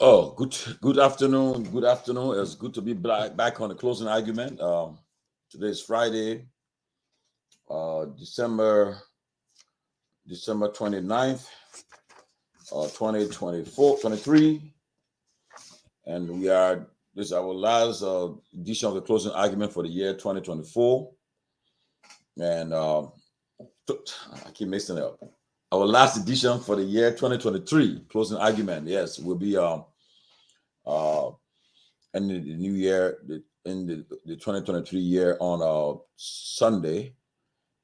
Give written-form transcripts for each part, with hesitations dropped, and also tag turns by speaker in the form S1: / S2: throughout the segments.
S1: Oh, good afternoon. Good afternoon. It's good to be back on the closing argument. Today is Friday, December 29th, 2024, 23. And this is our last edition of the closing argument for the year 2024. And I keep mixing it up. Our last edition for the year 2023, closing argument. Yes, will be in the new year, in the 2023 year on Sunday.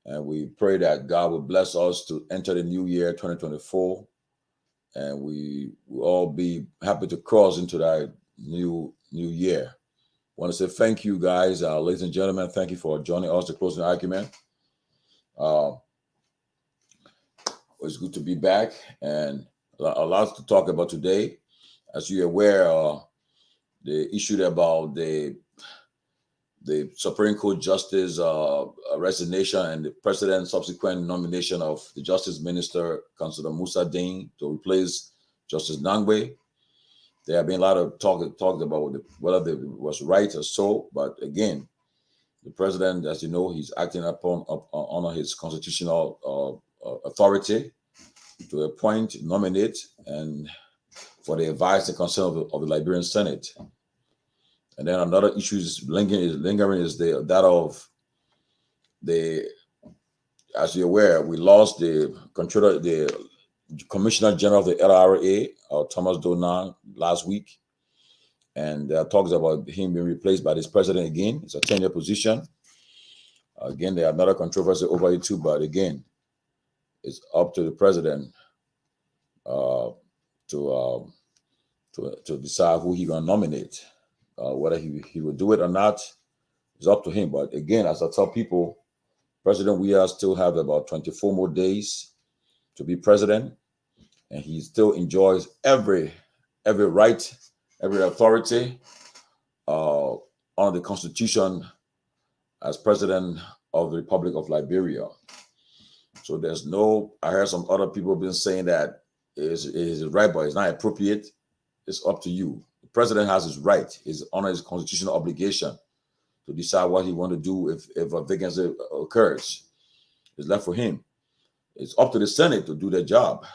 S1: And we pray that God will bless us to enter the new year 2024. And we will all be happy to cross into that new year. I want to say thank you, guys, ladies and gentlemen. Thank you for joining us to closing argument. It's good to be back and a lot to talk about today. As you're aware, the issue about the Supreme Court Justice resignation and the President's subsequent nomination of the Justice Minister, Councillor Musa Ding, to replace Justice Nangwe. There have been a lot of talk about whether it was right or so, but again, the President, as you know, he's acting on his constitutional authority to appoint, nominate, and for the advice and consent of the Liberian Senate. And then another issue is lingering is that of as you're aware, we lost the Commissioner General of the LRA, Thomas Donan, last week. And there are talks about him being replaced by this president again. It's a 10-year position. Again, there are another controversy over it too, but again, it's up to the president to decide who he's going to nominate. Whether he will do it or not is up to him. But again, as I tell people, President Weah still have about 24 more days to be president, and he still enjoys every right, every authority under the Constitution as president of the Republic of Liberia. So there's I heard some other people been saying that it is right, but it's not appropriate. It's up to you. The president has his right, his constitutional obligation to decide what he want to do if a vacancy occurs. It's left for him. It's up to the Senate to do their job.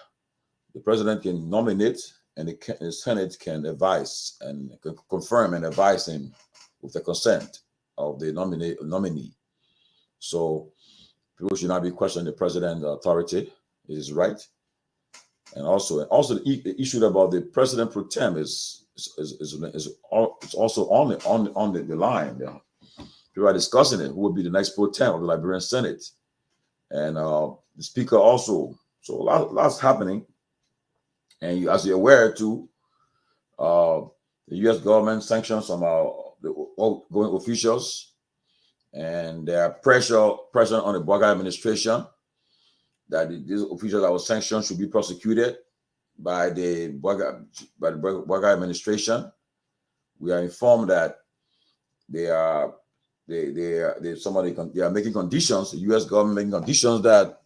S1: The president can nominate, and the Senate can advise and can confirm and advise him with the consent of the nominee. So people should not be questioning the president's authority. It is right. And also the issue about the president pro tem is also on the line. People are discussing it. Who will be the next pro tem of the Liberian Senate? And the speaker also. So lots happening. And as you're aware too, the U.S. government sanctions some the outgoing officials, and there are pressure on the Bwaga administration that these officials that were sanctioned should be prosecuted by the Bwaga administration. We are informed that they are making conditions, the U.S. government making conditions that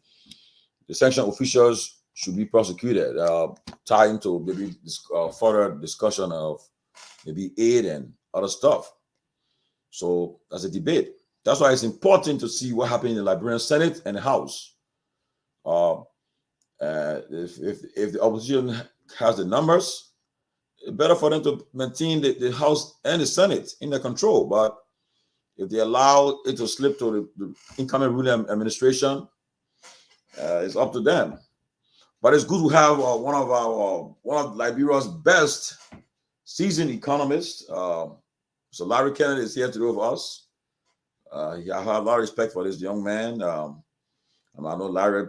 S1: the sanctioned officials should be prosecuted, tied into maybe further discussion of maybe aid and other stuff. So that's a debate. That's why it's important to see what happened in the Liberian Senate and the House. If the opposition has the numbers, it's better for them to maintain the House and the Senate in their control. But if they allow it to slip to the incoming ruling administration, it's up to them. But it's good to have one of Liberia's best seasoned economists. So Larry Kennedy is here today with us. I have a lot of respect for this young man. I know Larry,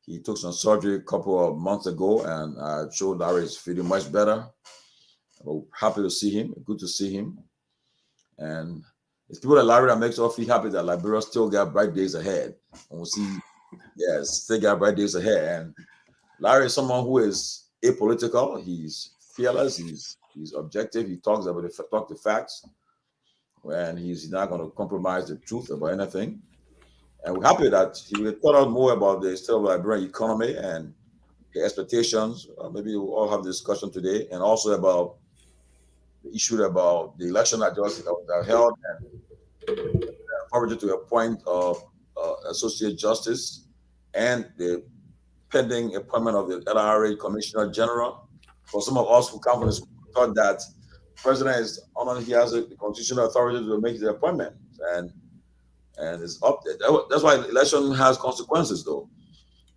S1: he took some surgery a couple of months ago, and I showed Larry is feeling much better. I'm happy to see him. Good to see him. And it's people like Larry that makes us feel happy that Liberia still got bright days ahead. And we'll see, yes, still got bright days ahead. And Larry is someone who is apolitical. He's fearless. He's objective. He talks the facts, and he's not going to compromise the truth about anything. And we're happy that he will tell us more about the state of the Liberian economy and the expectations. Maybe we'll all have a discussion today, and also about the issue about the election that just that held and authority to appoint associate justice and the pending appointment of the LRA Commissioner General. For some of us who come from the school thought that the president is only he has the constitutional authority to make the appointment, and it's up there. That's why election has consequences, though.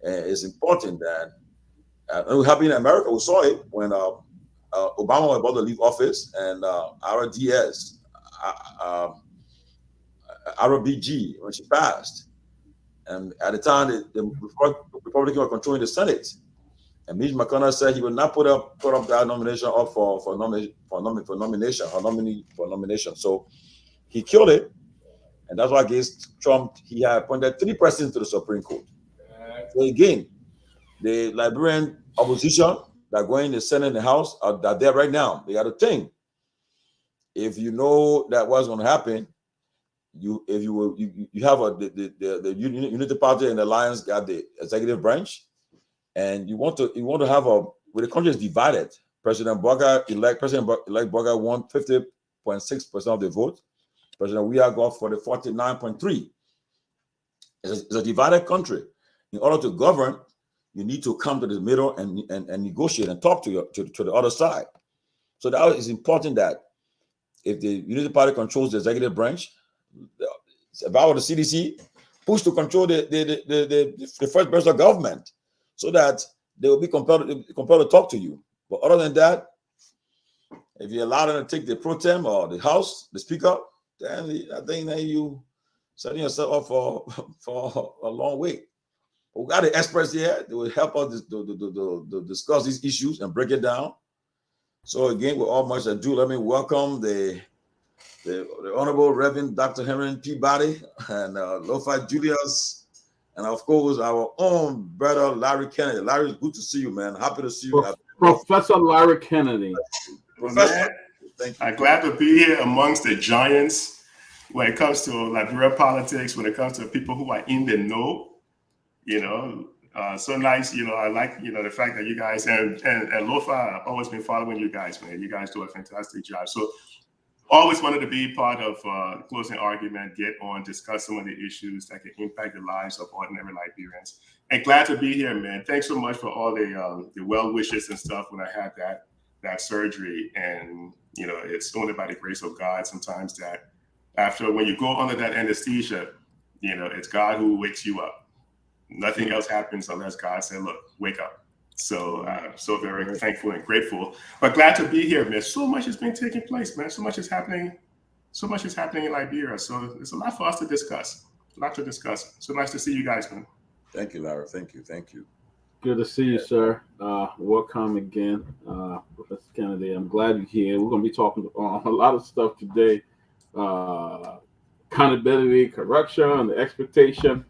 S1: And it's important that and we happened in America. We saw it when Obama was about to leave office, and RDS, uh, RBG, when she passed. And at the time, the Republicans were controlling the Senate. And Mitch McConnell said he would not put up that nomination up for nomination. So he killed it, and that's why against Trump he had appointed 3 presidents to the Supreme Court. So again, the Liberian opposition that are going in the Senate and the House are there right now. They got to think. If you know that what's going to happen, you have the Unity Party and the Alliance got the executive branch, and you want to have where the country is divided. President elect Boga won 50.6% of the vote. President Weah got for the 49.3. It's a divided country. In order to govern, you need to come to the middle and negotiate and talk to the other side. So that is important that if the Unity Party controls the executive branch, if I were the CDC, push to control the first branch of government so that they will be compelled to talk to you. But other than that, if you allow them to take the pro tem or the House, the Speaker, then I think that you setting yourself up for a long wait. We got the experts here. They will help us to discuss these issues and break it down. So again, with all much ado, let me welcome the Honorable Reverend Dr. Henry Peabody and Lofa Julius, and of course our own brother Larry Kennedy. Larry, it's good to see you, man. Happy to see you.
S2: Professor Larry Kennedy.
S3: Professor, thank you. I'm glad to be here amongst the giants when it comes to Liberia politics, when it comes to people who are in the know. So nice. I like the fact that you guys and Lofa, I've always been following you guys, man. You guys do a fantastic job. So always wanted to be part of closing argument, get on, discuss some of the issues that can impact the lives of ordinary Liberians. And glad to be here, man. Thanks so much for all the well wishes and stuff when I had that surgery. And it's only by the grace of God sometimes that after when you go under that anesthesia, it's God who wakes you up. Nothing else happens unless God said, look, wake up. So so very thankful and grateful, but glad to be here, man. So much has been taking place, man. So much is happening in Liberia. So there's a lot for us to discuss. So nice to see you guys, man.
S1: Thank you, Larry. Thank you.
S2: Good to see you, sir. Welcome again, Professor Kennedy. I'm glad you're here. We're going to be talking a lot of stuff today. Accountability, corruption, and the expectation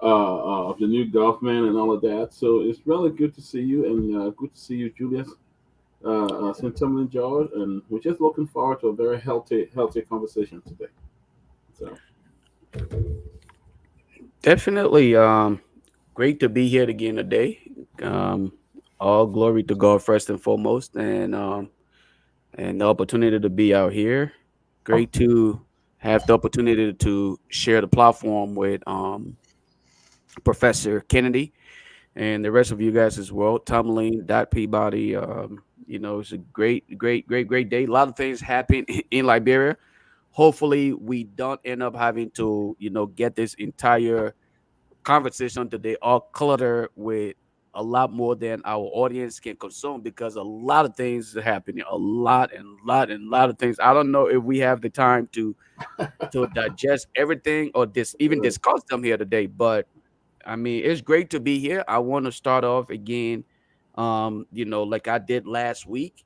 S2: of the new government and all of that. So it's really good to see you, and good to see you, Julius, Tomalin, George, and we're just looking forward to a very healthy conversation today. So
S4: definitely great to be here again today. All glory to God first and foremost, and the opportunity to be out here. Great to have the opportunity to share the platform with Professor Kennedy and the rest of you guys as well. Tomalin, Peabody. It's a great day. A lot of things happen in Liberia. Hopefully, we don't end up having to, get this entire conversation today all cluttered with a lot more than our audience can consume, because a lot of things are happening. A lot of things. I don't know if we have the time to digest everything or even discuss them here today, but I mean, it's great to be here. I want to start off again, like I did last week.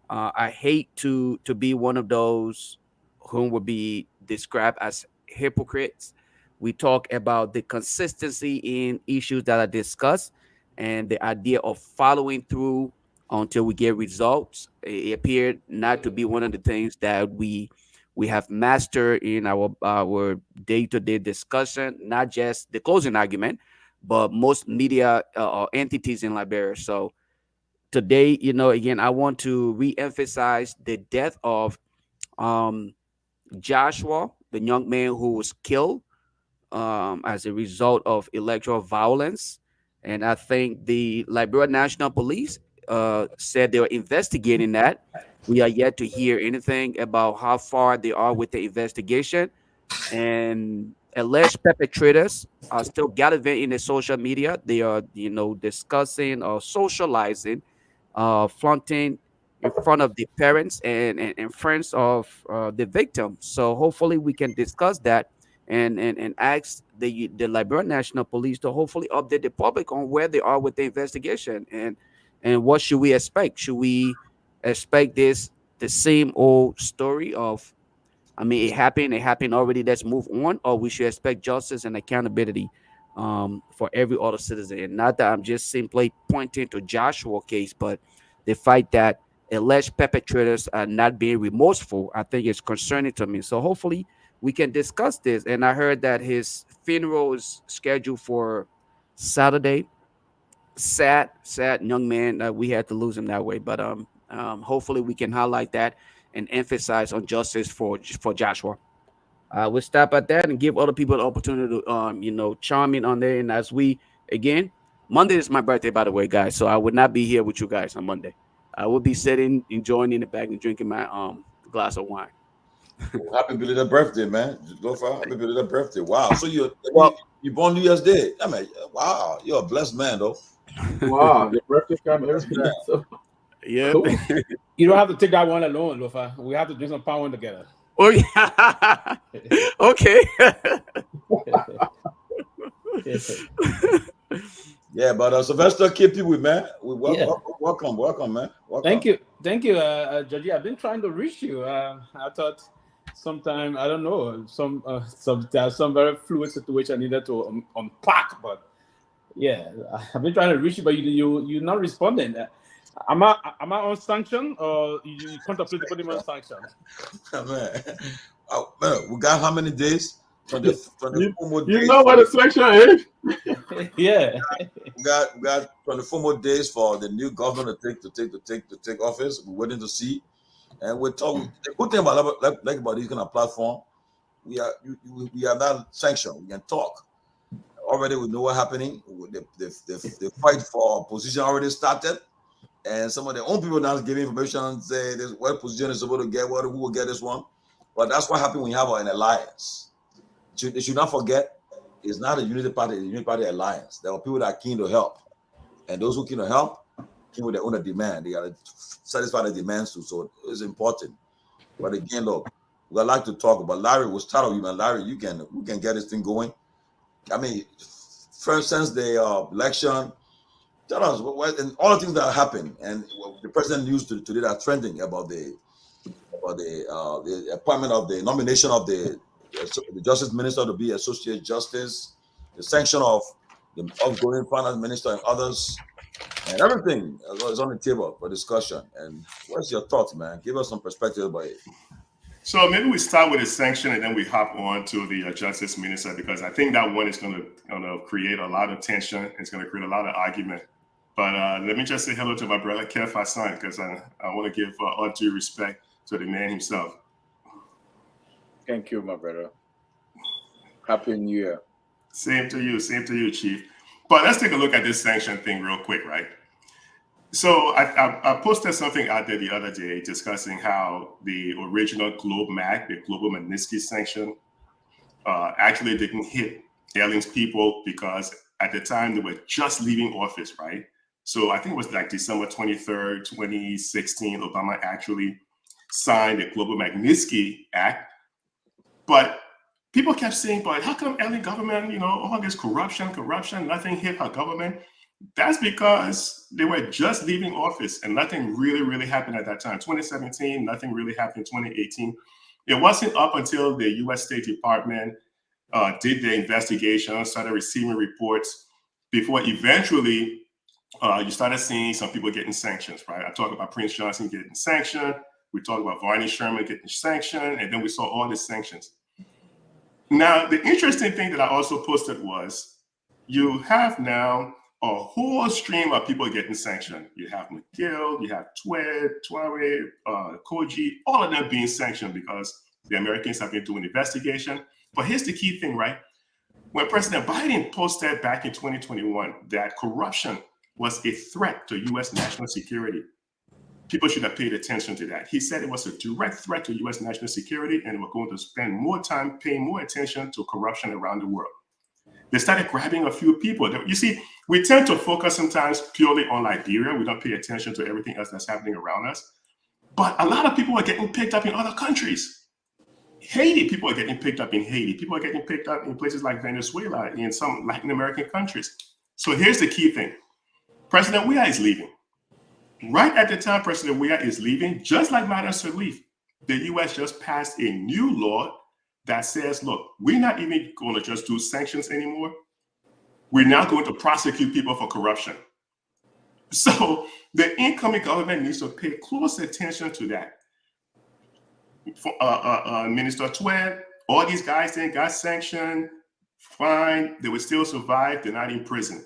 S4: I hate to be one of those whom would be described as hypocrites. We talk about the consistency in issues that are discussed and the idea of following through until we get results. It appeared not to be one of the things that we have mastered in our day-to-day discussion, not just the closing argument, but most media or entities in Liberia. So today, again, I want to re-emphasize the death of um, Joshua, the young man who was killed as a result of electoral violence. And I think the Liberia National Police said they were investigating that. We are yet to hear anything about how far they are with the investigation. And alleged perpetrators are still gallivanting the social media. They are, discussing or socializing, flaunting in front of the parents and friends of the victim. So hopefully we can discuss that and ask the Liberian National Police to hopefully update the public on where they are with the investigation and what should we expect? Should we expect the same old story of, I mean, it happened already, let's move on, or we should expect justice and accountability for every other citizen? And not that I'm just simply pointing to Joshua case, but the fact that alleged perpetrators are not being remorseful, I think is concerning to me. So hopefully we can discuss this. And I heard that his funeral is scheduled for Saturday. Sad young man that we had to lose him that way. But hopefully we can highlight that and emphasize on justice for Joshua. We'll stop at that and give other people the opportunity to chime in on there. And as we again, Monday is my birthday, by the way, guys. So I would not be here with you guys on Monday. I will be sitting, enjoying in the back and drinking my glass of wine.
S1: Happy belated birthday, man. Lofa, happy belated birthday. Wow. So
S4: Well,
S1: you born New Year's Day. I mean, wow, you're a blessed man, though.
S2: Wow, the birthday come every year. So
S4: yeah.
S2: cool.
S5: You don't have to take that one alone, Lofa. We have to drink some power together.
S4: Oh yeah. Okay.
S1: Yeah, but Sylvester, keep people, man.
S5: Yeah.
S1: Welcome, man. Welcome.
S5: Thank you, Georgie. I've been trying to reach you. I thought sometime, I don't know, there's some very fluid situation needed to unpack, but yeah, I've been trying to reach you, but you're not responding. Am I on sanction, or you contemplate putting me on sanction?
S1: Man, we got how many days? 24 more days.
S2: You know what a section is?
S5: Yeah.
S1: We got 24 more days for the new government to take office. We're waiting to see, and we're talking. The good thing about this kind of platform, we are not sanctioned. We can talk. Already we know what's happening. The fight for position already started, and some of their own people now giving information, say this what position is supposed to get, who will get this one. But that's what happened when you have an alliance. They should not forget, it's not a unity party, it's a unity party alliance. There are people that are keen to help, and those who keen to help came with their own demand. They got to satisfy the demands too, so it's important. But again, look, we'd like to talk about Larry. We'll start with you, man. Larry, we can get this thing going. I mean, first since the election, tell us and all the things that happened, and the president used today that are trending about the appointment of the nomination of the Justice Minister to be Associate Justice, the sanction of the outgoing Finance Minister and others, and everything is on the table for discussion. And what's your thoughts, man? Give us some perspective about it.
S3: So maybe we start with the sanction and then we hop on to the Justice Minister, because I think that one is going to create a lot of tension. It's going to create a lot of argument. But let me just say hello to my brother Keff Hassan, because I want to give all due respect to the man himself.
S6: Thank you, my brother. Happy New Year.
S3: Same to you, Chief. But let's take a look at this sanction thing real quick, right? So I posted something out there the other day discussing how the original Global Magnitsky sanction, actually didn't hit Alien's people because at the time they were just leaving office, right? So I think it was like December 23rd, 2016, Obama actually signed the Global Magnitsky Act. But people kept saying, but how come LA government, all this corruption, nothing hit her government? That's because they were just leaving office and nothing really happened at that time. 2017, nothing really happened. 2018. It wasn't up until the U.S. State Department did their investigation, started receiving reports, before eventually you started seeing some people getting sanctions, right? I talked about Prince Johnson getting sanctioned. We talked about Varney Sherman getting sanctioned, and then we saw all the sanctions. Now, the interesting thing that I also posted was you have now a whole stream of people getting sanctioned. You have McGill, you have Twere, Koji, all of them being sanctioned because the Americans have been doing investigation. But here's the key thing, right? When President Biden posted back in 2021 that corruption was a threat to U.S. national security, people should have paid attention to that. He said it was a direct threat to U.S. national security, and we're going to spend more time paying more attention to corruption around the world. They started grabbing a few people. You see, we tend to focus sometimes purely on Liberia. We don't pay attention to everything else that's happening around us. But a lot of people are getting picked up in other countries. Haiti, people are getting picked up in Haiti. People are getting picked up in places like Venezuela, in some Latin American countries. So here's the key thing. President Weah is leaving. Right at the time President Weah is leaving, just like Madam Sirleaf, the U.S. just passed a new law that says, look, we're not even going to just do sanctions anymore. We're now going to prosecute people for corruption. So the incoming government needs to pay close attention to that. For Minister Twere, all these guys then got sanctioned, fine, they will still survive, they're not in prison.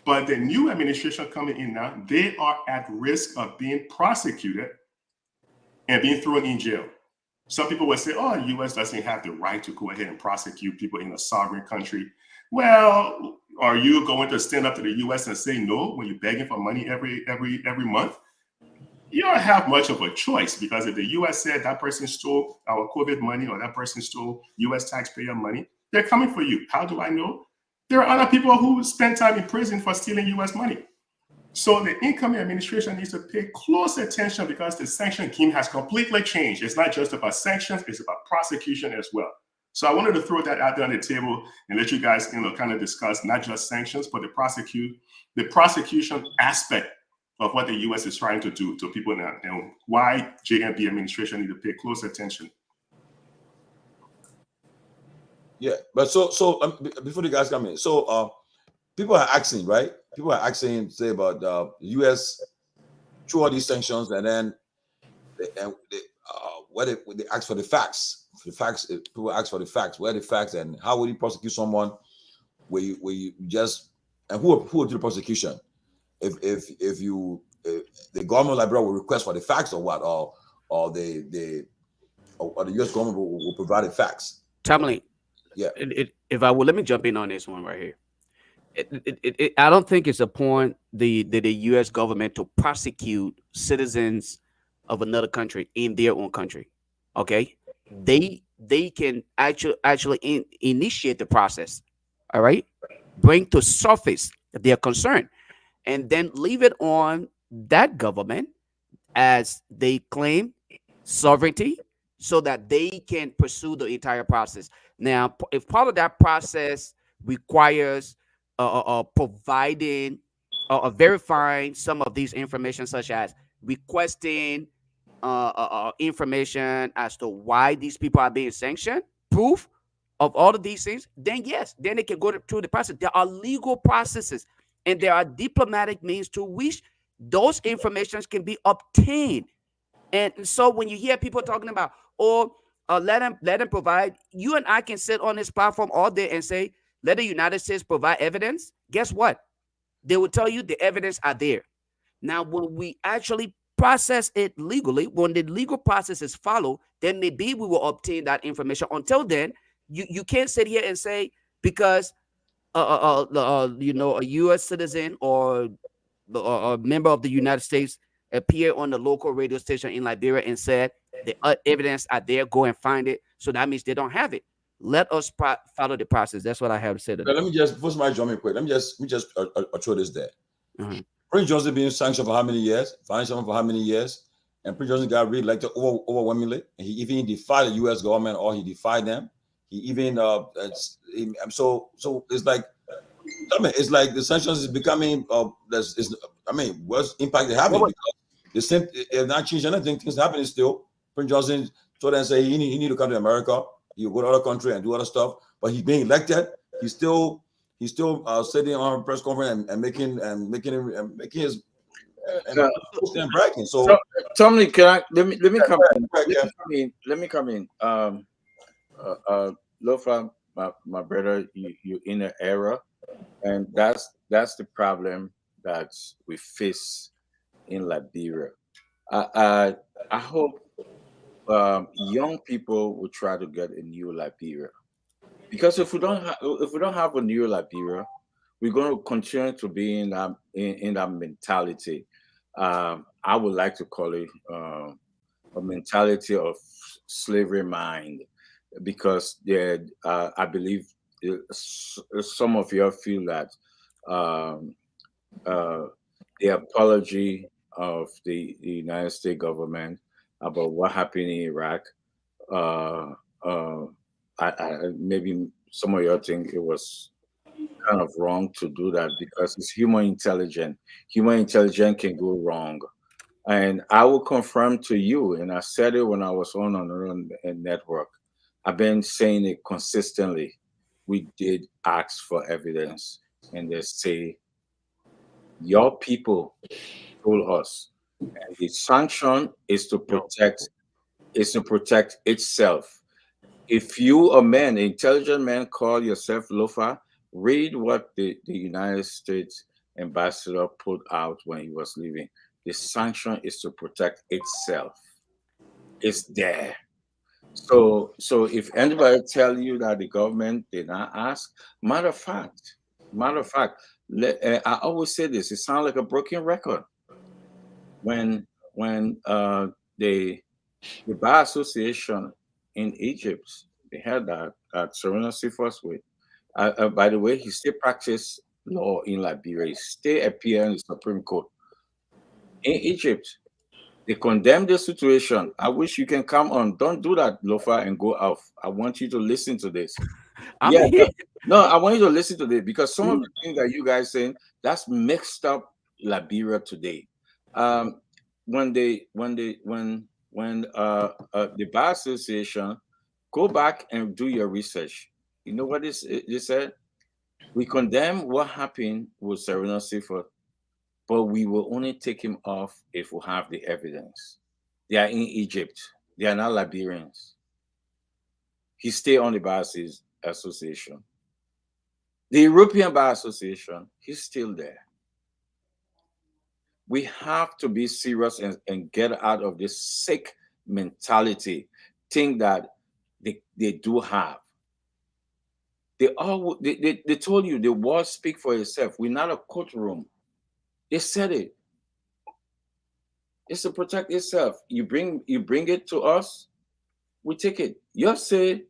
S3: But the new administration coming in now, they are at risk of being prosecuted and being thrown in jail. Some people would say, oh, the U.S. doesn't have the right to go ahead and prosecute people in a sovereign country. Well, are you going to stand up to the U.S. and say no when you're begging for money every month? You don't have much of a choice, because if the U.S. said that person stole our COVID money or that person stole U.S. taxpayer money, they're coming for you. How do I know? There are other people who spend time in prison for stealing U.S. money. So the incoming administration needs to pay close attention, because the sanction game has completely changed. It's not just about sanctions, it's about prosecution as well. So I wanted to throw that out there on the table and let you guys, kind of discuss not just sanctions, but the prosecution aspect of what the U.S. is trying to do to people now, and why JMB administration need to pay close attention.
S1: Yeah, but so before the guys come in, people are asking, right? People are asking, say, about the U.S. through all these sanctions, and then they ask for the facts. People ask for the facts. Where are the facts, and how will you prosecute someone where you just, and who will do the prosecution? If the government of Liberia will request for the facts, or what, or the U.S. government will provide the facts.
S4: Tomalin,
S1: yeah.
S4: If I will, let me jump in on this one right here. I don't think it's a point the U.S. government to prosecute citizens of another country in their own country. Okay, they can actually initiate the process. All right, bring to surface their concern, and then leave it on that government as they claim sovereignty, so that they can pursue the entire process. Now, if part of that process requires providing verifying some of these information, such as requesting information as to why these people are being sanctioned, proof of all of these things, then yes, then they can go through the process. There are legal processes and there are diplomatic means to which those informations can be obtained. And so when you hear people talking about, let them provide, you and I can sit on this platform all day and say, let the United States provide evidence. Guess what? They will tell you the evidence are there. Now, when we actually process it legally, when the legal process is followed, then maybe we will obtain that information. Until then, you can't sit here and say, because a U.S. citizen or a member of the United States appeared on the local radio station in Liberia and said the evidence are there, go and find it. So that means they don't have it. Let us follow the process. That's what I have to say.
S1: Let me just, before somebody jump in quick, let me just throw this there. Prince Johnson being sanctioned for how many years? Fined someone for how many years? And Prince Johnson got reelected overwhelmingly. And he even defied the U.S. government, or he defied them. He even so it's like, it's like the sanctions is becoming what's impact they having, because the same, if not changed anything, things happening still. Prince Johnson told them, say he need to come to America. He'll go to other country and do other stuff. But he's being elected. He's still sitting on a press conference and making his and bragging. So
S6: Tommy, let me come in. Let me come in. Lofa, my brother, you in an era and that's the problem that we face in Liberia. I hope young people will try to get a new Liberia, because if we don't have a new Liberia, we're going to continue to be in that mentality. I would like to call it a mentality of slavery mind, because I believe some of you feel that um, uh, the apology of the United States government about what happened in Iraq, uh, uh, maybe some of you think it was kind of wrong to do that, because it's human intelligence. Human intelligence can go wrong. And I will confirm to you, and I said it when I was on another network, I've been saying it consistently. We did ask for evidence, and they say, your people told us, and the sanction is to protect itself. If you, a man, an intelligent man, call yourself Lofa, read what the United States ambassador put out when he was leaving. The sanction is to protect itself. It's there. So if anybody tell you that the government did not ask, matter of fact, I always say this. It sounds like a broken record. When the bar association in Egypt, they had that Serena Seaforth with. By the way, he still practiced law in Liberia. He still appear in the Supreme Court in Egypt. They condemn the situation. I wish you can come on. Don't do that, Lofa, and go off. I want you to listen to this.
S4: I'm
S6: Yeah,
S4: here.
S6: no, I want you to listen to this, because some of the things that you guys saying, that's mixed up Liberia today. Um, when the bar association, go back and do your research. You know what they said? We condemn what happened with Serena Seafood, but we will only take him off if we have the evidence. They are in Egypt. They are not Liberians. He stay on the bar association. The European Bar Association, he's still there. We have to be serious and get out of this sick mentality thing that they do have. They told you the words speak for itself. We're not a courtroom. They said it. It's to protect itself. You bring it to us, we take it. You say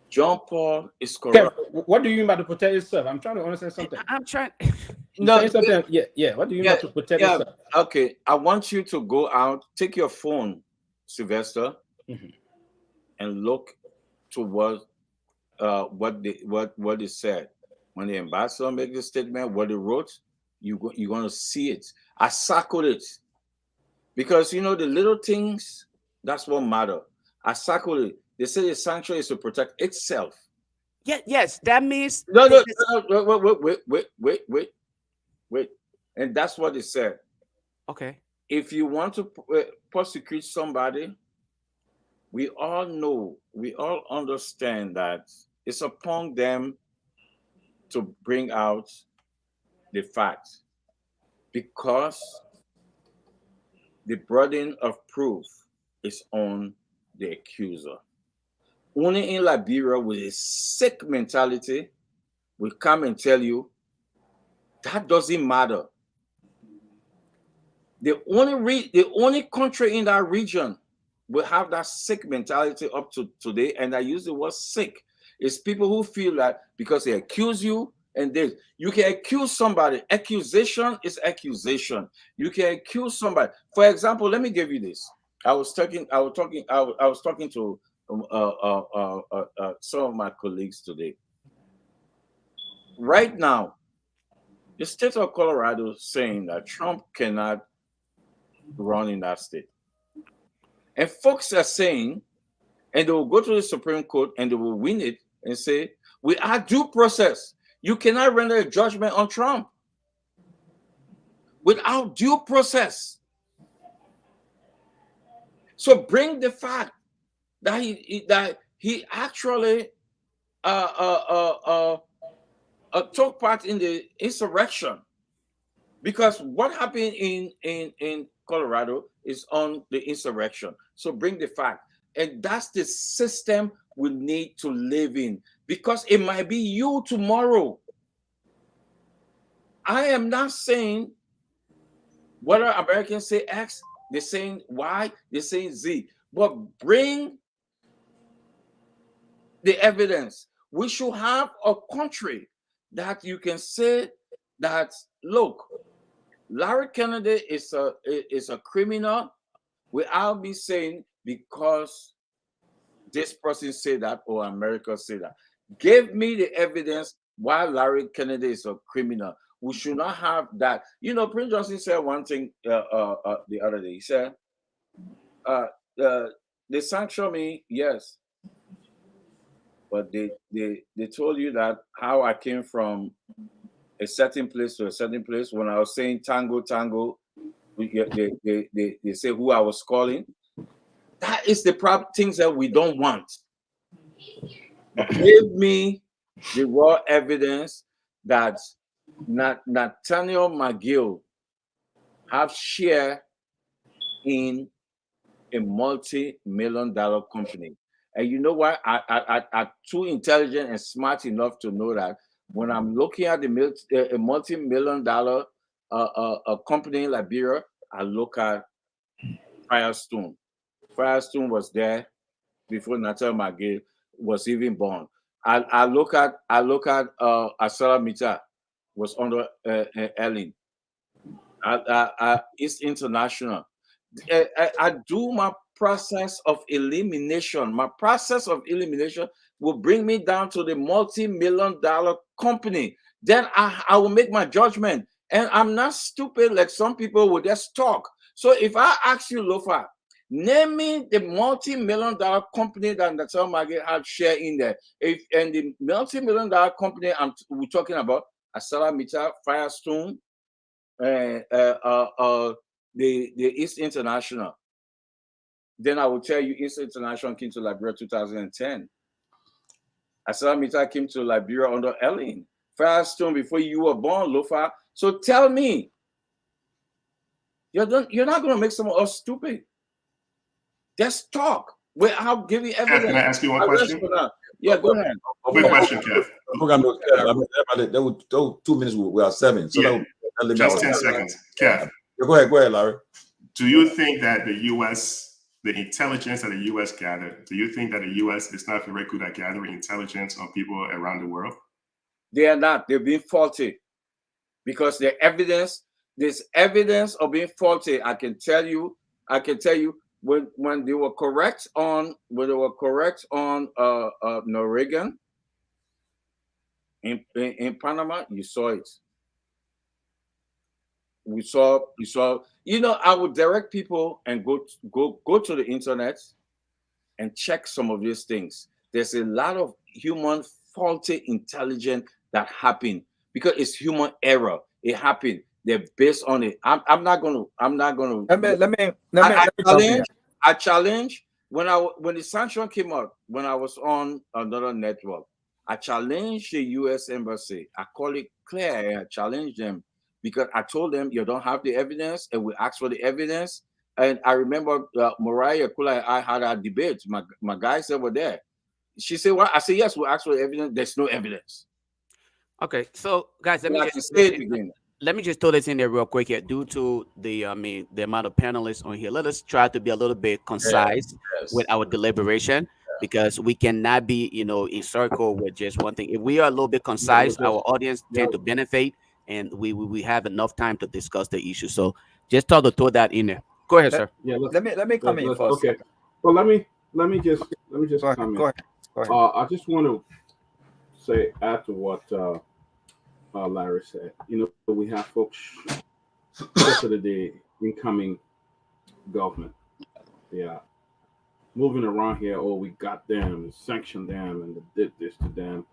S6: John Paul is
S5: Kev,
S6: corrupt.
S5: what do you mean by to protect yourself? I'm trying to understand something.
S4: I'm trying.
S5: You saying something? Yeah. What do you mean
S6: yeah,
S5: by to protect
S6: yeah.
S5: yourself?
S6: Okay, I want you to go out, take your phone, Sylvester, and look to what they said when the ambassador made the statement. What they wrote, you're going to see it. I circled it, because the little things, that's what matter. I circled it. They say the sanctuary is to protect itself.
S4: Yeah, yes, that means
S6: No,
S4: they
S6: no,
S4: just,
S6: no, no, wait. And that's what they said.
S4: okay.
S6: If you want to prosecute somebody, we all know, we all understand that it's upon them to bring out the facts, because the burden of proof is on the accuser. Only in Liberia with a sick mentality will come and tell you that doesn't matter. The only country in that region will have that sick mentality up to today, and I use the word sick. It's people who feel that because they accuse you, and you can accuse somebody. Accusation is accusation. You can accuse somebody. For example, let me give you this. I was talking to some of my colleagues today. Right now, the state of Colorado is saying that Trump cannot run in that state. And folks are saying, and they will go to the Supreme Court and they will win it and say, we are due process. You cannot render a judgment on Trump without due process. So bring the fact that he actually took part in the insurrection, because what happened in Colorado is on the insurrection. So bring the fact, and that's the system we need to live in, because it might be you tomorrow. I am not saying whether Americans say X, they're saying Y, they're saying Z, but bring the evidence. We should have a country that you can say that, look, Larry Kennedy is a criminal without me saying because this person said that or America said that. Give me the evidence why Larry Kennedy is a criminal. We should not have that. You know, Prince Johnson said one thing the other day. He said, they sanction me, yes, but they told you that how I came from a certain place to a certain place. When I was saying tango, tango, they say who I was calling. That is the things that we don't want. Give me the raw evidence that Nathaniel McGill have share in a multi-million-dollar company. And you know what? I'm too intelligent and smart enough to know that when I'm looking at a multi-million-dollar company in Liberia, I look at Firestone. Firestone was there before Nathaniel McGill was even born. I look at Asara Mita was under Ellen. It's international. I do my process of elimination. My process of elimination will bring me down to the multi-million-dollar company. Then I will make my judgment. And I'm not stupid like some people would just talk. So if I ask you, Lofa, name me the multi-million-dollar company that Nathaniel McGill had share in there. And the multi-million-dollar company we're talking about, Asara Mita, Firestone, the East International. Then I will tell you East International came to Liberia 2010. Asara Mita came to Liberia under Ellen. Firestone before you were born, Lofa. So tell me, you're not going to make some of us stupid. Just talk without giving evidence.
S3: Can I ask you one question?
S6: Yeah, go ahead.
S3: Quick question, Kev.
S1: There were 2 minutes. We are 7. So
S3: Yeah. Just 10 seconds. Kev.
S1: Go ahead, Larry.
S3: Do you think that the U.S., the intelligence that the U.S. gathered, do you think that the U.S. is not very good at gathering intelligence on people around the world?
S6: They are not. They're being faulty because there's evidence of being faulty. I can tell you when they were correct on Noriega in Panama, you saw it. We saw, you know, I would direct people and go to the internet and check some of these things. There's a lot of human faulty intelligence that happen because it's human error. It happened. They're based on it. I'm not gonna. I challenge when the sanction came out, when I was on another network, I challenged the U.S. Embassy. I call it clear. I challenged them because I told them you don't have the evidence, and we asked for the evidence. And I remember Mariah Kula and I had our debate. My guys that were there. She said, "Well," I said, "Yes, we asked for the evidence. There's no evidence."
S4: Okay, so guys, let me just throw this in there real quick here. Due to the amount of panelists on here, let us try to be a little bit concise with our deliberation because we cannot be, in circle with just one thing. If we are a little bit concise, our audience tend to benefit, and we have enough time to discuss the issue. So just throw that in there. Go ahead, sir.
S5: Yeah,
S7: let me come in first.
S5: Okay. Well, let me just come in.
S7: Go ahead.
S5: I just want to say add to what Larry said. We have folks especially the incoming government. Yeah, moving around here. Oh, we got them, and sanctioned them, and did this to them.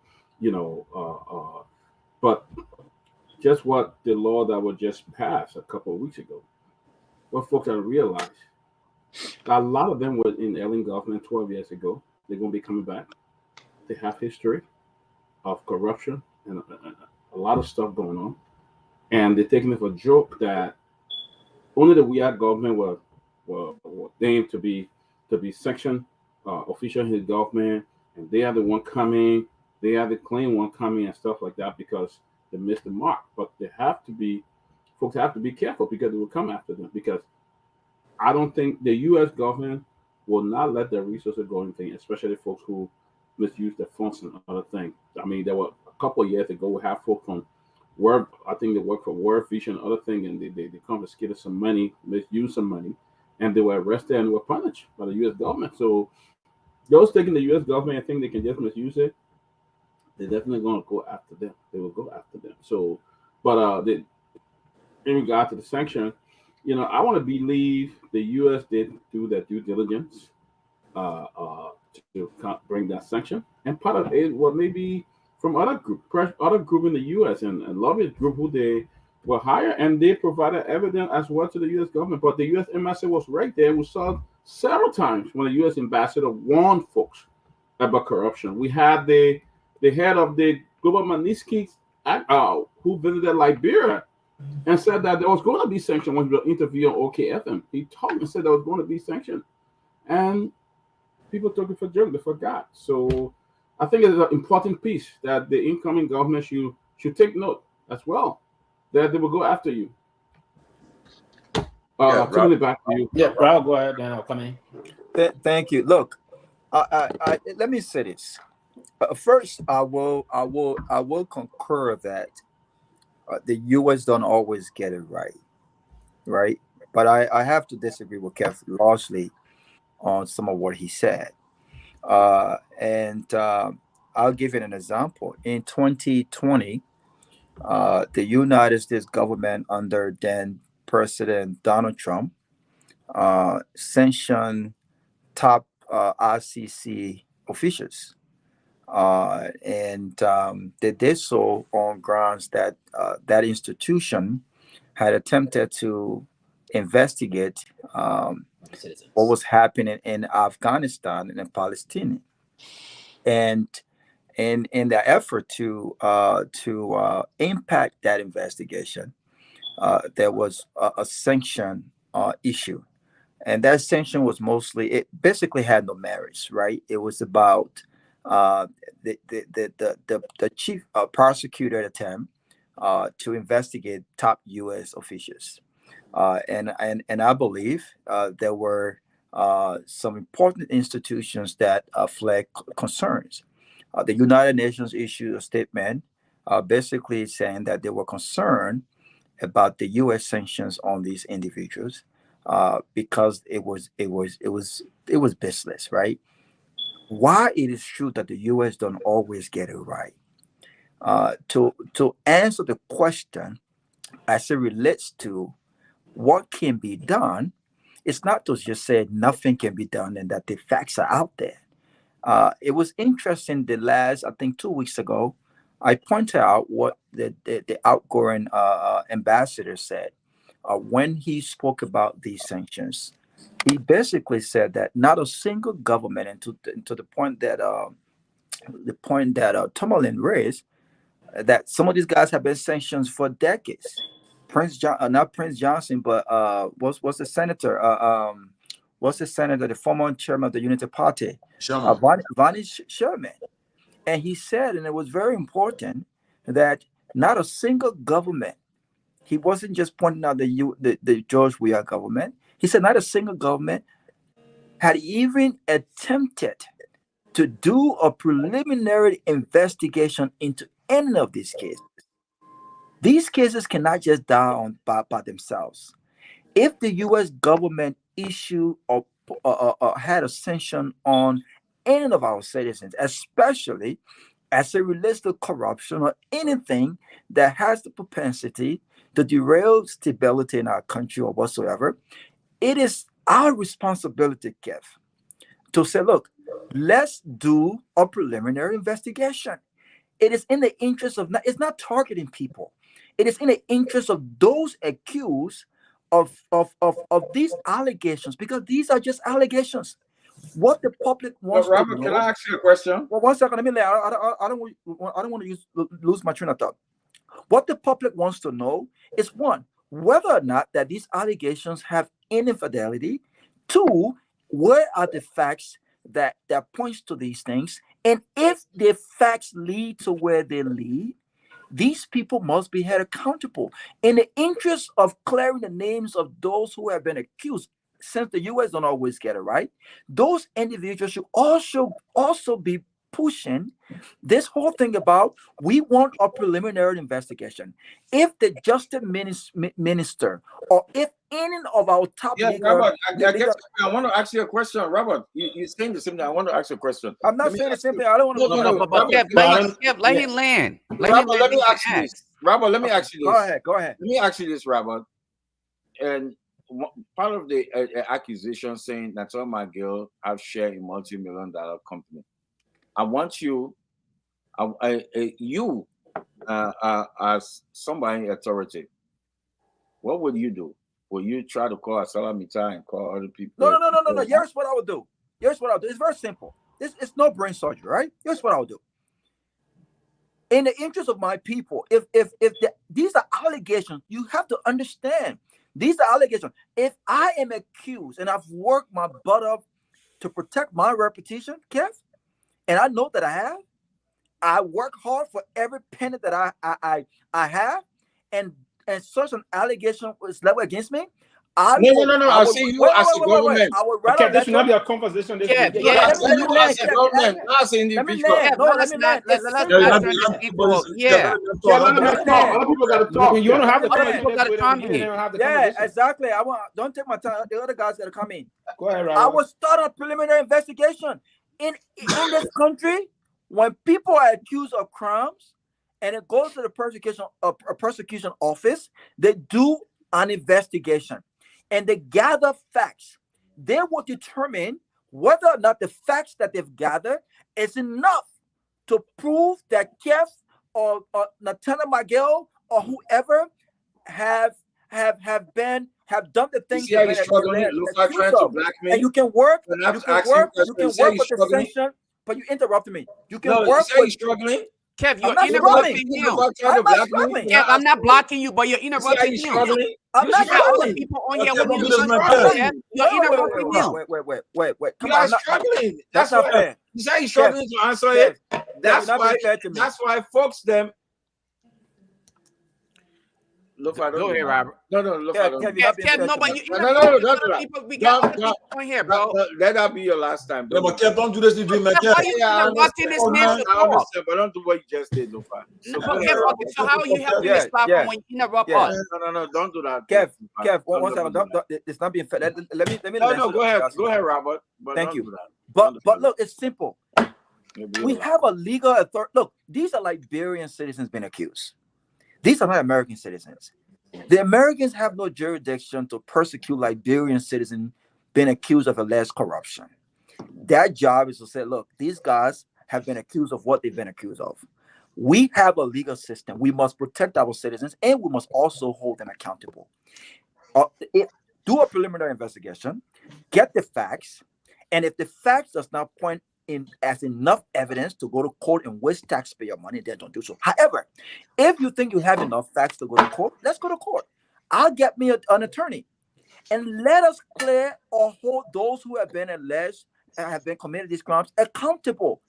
S5: But just what the law that was just passed a couple of weeks ago. What folks gotta realize, a lot of them were in Ellen government 12 years ago. They're gonna be coming back. They have history of corruption,
S2: and a lot of stuff going on, and they're taking it for a joke that only the Riyadh government were deemed to be section official in his government, and they are the one coming, they are the clean one coming and stuff like that because they missed the mark. But they have to be folks have to be careful because they will come after them because I don't think the U.S. government will not let their resources go anything, especially folks who misuse their funds and other things. I mean, there were a couple of years ago we have folks from World, I think they work for World Vision and other things, and they confiscated some money, misused some money, and they were arrested and were punished by the U.S. government. So those taking the U.S. government and think they can just misuse it, they're definitely going to go after them. They will go after them. So, but in regard to the sanction, I want to believe the U.S. did do their due diligence to bring that sanction, and part of it was maybe from other group in the U.S. and lobbyist group who they were hired, and they provided evidence as well to the U.S. government. But the U.S. embassy was right there. We saw several times when the U.S. ambassador warned folks about corruption. We had the head of the Global Magnitsky who visited Liberia and said that there was going to be sanctions when he was interviewed on OKFM. He told and said there was going to be sanctions. And people took it for joke. They forgot. So I think it's an important piece that the incoming government should take note as well, that they will go after you. Turning it back to you.
S5: Yeah, Rob, go ahead and I'll come in.
S7: Thank you. Look, let me say this. First, I will concur that the U.S. don't always get it right? But I have to disagree with Keff largely on some of what he said. And I'll give it an example. In 2020, the United States government under then President Donald Trump sanctioned top ICC officials. And they did so on grounds that that institution had attempted to investigate what was happening in Afghanistan and in Palestine, and in their effort to impact that investigation, there was a sanction issue, and that sanction was it basically had no merits, right? It was about the chief prosecutor attempt to investigate top U.S. officials. And I believe there were some important institutions that flagged concerns. The United Nations issued a statement basically saying that they were concerned about the U.S. sanctions on these individuals because it was baseless, right? Why it is true that the U.S. don't always get it right. To answer the question as it relates to what can be done, it's not to just say nothing can be done and that the facts are out there. It was interesting the last, I think 2 weeks ago, I pointed out what the outgoing ambassador said when he spoke about these sanctions. He basically said that not a single government, and to the point that Tomalin raised, that some of these guys have been sanctioned for decades. Not Prince Johnson, but what's the senator? What's the senator? The former chairman of the Unity Party, Vonnie Sherman. And he said, and it was very important, that not a single government. He wasn't just pointing out the George Weah government. He said not a single government had even attempted to do a preliminary investigation into any of these cases. These cases cannot just die on by themselves. If the U.S. government issued or had a sanction on any of our citizens, especially as it relates to corruption or anything that has the propensity to derail stability in our country or whatsoever, it is our responsibility, Kev, to say, look, let's do a preliminary investigation. It is in the interest of, it's not targeting people. It is in the interest of those accused of these allegations, because these are just allegations. What the public wants to
S6: Robert,
S7: know.
S6: can I ask you a question?
S7: Well, 1 second. Let me. I don't want to lose my train of thought. What the public wants to know is, one, whether or not that these allegations have any infidelity. Two, where are the facts that points to these things? And if the facts lead to where they lead, these people must be held accountable. In the interest of clearing the names of those who have been accused, since the U.S. don't always get it right, those individuals should also be pushing this whole thing about, we want a preliminary investigation. If the justice minister or if any of our top legal,
S6: Robert, I want to ask you a question. Robert, you're saying the same thing. I want to ask you a question.
S7: I'm not saying the same thing. I don't want to.
S4: Let him land.
S6: Robert, let me ask you this. Robert, let me ask you this.
S7: Go ahead.
S6: Let me ask you this, Robert. And part of the accusation saying that my girl have share in multi-million-dollar company. I want you, as somebody in authority, what would you do? Will you try to call Salamita and call other people?
S7: No. Here's what I would do. It's very simple. It's no brain surgery, right? Here's what I would do. In the interest of my people, if these are allegations, you have to understand these are allegations. If I am accused and I've worked my butt off to protect my reputation, Kev, and I know that I work hard for every penny that I have, and such an allegation was leveled against me.
S6: No. I see you as a government.
S7: I would rather
S5: this should not be a conversation.
S6: As a government, not as an individual.
S5: Other people got to talk. You want to have the conversation.
S7: Yeah, exactly. Don't take my time. The other guys got to come in.
S5: Go ahead, Robert.
S7: I will start a preliminary investigation. In this country, when people are accused of crimes and it goes to the prosecution office, they do an investigation and they gather facts. They will determine whether or not the facts that they've gathered is enough to prove that Keff or Natana Miguel or whoever have done the things that they're struggling. And you can work with the sanction, but you interrupted me. You can work with
S6: struggling.
S4: Kev, you're interrupting him.
S7: I'm not struggling.
S4: Kev, I'm not blocking you, but you're interrupting him.
S7: I'm not struggling.
S4: People on here with you. You're interrupting him.
S7: Wait.
S6: Come on, struggling.
S7: That's not fair.
S6: You say he's struggling to answer it. That's why folks them. Lofa,
S4: go ahead, Robert.
S6: No, Lofa.
S4: Kev, no, but we got people on here, bro.
S6: Let that be your last time.
S1: No, but Kev, don't do this to me, man.
S6: I understand, but don't do what you just did, Lofa.
S4: So how are you helping this platform when you interrupt us?
S6: No, don't do that.
S7: Kev, one second. It's not being fair. Let me.
S6: No, go ahead, Robert.
S7: Thank you. But look, it's simple. We have a legal authority. Look, these are Liberian citizens being accused. These are not American citizens. The Americans have no jurisdiction to persecute Liberian citizens being accused of alleged corruption. Their job is to say, look, these guys have been accused of what they've been accused of. We have a legal system. We must protect our citizens, and we must also hold them accountable. Do a preliminary investigation, get the facts, and if the facts does not point in as enough evidence to go to court and waste taxpayer money, then don't do so. However, if you think you have enough facts to go to court, let's go to court. I'll get me an attorney, and let us clear or hold those who have been alleged and have been committed these crimes accountable.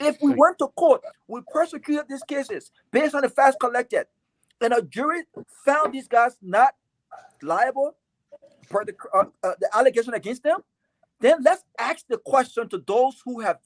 S7: If we went to court, we persecuted these cases based on the facts collected, and a jury found these guys not liable for the allegation against them, then let's ask the question to those who have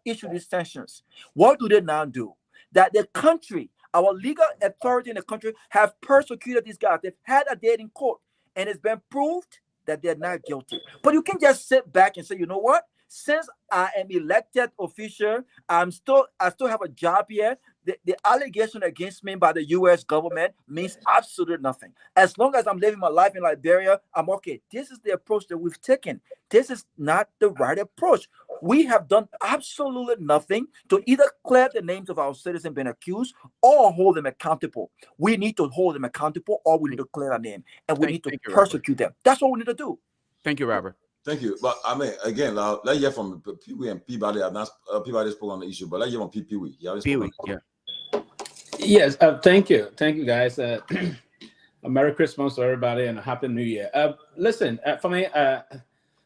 S7: issued these sanctions. What do they now do? That the country, our legal authority in the country, have persecuted these guys. They've had a day in court, and it's been proved that they're not guilty. But you can just sit back and say, you know what? Since I am elected official, I still have a job here. The allegation against me by the U.S. government means absolutely nothing. As long as I'm living my life in Liberia, I'm okay. This is the approach that we've taken. This is not the right approach. We have done absolutely nothing to either clear the names of our citizens being accused or hold them accountable. We need to hold them accountable, or we need to clear their name, and we need to persecute them. That's what we need to do.
S4: Thank you, Robert.
S1: Thank you. But I mean, again, let's hear from Peewee and Peabody. Peabody spoke on the issue, but let's hear from Peewee.
S4: Peewee, yeah.
S5: Yes, thank you, guys. A Merry Christmas to everybody and a Happy New Year. Listen, for me,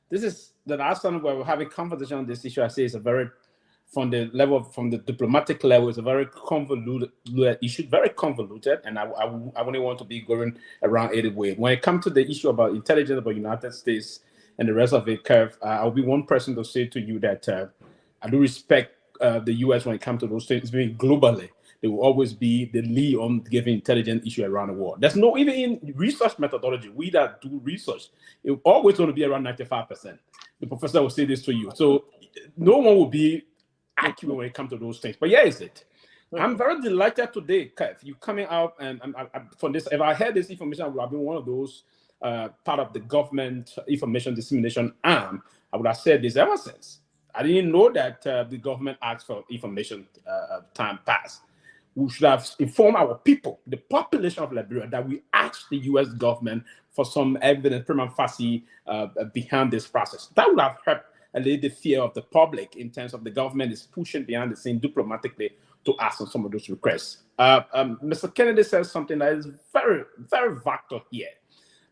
S5: this is the last time where we're having conversation on this issue. I say it's a very, from the diplomatic level, it's a very convoluted issue, very convoluted, and I only want to be going around it way. When it comes to the issue about intelligence about United States and the rest of it, Kev, I'll be one person to say to you that I do respect the U.S. when it comes to those things. Being globally, they will always be the lead on giving intelligence issue around the world. There's no, even in research methodology, we that do research, it's always going to be around 95%. The professor will say this to you. So no one will be accurate when it comes to those things. But yeah, is it? I'm very delighted today, Kev. You coming out and from this. If I had this information, I would have been one of those part of the government information dissemination arm. I would have said this ever since. I didn't know that the government asked for information time passed. We should have informed our people, the population of Liberia, that we asked the U.S. government for some evidence prima facie behind this process. That would have helped allay the fear of the public in terms of the government is pushing behind the scene diplomatically to ask on some of those requests. Mr. Kennedy says something that is very, very vital here.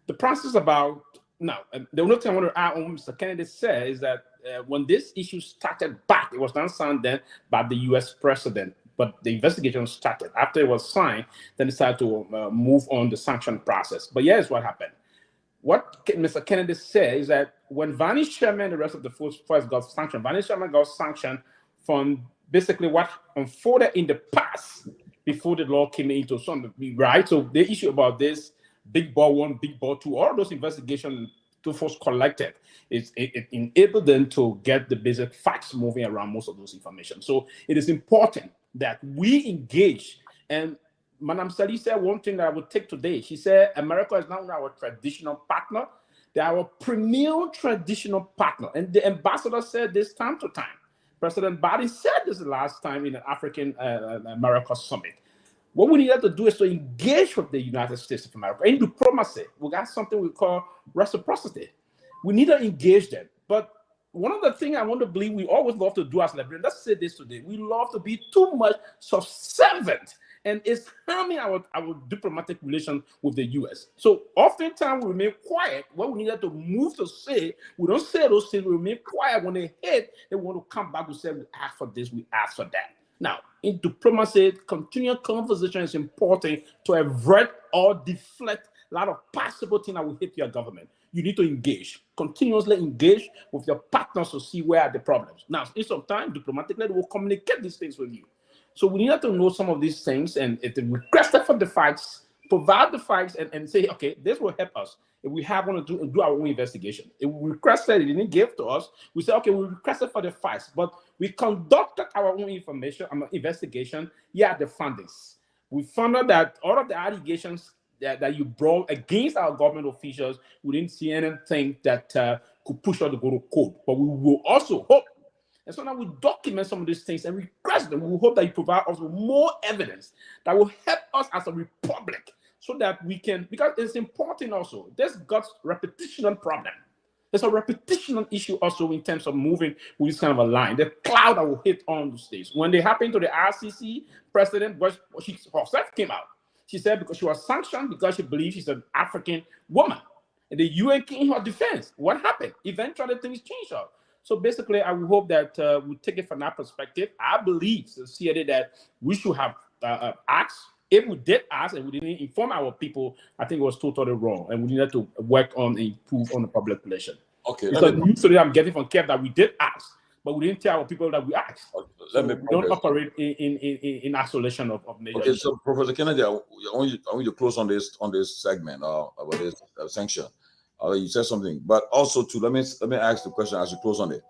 S5: The process about, now, the only thing I want to add on what Mr. Kennedy said is that when this issue started back, it was not signed then by the U.S. president, but the investigation started. After it was signed, then it started to move on the sanction process. But here's what happened. What Mr. Kennedy said is that when Vani Sherman and the rest of the force got sanctioned, Vani Sherman got sanctioned from basically what unfolded in the past before the law came into some, right? So the issue about this, Big Ball 1, Big Ball 2, all those investigations to force collected, it enabled them to get the basic facts moving around most of those information. So it is important that we engage. And Madam Sally said one thing that I would take today. She said, America is not our traditional partner. They are our premier traditional partner. And the ambassador said this time to time. President Biden said this last time in an African America summit. What we need to do is to engage with the United States of America. In diplomacy, we got something we call reciprocity. We need to engage them. But one of the things I want to believe we always love to do as Liberians, let's say this today, we love to be too much subservient, and it's harming our diplomatic relation with the U.S. So oftentimes we remain quiet. What we needed to move to say, we don't say those things, we remain quiet. When they hit, they want to come back to say, we ask for this, we ask for that. Now, in diplomacy, continual conversation is important to avert or deflect a lot of possible things that will hit your government. You need to engage, continuously engage with your partners to see where are the problems. Now, in some time, diplomatically, they will communicate these things with you. So we need to know some of these things and request for the facts, provide the facts, and say, okay, this will help us. If we have want to do our own investigation. If we requested, it didn't give to us, we say, okay, we requested for the facts, but we conducted our own investigation. Yeah, the findings. We found out that all of the allegations that you brought against our government officials, we didn't see anything that could push us to go to court. But we will also hope, and so now we document some of these things and request them. We hope that you provide us with more evidence that will help us as a republic so that we can, because it's important also, there's got repetitional problem. There's a repetitional issue also in terms of moving with this kind of a line. The cloud that will hit on the states. When they happened to the RCC president, she herself came out. She said because she was sanctioned because she believes she's an African woman. And the UN came in her defense. What happened? Eventually things changed her. So basically, I would hope that we take it from that perspective. I believe sincerely that we should have asked. If we did ask and we didn't inform our people, I think it was totally wrong. And we needed to work on and improve on the public relation.
S1: Okay.
S5: It's a news story I'm getting from Kev that we did ask, but we didn't tell our people that we asked.
S1: Okay,
S5: we don't operate in isolation of major
S1: okay,
S5: issues.
S1: so Professor Kennedy, I want you to close on this segment about this sanction. You said something, but also to let me ask the question as you close on it.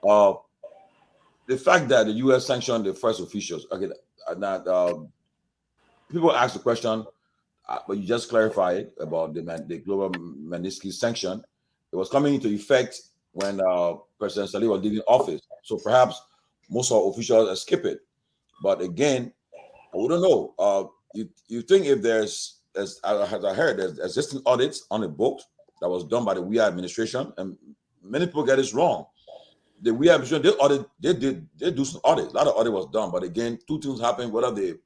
S1: The fact that the U.S. sanctioned the first officials, okay, people ask the question, but you just clarify it about the global Magnitsky sanction. It was coming into effect when President Salih was leaving office. So perhaps most of our officials escape it. But again, I wouldn't know. You think if there's, as I heard, there's existing audits on the books that was done by the WIA administration, and many people get this wrong. We have sure they do some audit. A lot of audit was done, but again, two things happened. Whether the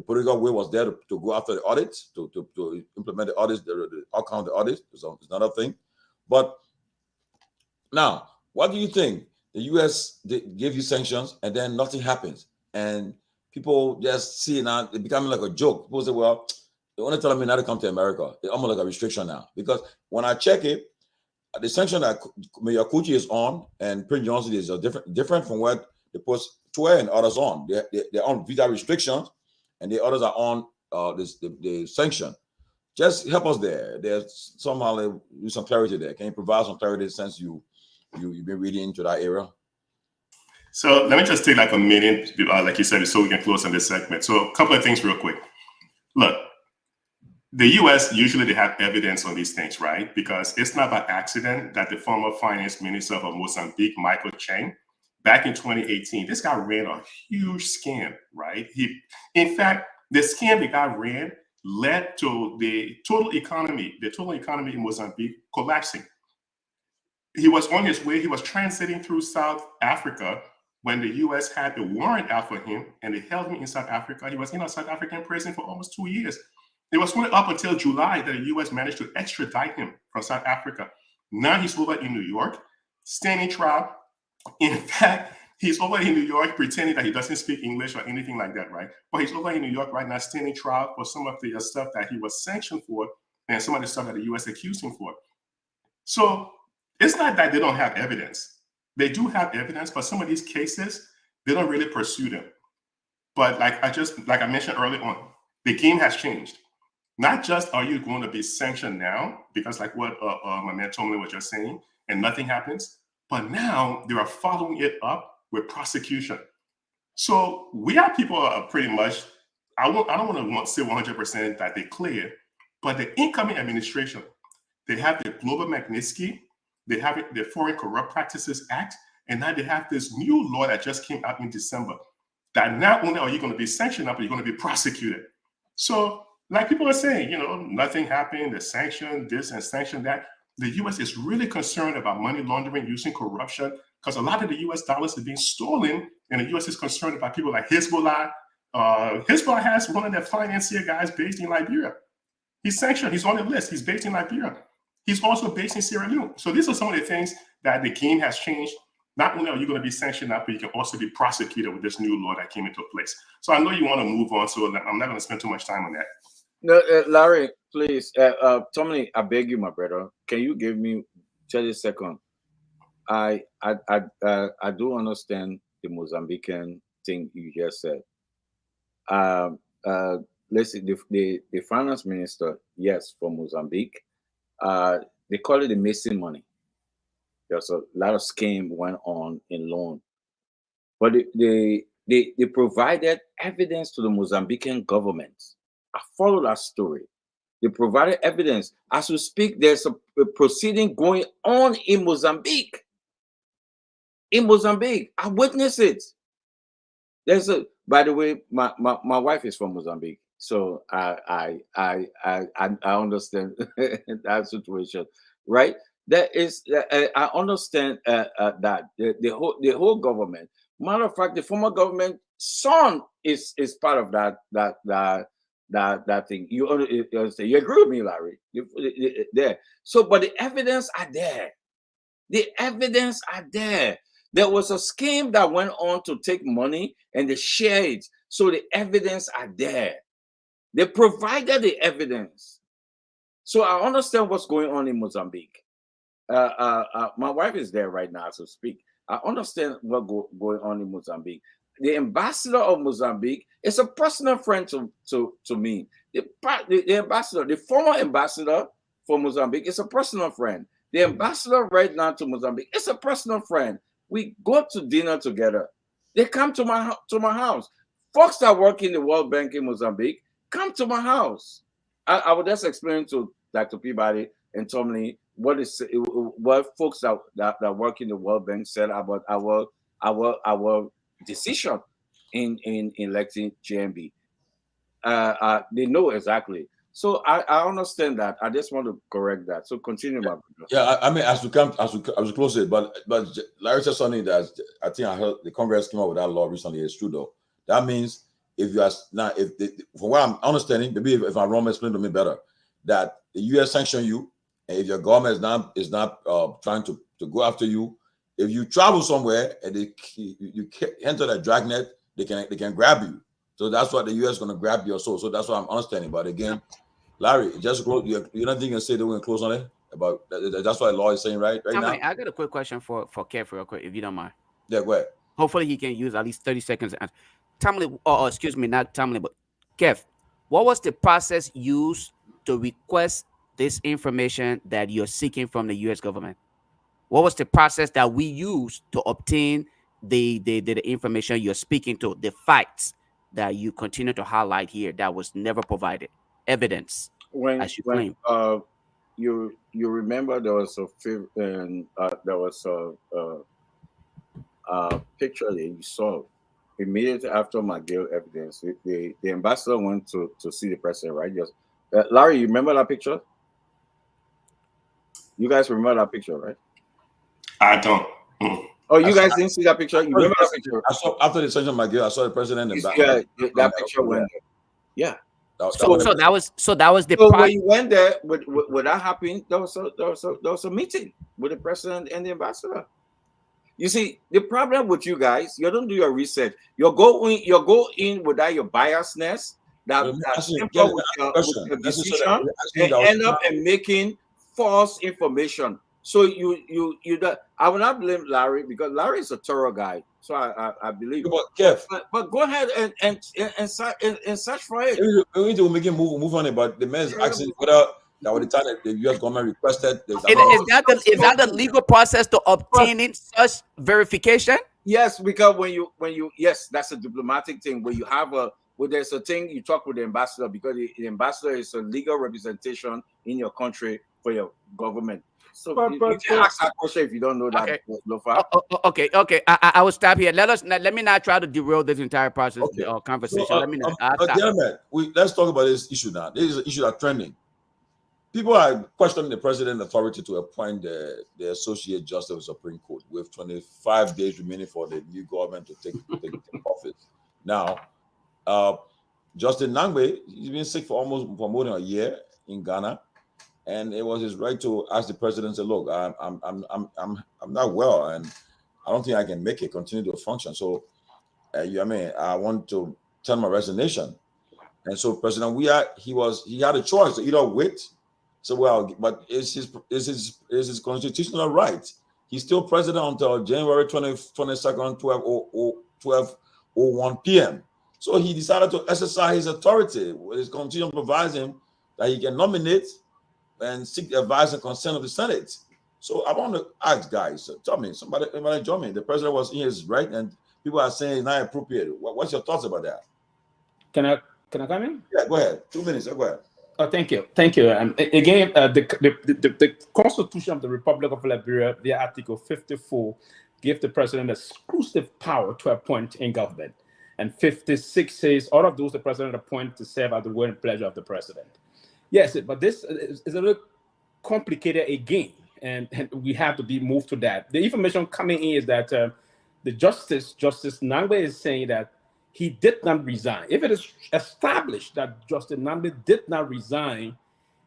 S1: political will was there to go after the audits, to implement the audits, the outcome of the audits is another thing. But now, what do you think? The U.S. gave you sanctions, and then nothing happens, and people just see now it becoming like a joke. People say, "Well, they want to tell me not to come to America." It's almost like a restriction now, because when I check it, the sanction that Mayor Kuchi is on and Prince Johnson is different from what they put Tue and others on. They're on visa restrictions, and the others are on the sanction. Just help us there. There's somehow some clarity there. Can you provide some clarity since you've been reading into that area?
S3: So let me just take like a minute, like you said, so we can close on this segment. So a couple of things real quick. Look, the U.S. usually they have evidence on these things, right? Because it's not by accident that the former finance minister of Mozambique, Michael Chang, back in 2018, this guy ran a huge scam, right? In fact, the scam the guy ran led to the total economy in Mozambique collapsing. He was on his way, he was transiting through South Africa when the U.S. had the warrant out for him and they held him in South Africa. He was in a South African prison for almost 2 years. It was only up until July that the U.S. managed to extradite him from South Africa. Now he's over in New York, standing trial. In fact, he's over in New York pretending that he doesn't speak English or anything like that, right? But he's over in New York right now standing trial for some of the stuff that he was sanctioned for and some of the stuff that the U.S. accused him for. So it's not that they don't have evidence. They do have evidence, but some of these cases, they don't really pursue them. But like I mentioned earlier on, the game has changed. Not just are you going to be sanctioned now, because like what my man Tomalin was just saying, and nothing happens, but now they are following it up with prosecution. So we have people are pretty much, I don't want to say 100% that they clear, but the incoming administration, they have the Global Magnitsky, they have the Foreign Corrupt Practices Act, and now they have this new law that just came out in December, that not only are you going to be sanctioned, but you're going to be prosecuted. So like people are saying, nothing happened, the sanction this and sanction that. The U.S. is really concerned about money laundering using corruption because a lot of the U.S. dollars are being stolen, and the U.S. is concerned about people like Hezbollah. Hezbollah has one of their financier guys based in Liberia. He's sanctioned. He's on the list. He's based in Liberia. He's also based in Sierra Leone. So these are some of the things that the game has changed. Not only are you going to be sanctioned now, but you can also be prosecuted with this new law that came into place. So I know you want to move on, so I'm not going to spend too much time on that.
S6: No, Larry, please, Tommy, I beg you, my brother, can you give me 30 seconds? I do understand the Mozambican thing you just said. Let's see, the finance minister, yes, for Mozambique, they call it the missing money. There's a lot of scheme went on in loan, but they provided evidence to the Mozambican government. I follow that story. They provided evidence. As we speak, there's a proceeding going on in Mozambique. In Mozambique, I witnessed it. By the way, my wife is from Mozambique, so I understand that situation, right? I understand that the whole government. Matter of fact, the former government son is part of that thing. You understand? You agree with me, Larry? There. So, but the evidence are there. The evidence are there. There was a scheme that went on to take money and they share it. So the evidence are there. They provided the evidence. So I understand what's going on in Mozambique. My wife is there right now, so speak. I understand what's going on in Mozambique. The ambassador of Mozambique is a personal friend to me. The ambassador, the former ambassador for Mozambique is a personal friend. The ambassador right now to Mozambique is a personal friend. We go to dinner together. They come to my house. Folks that work in the World Bank in Mozambique come to my house. I will just explain to Dr. Peabody and Tomalin what folks that work in the World Bank said about our decision in electing GMB. They know exactly. So I understand that. I just want to correct that. So continue, my brother.
S1: Yeah, I mean, as we close it, but Larry said something that I think I heard the Congress came out with that law recently. It's true though. That means if you are now, from what I'm understanding, maybe if I'm wrong, explain to me better. That the U.S. sanction you, and if your government is not trying to go after you, if you travel somewhere and you enter that dragnet, they can grab you. So that's what the U.S. is going to grab your soul. So that's what I'm understanding. But again, Larry, just close. You're not going to say they're going to close on it about that, that's what the law is saying right now.
S4: I got a quick question for Keff real quick, if you don't mind.
S1: Yeah, go ahead.
S4: Hopefully he can use at least 30 seconds. Tomalin, excuse me, not Tomalin, but Keff, what was the process used to request this information that you're seeking from the U.S. government? What was the process that we used to obtain the information you're speaking to, the facts that you continue to highlight here that was never provided? Evidence, as you claim.
S6: You remember there was a picture that you saw immediately after McGill evidence. The ambassador went to see the president, right? Yes. Larry, you remember that picture? You guys remember that picture, right?
S3: I don't.
S6: Oh, you guys didn't see that picture? You remember that picture?
S1: I saw after the session McGill, I saw the president and
S6: that picture went there. Yeah.
S4: So that was the.
S6: So when you went there, what that happened? There was a meeting with the president and the ambassador. You see, the problem with you guys, you don't do your research. You go in without your biasness. That simple with your decision, and end up and making false information. So you I will not blame Larry because Larry is a thorough guy. So I believe. But go ahead and search for it.
S1: We need to make him move on it. But the man's asking whether that was the time that the U.S. government requested.
S4: Is that the legal process to obtaining such verification?
S6: Yes, because when you yes, that's a diplomatic thing. When you have there's a thing you talk with the ambassador because the ambassador is a legal representation in your country for your government. So you can ask that question if you don't know that.
S4: Okay.
S6: Lofa.
S4: Okay. I will stop here. Let me not try to derail this entire process conversation.
S1: So,
S4: let me not.
S1: Let's talk about this issue now. This is an issue that's trending. People are questioning the president's authority to appoint the Associate Justice of the Supreme Court with 25 days remaining for the new government to take office. Now, Justin Nangbe, he's been sick for more than a year in Ghana. And it was his right to ask the president, say, look, I'm not well, and I don't think I can make it continue to function. So, I want to tell my resignation. And so President he had a choice to either wait. So but it's his constitutional right. He's still president until January 22nd, 12:01 p.m. So he decided to exercise his authority. His constitution provides him that he can nominate and seek the advice and consent of the Senate. So I want to ask guys, tell me, somebody join me. The president was in his right, and people are saying it's not appropriate. What's your thoughts about that?
S5: Can I come in?
S1: Yeah, go ahead. 2 minutes. Go ahead.
S5: Oh, thank you. Again, the Constitution of the Republic of Liberia, via Article 54, gives the president exclusive power to appoint in government. And 56 says all of those the president appoints to serve at the will and pleasure of the president. Yes, but this is a little complicated again, and we have to be moved to that. The information coming in is that the Justice Nangbe is saying that he did not resign. If it is established that Justice Nangbe did not resign,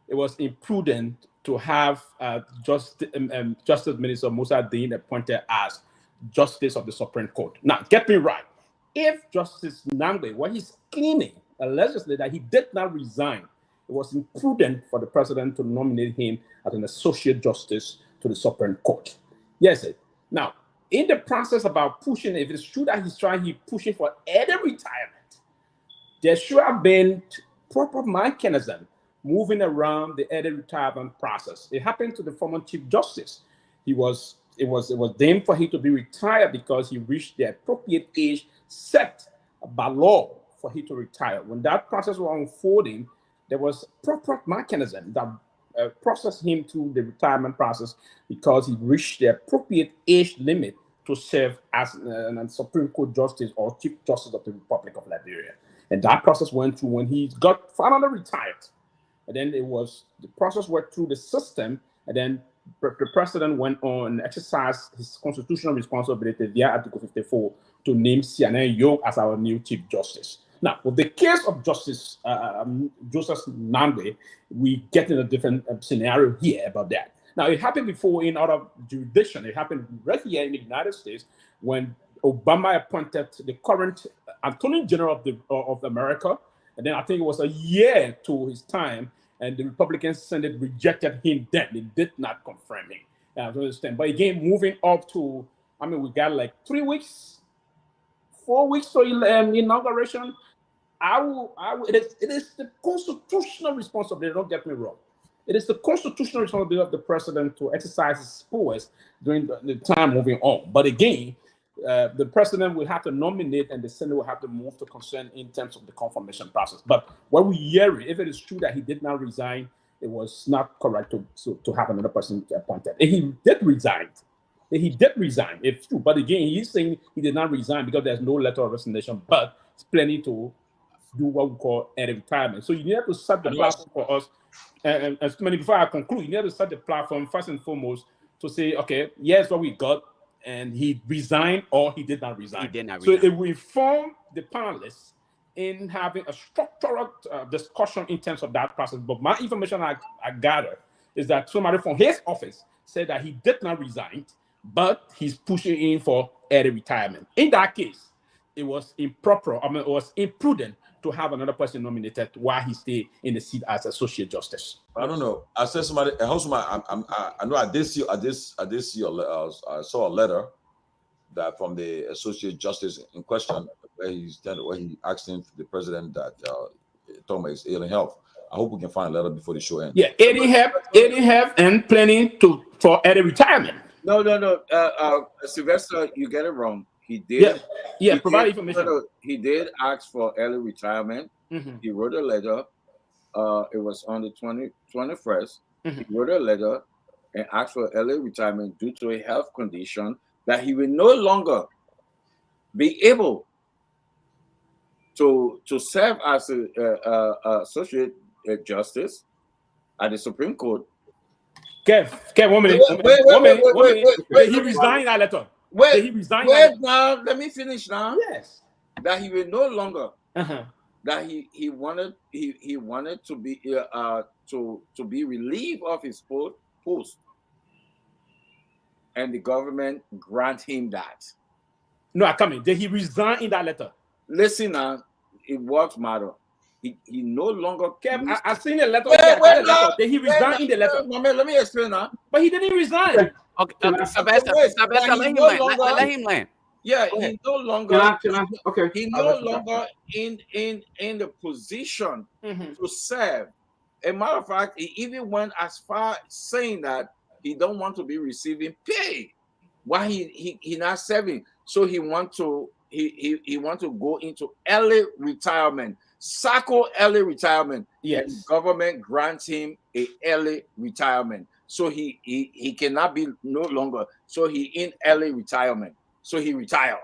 S5: it was imprudent to have Justice Minister Musa Dean appointed as Justice of the Supreme Court. Now, get me right. If Justice Nangbe, what he's claiming, allegedly that he did not resign, it was imprudent for the president to nominate him as an associate justice to the Supreme Court. Yes. Now, in the process about pushing, if it's true that he's pushing for early retirement, there should have been proper mechanism moving around the early retirement process. It happened to the former Chief Justice. It was deemed for him to be retired because he reached the appropriate age set by law for him to retire. When that process was unfolding, there was proper mechanism that processed him through the retirement process because he reached the appropriate age limit to serve as a Supreme Court Justice or Chief Justice of the Republic of Liberia. And that process went through when he got finally retired. and then the process went through the system, and then the president went on and exercised his constitutional responsibility via Article 54 to name Sianen Young as our new Chief Justice. Now, with the case of Justice Joseph Nyenwolo, we get in a different scenario here about that. Now, it happened before in other jurisdictions. It happened right here in the United States when Obama appointed the current Attorney General of America, and then I think it was a year to his time, and the Republican Senate rejected him then. They did not confirm him. I understand. But again, moving up to, we got like 3 weeks, 4 weeks to inauguration. It is the constitutional responsibility, don't get me wrong. It is the constitutional responsibility of the president to exercise his powers during the time moving on. But again, the president will have to nominate and the Senate will have to move to consent in terms of the confirmation process. But what we hear, if it is true that he did not resign, it was not correct to have another person appointed. And he did resign. It's true. But again, he's saying he did not resign because there's no letter of resignation, but he's planning to do what we call a retirement. So you need to set the platform for us. And before I conclude, you need to set the platform first and foremost to say, okay, here's what we got, and he resigned or he did not resign. So it will inform the panelists in having a structured discussion in terms of that process. But my information I gather is that somebody from his office said that he did not resign, but he's pushing in for early retirement. In that case, it was improper. It was imprudent to have another person nominated while he stayed in the seat as associate justice.
S1: I don't know. I said somebody. I know. I did see. I saw a letter that from the associate justice in question where he asked him, the president, that Thomas is ill in health. I hope we can find a letter before the show ends.
S5: Yeah, ailing health and planning for early retirement.
S6: No. Sylvester, you get it wrong. He did.
S5: Yeah. Provide information.
S6: He did ask for early retirement. Mm-hmm. He wrote a letter. It was on the 21st. Mm-hmm. He wrote a letter and asked for early retirement due to a health condition that he will no longer be able to serve as a associate justice at the Supreme Court.
S5: Kev, 1 minute. Wait. He resigned that letter.
S6: Wait now. Let me finish now.
S5: Yes.
S6: That he will no longer. That he wanted to be to be relieved of his post, and the government grant him that.
S5: No, I come in. Did he resign in that letter?
S6: Listen now, it works matter. He no longer.
S5: Kev, I seen the letter. Did he resign in the letter?
S6: Let me explain now.
S5: But he didn't resign.
S4: Okay, let him land.
S6: Yeah, he no longer.
S2: Okay.
S6: He no longer in the position to serve. As a matter of fact, he even went as far saying that he don't want to be receiving pay while he not serving. So he want to go into early retirement. Sacco early retirement.
S5: Yes.
S6: And government grants him a early retirement. So he cannot be no longer. So he in early retirement. So he retired.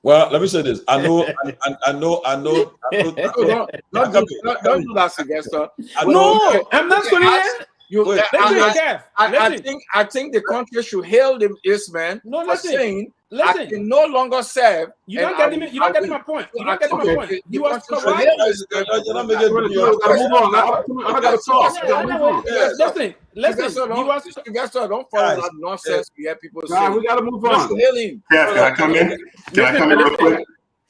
S1: Well, let me say this. I know.
S6: Don't do that, Sylvester.
S5: No, I'm not saying that.
S6: I think the country should hail this man for saying I can no longer serve.
S5: You don't get me. You don't get my point. You don't get my point. You are correct.
S2: I got to talk.
S5: Listen.
S6: Don't follow that nonsense. We hear people say.
S2: We got to move on.
S3: Kev, can I come in? Can I come in real quick?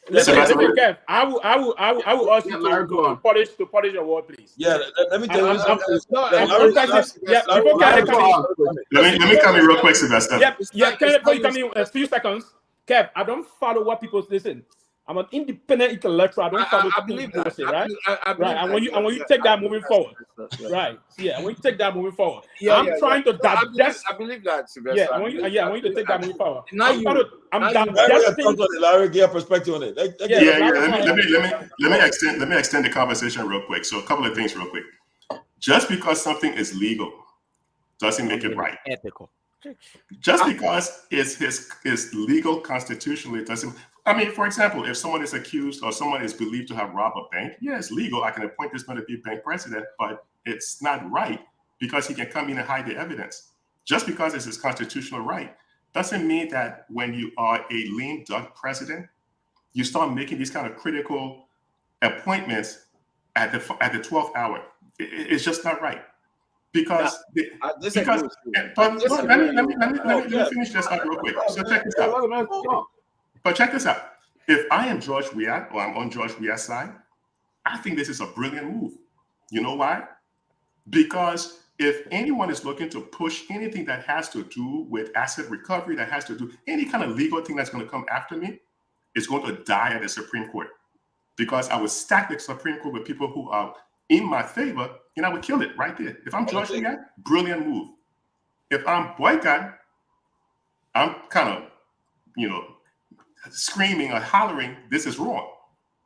S5: Listen, Kev, I will ask you to polish your word, please.
S1: Yeah, let me tell you.
S3: Let me come in real quick, Sylvester.
S5: Before you come in a few seconds, Kev, I don't follow what people listen. I'm an independent intellectual. I don't follow what people say, right? Right. And when you take that moving forward, right? Yeah. When you take that moving forward, I'm trying to digest.
S6: I believe that, Sylvester.
S5: I want you to take that moving forward.
S1: I'm digesting. Larry, give a perspective on it.
S3: Let me extend the conversation real quick. So a couple of things real quick. Just because something is legal doesn't make it right.
S4: Ethical.
S3: Just because it's legal constitutionally, it doesn't. I mean, for example, if someone is accused or someone is believed to have robbed a bank, yeah, it's legal. I can appoint this man to be bank president, but it's not right because he can come in and hide the evidence. Just because it's his constitutional right doesn't mean that when you are a lame duck president, you start making these kind of critical appointments at the 12th hour. It's just not right. Because let me finish this out real quick. So check this out. But check this out. If I am George Weah or I'm on George Weah's side, I think this is a brilliant move. You know why? Because if anyone is looking to push anything that has to do with asset recovery, that has to do any kind of legal thing that's going to come after me, it's going to die at the Supreme Court. Because I would stack the Supreme Court with people who are in my favor, and I would kill it right there. If I'm George Weah, brilliant move. If I'm Boycott, I'm kind of, screaming or hollering, this is wrong.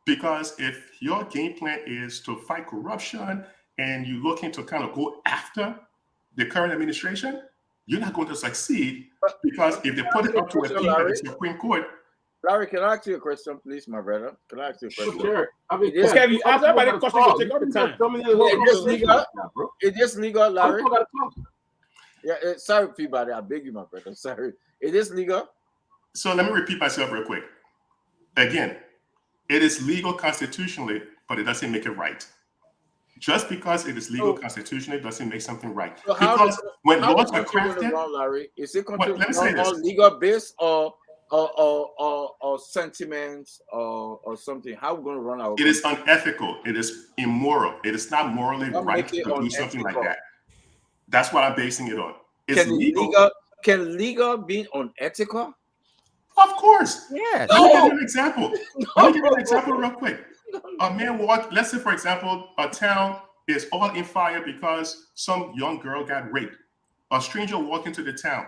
S3: Because if your game plan is to fight corruption and you're looking to kind of go after the current administration, you're not going to succeed, because if they put it up to a thing at the Supreme Court.
S6: Larry, can I ask you a question, please, my brother? Can I ask you a question?
S2: Sure. I mean,
S5: you ask everybody a question, you take all the time.
S6: It is legal, Larry. Yeah, sorry, Peabody. I beg you, my brother. Sorry. It is legal.
S3: So let me repeat myself real quick. Again, it is legal constitutionally, but it doesn't make it right. Just because it is legal constitutionally doesn't make something right.
S6: So
S3: because when laws are crafted,
S6: Larry, is it on legal base or sentiments or something? How are we going to run our?
S3: It is unethical. It is immoral. It is not morally right to do something like that. That's what I'm basing it on. It's legal.
S6: Can legal be unethical?
S3: Of course.
S4: Yes.
S3: Let me give you an example. Let me give you an example real quick. A man walked, let's say, for example, a town is all in fire because some young girl got raped. A stranger walked into the town.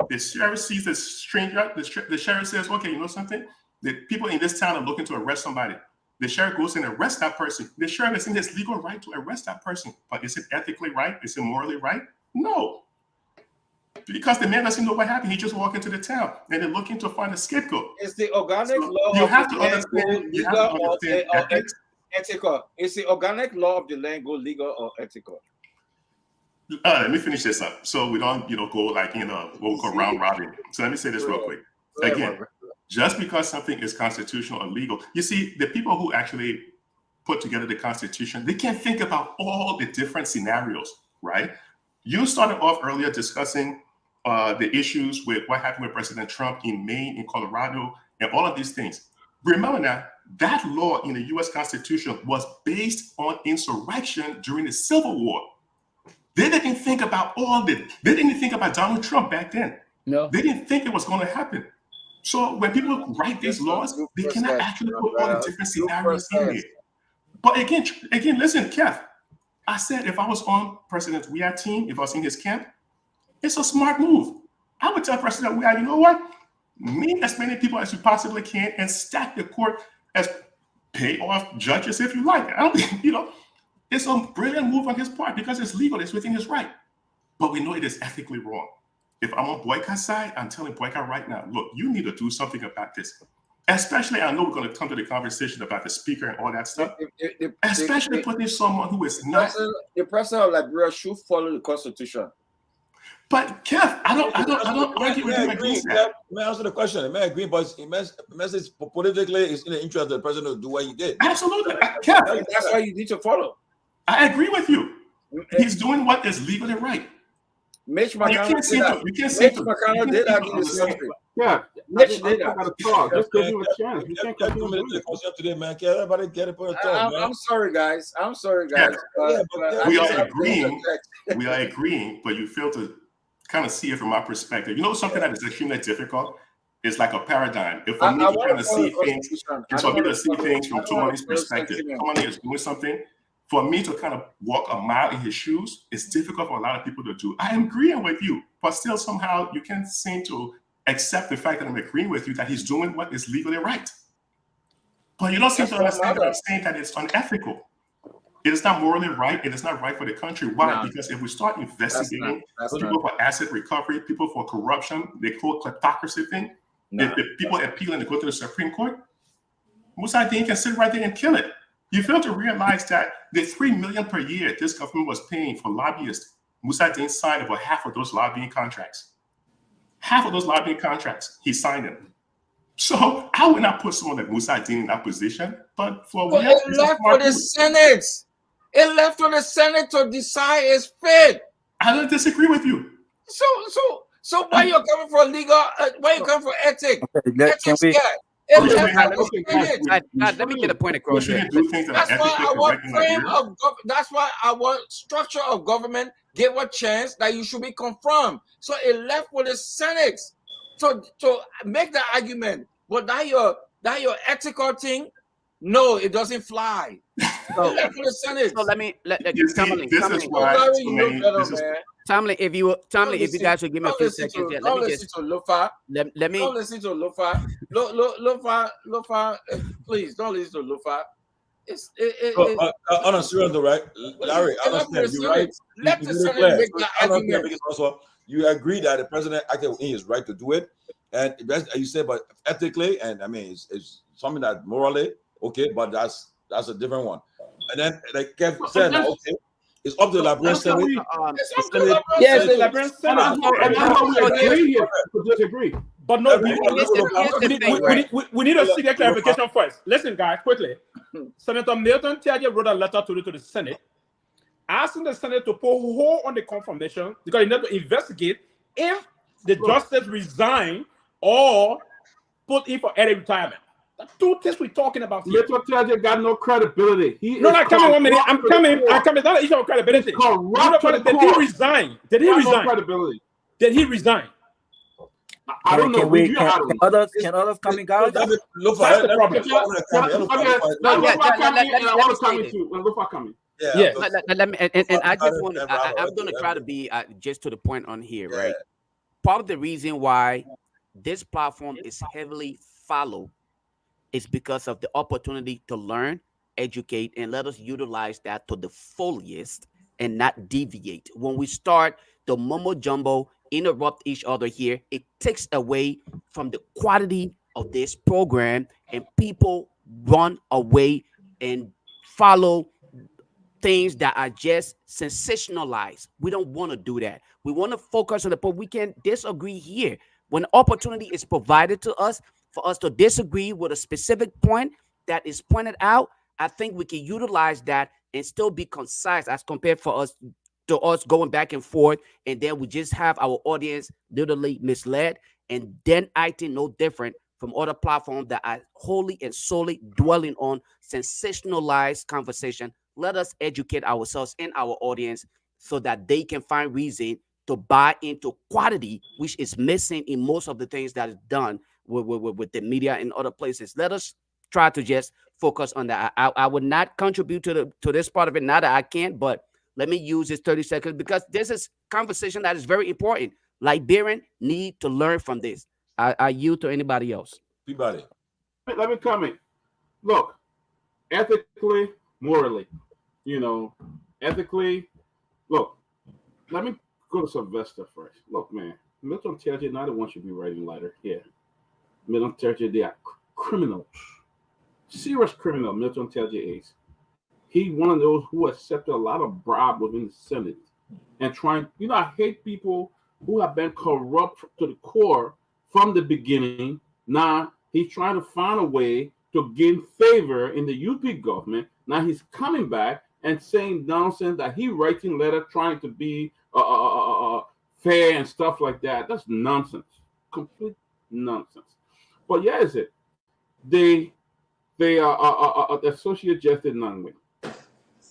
S3: The sheriff sees the stranger. The sheriff says, okay, you know something? The people in this town are looking to arrest somebody. The sheriff goes and arrests that person. The sheriff is in his legal right to arrest that person. But is it ethically right? Is it morally right? No. Because the man doesn't know what happened. He just walked into the town and they're looking to find a scapegoat.
S6: It's the organic law.
S3: You have to understand ethics.
S6: Ethical. Is the organic law of the land go legal or ethical?
S3: Let me finish this up so we don't, go like, what we call round robin. So let me say this real quick. Again, just because something is constitutional or legal, you see, the people who actually put together the Constitution, they can't think about all the different scenarios, right? You started off earlier discussing the issues with what happened with President Trump in Maine, in Colorado, and all of these things. Remember now, that law in the U.S. Constitution was based on insurrection during the Civil War. They didn't think about they didn't think about Donald Trump back then.
S5: No.
S3: They didn't think it was going to happen. So when people write these laws, they cannot actually put all the different scenarios in there. But again, listen, Keff, I said if I was on President Weah's team, if I was in his camp, it's a smart move. I would tell President Weah, you know what? Meet as many people as you possibly can and stack the court as pay off judges if you like. I don't think, it's a brilliant move on his part because it's legal, it's within his right. But we know it is ethically wrong. If I'm on Boycott's side, I'm telling Boycott right now, look, you need to do something about this. Especially, I know we're going to come to the conversation about the speaker and all that stuff. Especially putting someone who is not.
S6: The president of Liberia should follow the Constitution.
S3: But Keff, I don't argue with him against that.
S1: May I answer the question? It may agree, but message politically is in the interest of the president to do what he did.
S3: Absolutely. Keff,
S6: that's why you need to follow.
S3: I agree with you. He's doing what is legally right.
S6: Mitch McConnell did that in the country.
S2: Yeah,
S6: Mitch did that.
S2: Just give him a chance. You can't continue to do it.
S1: Today, man. Can everybody get it for a talk, man?
S6: I'm sorry, guys.
S3: We are agreeing. We are agreeing, but you fail to kind of see it from my perspective. You know, something that is extremely difficult is like a paradigm. If for me to kind of see things, it's for me to see things from Tomalin's perspective. Tomalin is doing something. For me to kind of walk a mile in his shoes, it's difficult for a lot of people to do. I am agreeing with you, but still somehow you can't seem to accept the fact that I'm agreeing with you that he's doing what is legally right. But you don't seem to understand that I'm saying that it's unethical. It is not morally right. It is not right for the country. Why? No. Because if we start investigating people for asset recovery, people for corruption, they call kleptocracy thing, If people appealing to go to the Supreme Court, Musa Dean can sit right there and kill it. You fail to realize that the $3 million per year this government was paying for lobbyists, Musa Dean signed about half of those lobbying contracts. Half of those lobbying contracts, he signed them. So I would not put someone like Musa Dean in that position, but for
S8: it left for the Senate. It left for the Senate to decide its fate.
S3: I don't disagree with you.
S8: So why you coming for legal? Why you coming for ethics?
S7: Can we?
S4: Let me get a point across here.
S8: That's why I want frame of that's why I want structure of government give a chance that you should be confirmed. So it left with the Senate to make the argument. But that your ethical thing, no, it doesn't fly. So it left with the Senate.
S4: So let me Tomalin, if you guys would give me a few seconds, let me just
S8: Lofa.
S4: Let me
S8: don't listen to Lofa. Lofa, please don't listen to Lofa.
S1: On a serious note, right, Larry, I understand you're right.
S8: Let the Senate make the argument.
S1: Because also you agree that the president acted in his right to do it, and you say, but ethically, and I mean, it's something that morally okay, but that's a different one. And then, like Kev said, okay. It's up to the Liberian Senate.
S5: Yes, the Liberian Senate. And that's why we agree here to disagree. But no, we need to see the clarification first. Listen, guys, quickly. Senator Milton Tiaje wrote a letter to the Senate asking the Senate to put a hold on the confirmation because they need to investigate if the justice resign or put in for early retirement. The two things we're talking about here.
S2: Milton Tiaje got no credibility.
S5: Come on 1 minute. I'm coming. It's not an issue of credibility. Did he resign? Did he resign?
S2: Credibility.
S5: Did he resign?
S2: I don't know.
S7: Can others come in, guys?
S5: That's the problem.
S2: Lofa coming.
S5: Yes.
S4: Let me, and I just want I'm going to try to be just to the point on here, right? Part of the reason why this platform is heavily followed is because of the opportunity to learn, educate, and let us utilize that to the fullest and not deviate. When we start the mumbo jumbo, interrupt each other here, it takes away from the quality of this program, and people run away and follow things that are just sensationalized. We don't want to do that. We want to focus on the point. We can disagree here. When opportunity is provided to us for us to disagree with a specific point that is pointed out, I think we can utilize that and still be concise as compared for us to us going back and forth, and then we just have our audience literally misled. And then I think no different from other platforms that are wholly and solely dwelling on sensationalized conversation. Let us educate ourselves and our audience so that they can find reason to buy into quality, which is missing in most of the things that is done with the media and other places. Let us try to just focus on that. I would not contribute to this part of it, not that I can't, but let me use this 30 seconds because this is conversation that is very important. Liberian need to learn from this. I yield to anybody else.
S1: Peabody.
S2: Let me comment. Look, ethically, morally, ethically, look, let me go to Sylvester first. Look, man, Milton Tiaje, not the one should be writing letter here. Milton Tiaje, they are criminals. Serious criminal, Milton Tiaje is. He one of those who accepted a lot of bribe within the Senate and trying, I hate people who have been corrupt to the core from the beginning. Now he's trying to find a way to gain favor in the UP government. Now he's coming back and saying nonsense that he writing letter trying to be fair and stuff like that. That's nonsense, complete nonsense. But yeah, is it? They are Associate Justice Nyenwolo.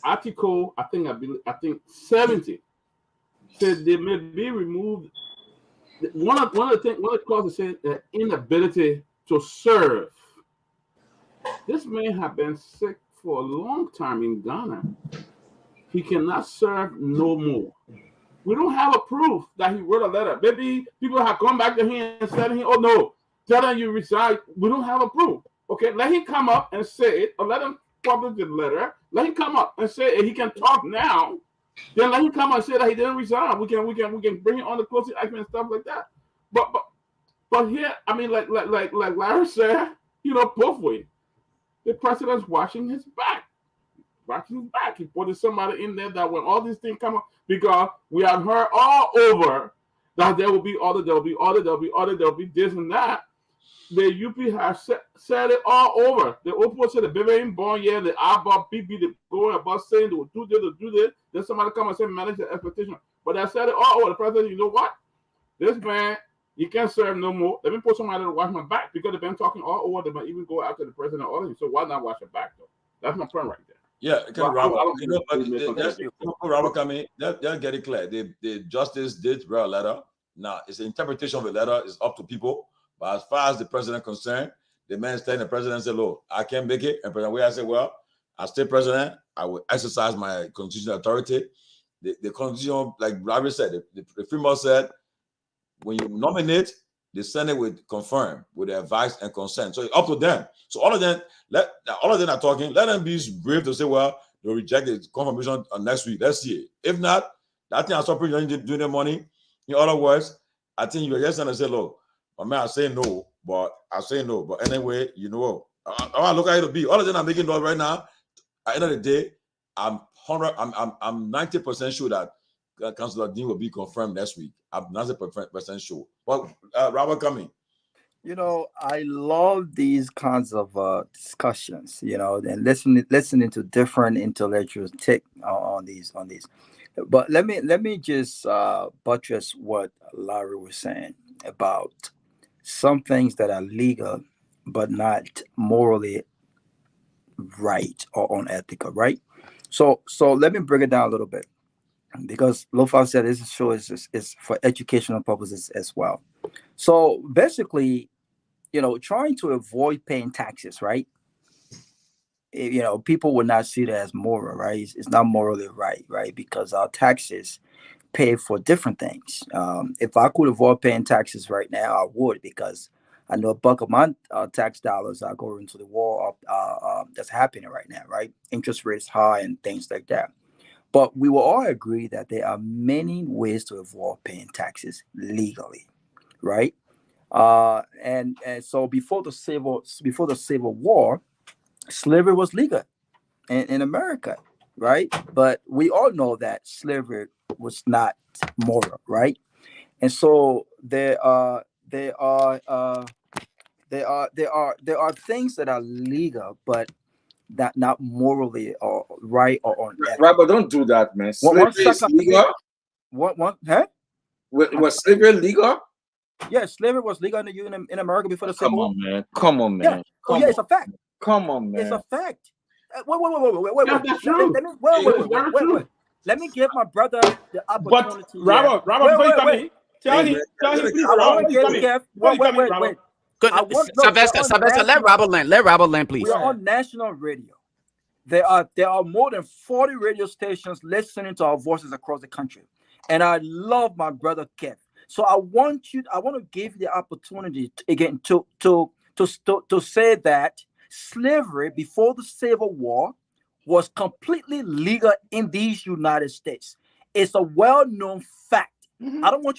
S2: Article, I think 70 said they may be removed. One of the clauses said inability to serve. This man has been sick for a long time in Ghana. He cannot serve no more. We don't have a proof that he wrote a letter. Maybe people have come back to him and said, "Oh no, telling you resign." We don't have a proof. Okay, let him come up and say it, or let him publish the letter. Let him come up and say it. He can talk now. Then let him come and say that he didn't resign. We can bring it on the closing argument and stuff like that. But But here, I mean, like Larry said, both ways. The president's watching his back. He put somebody in there that when all these things come up, because we have heard all over that there will be order, there will be order, there will be order, there will be this and that. The UP has said it all over. The Oppo said the baby ain't born yet. The about BB, the going about saying they will do this, they'll do this. Then somebody come and say manage the expectation. But I said it all over. The president, you know what? This man, you can't serve no more. Let me put somebody to watch my back because they've been talking all over. They might even go after the president order. So why not watch your back though? That's my point right there.
S1: Yeah, Robert,
S2: Robert
S1: coming. They'll get it clear. The justice did write a letter. Now, it's the interpretation of the letter is up to people. But as far as the president concerned, the man standing the president said, "Look, I can't make it." And President Weah said, "Well, as state president, I will exercise my constitutional authority." The constitution, like Larry said, the framework said, when you nominate, the Senate will confirm with their advice and consent. So it's up to them. So all of them are talking. Let them be brave to say, "Well, they'll reject the confirmation on next week. Let's see it." If not, I think I'll stop doing the money. In other words, I think you're just going to say, "Look, I mean, I say no, but I say no." But anyway, I look at it to be. All of them are making noise right now. At the end of the day, I'm 90% sure that Councilor Dean will be confirmed next week. I'm 90% sure. But Robert coming.
S7: I love these kinds of discussions, and listening to different intellectuals take on these. But let me just buttress what Larry was saying about some things that are legal but not morally right or unethical, right? So let me break it down a little bit, because Lofa said this show is for educational purposes as well. So basically, trying to avoid paying taxes, right? People would not see that as moral, right? It's not morally right? Because our taxes pay for different things. If I could avoid paying taxes right now, I would, because I know a buck of my tax dollars are going into the war that's happening right now, right? Interest rates high and things like that. But we will all agree that there are many ways to avoid paying taxes legally, right? And so before the Civil War, slavery was legal in America, right? But we all know that slavery was not moral, right? And so there are things that are legal, but not morally or right or unethical.
S8: Robert, don't do that, man.
S7: One
S8: Slavery is
S7: second.
S8: legal.
S7: What? Huh?
S8: Was slavery legal?
S7: Yeah, slavery was legal in America before the Civil War.
S8: Come on, man.
S7: Yeah, it's a fact.
S8: Come on, man.
S7: It's a fact. Wait.
S2: That's true.
S7: Wait. Let me give my brother the opportunity.
S5: But Robert, before you come in, tell him, please.
S7: Wait.
S4: Sylvester, let Robert land. Let Robert land, please.
S7: We are on national radio. There are more than 40 radio stations listening to our voices across the country, and I love my brother Keff. So I want to give you the opportunity again to say that slavery before the Civil War was completely legal in these United States. It's a well-known fact. Mm-hmm. I don't want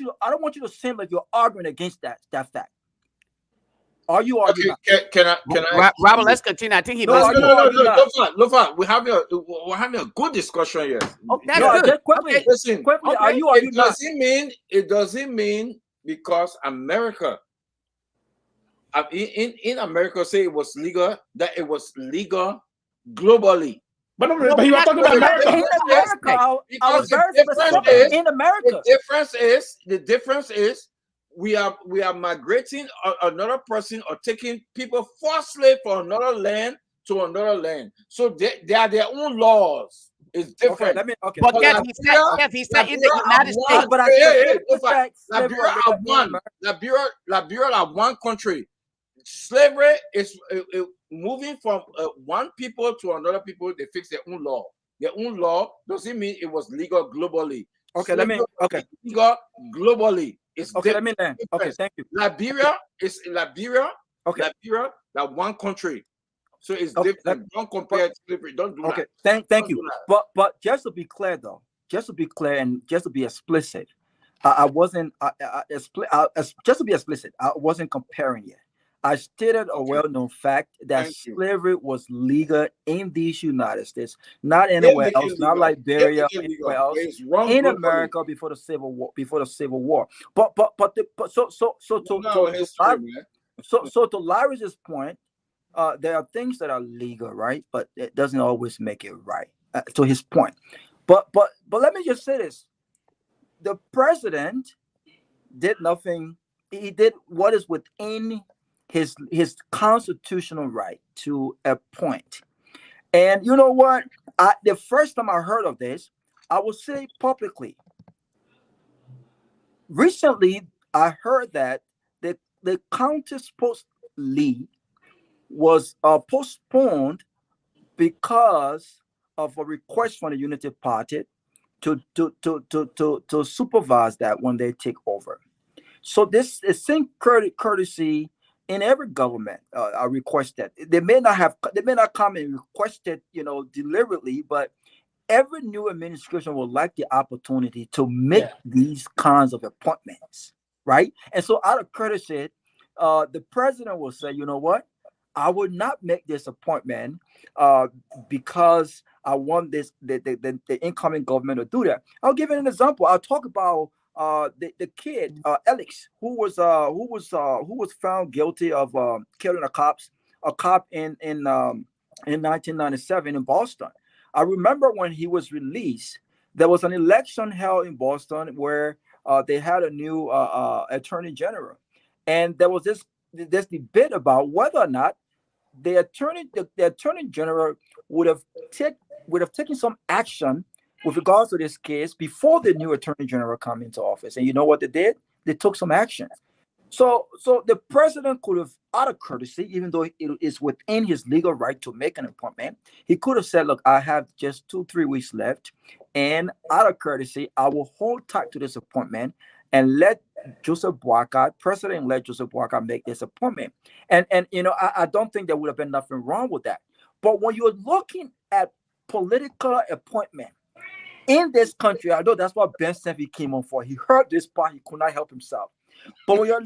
S7: you to seem like you're arguing against that fact. Are you arguing?
S8: Okay, can I?
S4: Robert, let's continue. I think he.
S8: No. Lofa, we're having a good discussion here.
S7: Okay, that's good. Quickly,
S8: listen.
S7: Quickly, are you arguing?
S8: It doesn't mean because America. In America, say it was legal, that it was legal globally.
S5: But he was talking about America.
S7: In America.
S8: The difference is we are migrating another person or taking people forcibly from another land to another land. So they are their own laws. It's different.
S7: Okay.
S4: But he said in the United States.
S8: Liberia are one country. Slavery is moving from one people to another people. They fix their own law. Their own law doesn't mean it was legal globally.
S7: Okay,
S8: legal globally. It's
S7: different. Okay, thank you.
S8: Liberia is Liberia. Okay, Liberia, that one country. So it's different. Don't compare slavery. Don't do that.
S7: Thank you. But just to be clear though, and just to be explicit, I wasn't just to be explicit. I wasn't comparing it. I stated a well-known fact that
S8: Thank you.
S7: slavery was legal in these United States, not
S8: They
S7: anywhere
S8: make it
S7: else, not
S8: legal.
S7: Liberia,
S8: They make it legal.
S7: anywhere else.
S8: It's wrong
S7: In
S8: globally.
S7: America before the Civil War. So to Larry's point, there are things that are legal, right? But it doesn't always make it right. To his point, but let me just say this: the president did nothing. He did what is within his constitutional right to appoint. And you know what? The first time I heard of this, I will say publicly. Recently, I heard that the Countess Post Lee was postponed because of a request from the Unity Party to supervise that when they take over. So this is same courtesy in every government. I request that they may not come and request it, deliberately, but every new administration will like the opportunity to make these kinds of appointments, right? And so out of courtesy, the president will say, you know what? I would not make this appointment because I want the incoming government to do that. I'll give you an example. I'll talk about the kid Alex, who was found guilty of killing a cop in 1997 in Boston. I remember when he was released, there was an election held in Boston where they had a new attorney general, and there was this debate about whether or not the attorney general would have taken some action with regards to this case before the new attorney general come into office. And you know what they did? They took some action. So the president could have, out of courtesy, even though it is within his legal right to make an appointment, he could have said, look, I have just 2-3 weeks left, and out of courtesy, I will hold tight to this appointment and let Joseph Boakai, president, let Joseph Boakai make this appointment. And I don't think there would have been nothing wrong with that. But when you're looking at political appointment in this country, I know that's what Ben Sanvee came on for. He heard this part, he could not help himself. But when you are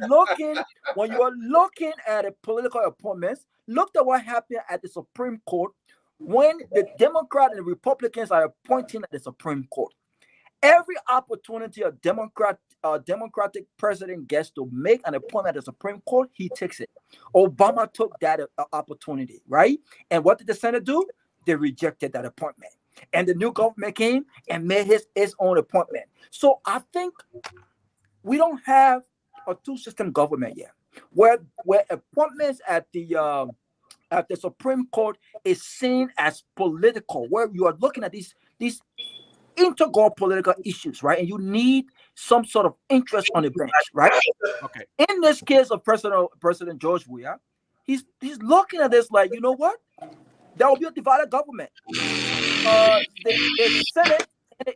S7: looking at a political appointments, look at what happened at the Supreme Court when the Democrats and the Republicans are appointing at the Supreme Court. Every opportunity a Democratic president gets to make an appointment at the Supreme Court, he takes it. Obama took that opportunity, right? And what did the Senate do? They rejected that appointment. And the new government came and made his own appointment. So I think we don't have a two-system government yet, where appointments at the Supreme Court is seen as political, where you are looking at these integral political issues, right? And you need some sort of interest on the bench, right?
S4: Okay.
S7: In this case of President George Weah, he's looking at this like, you know what? There will be a divided government. The Senate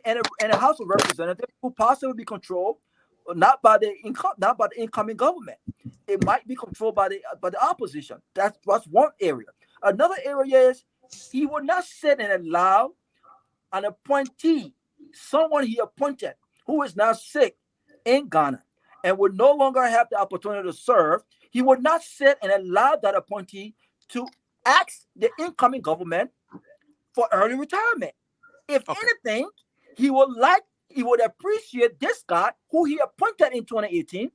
S7: and a House of Representatives will possibly be controlled not by the incoming government. It might be controlled by the opposition. That's one area. Another area is he will not sit and allow an appointee, someone he appointed, who is now sick in Ghana and would no longer have the opportunity to serve. He would not sit and allow that appointee to ask the incoming government for early retirement. If anything, he would appreciate this guy who he appointed in 2018,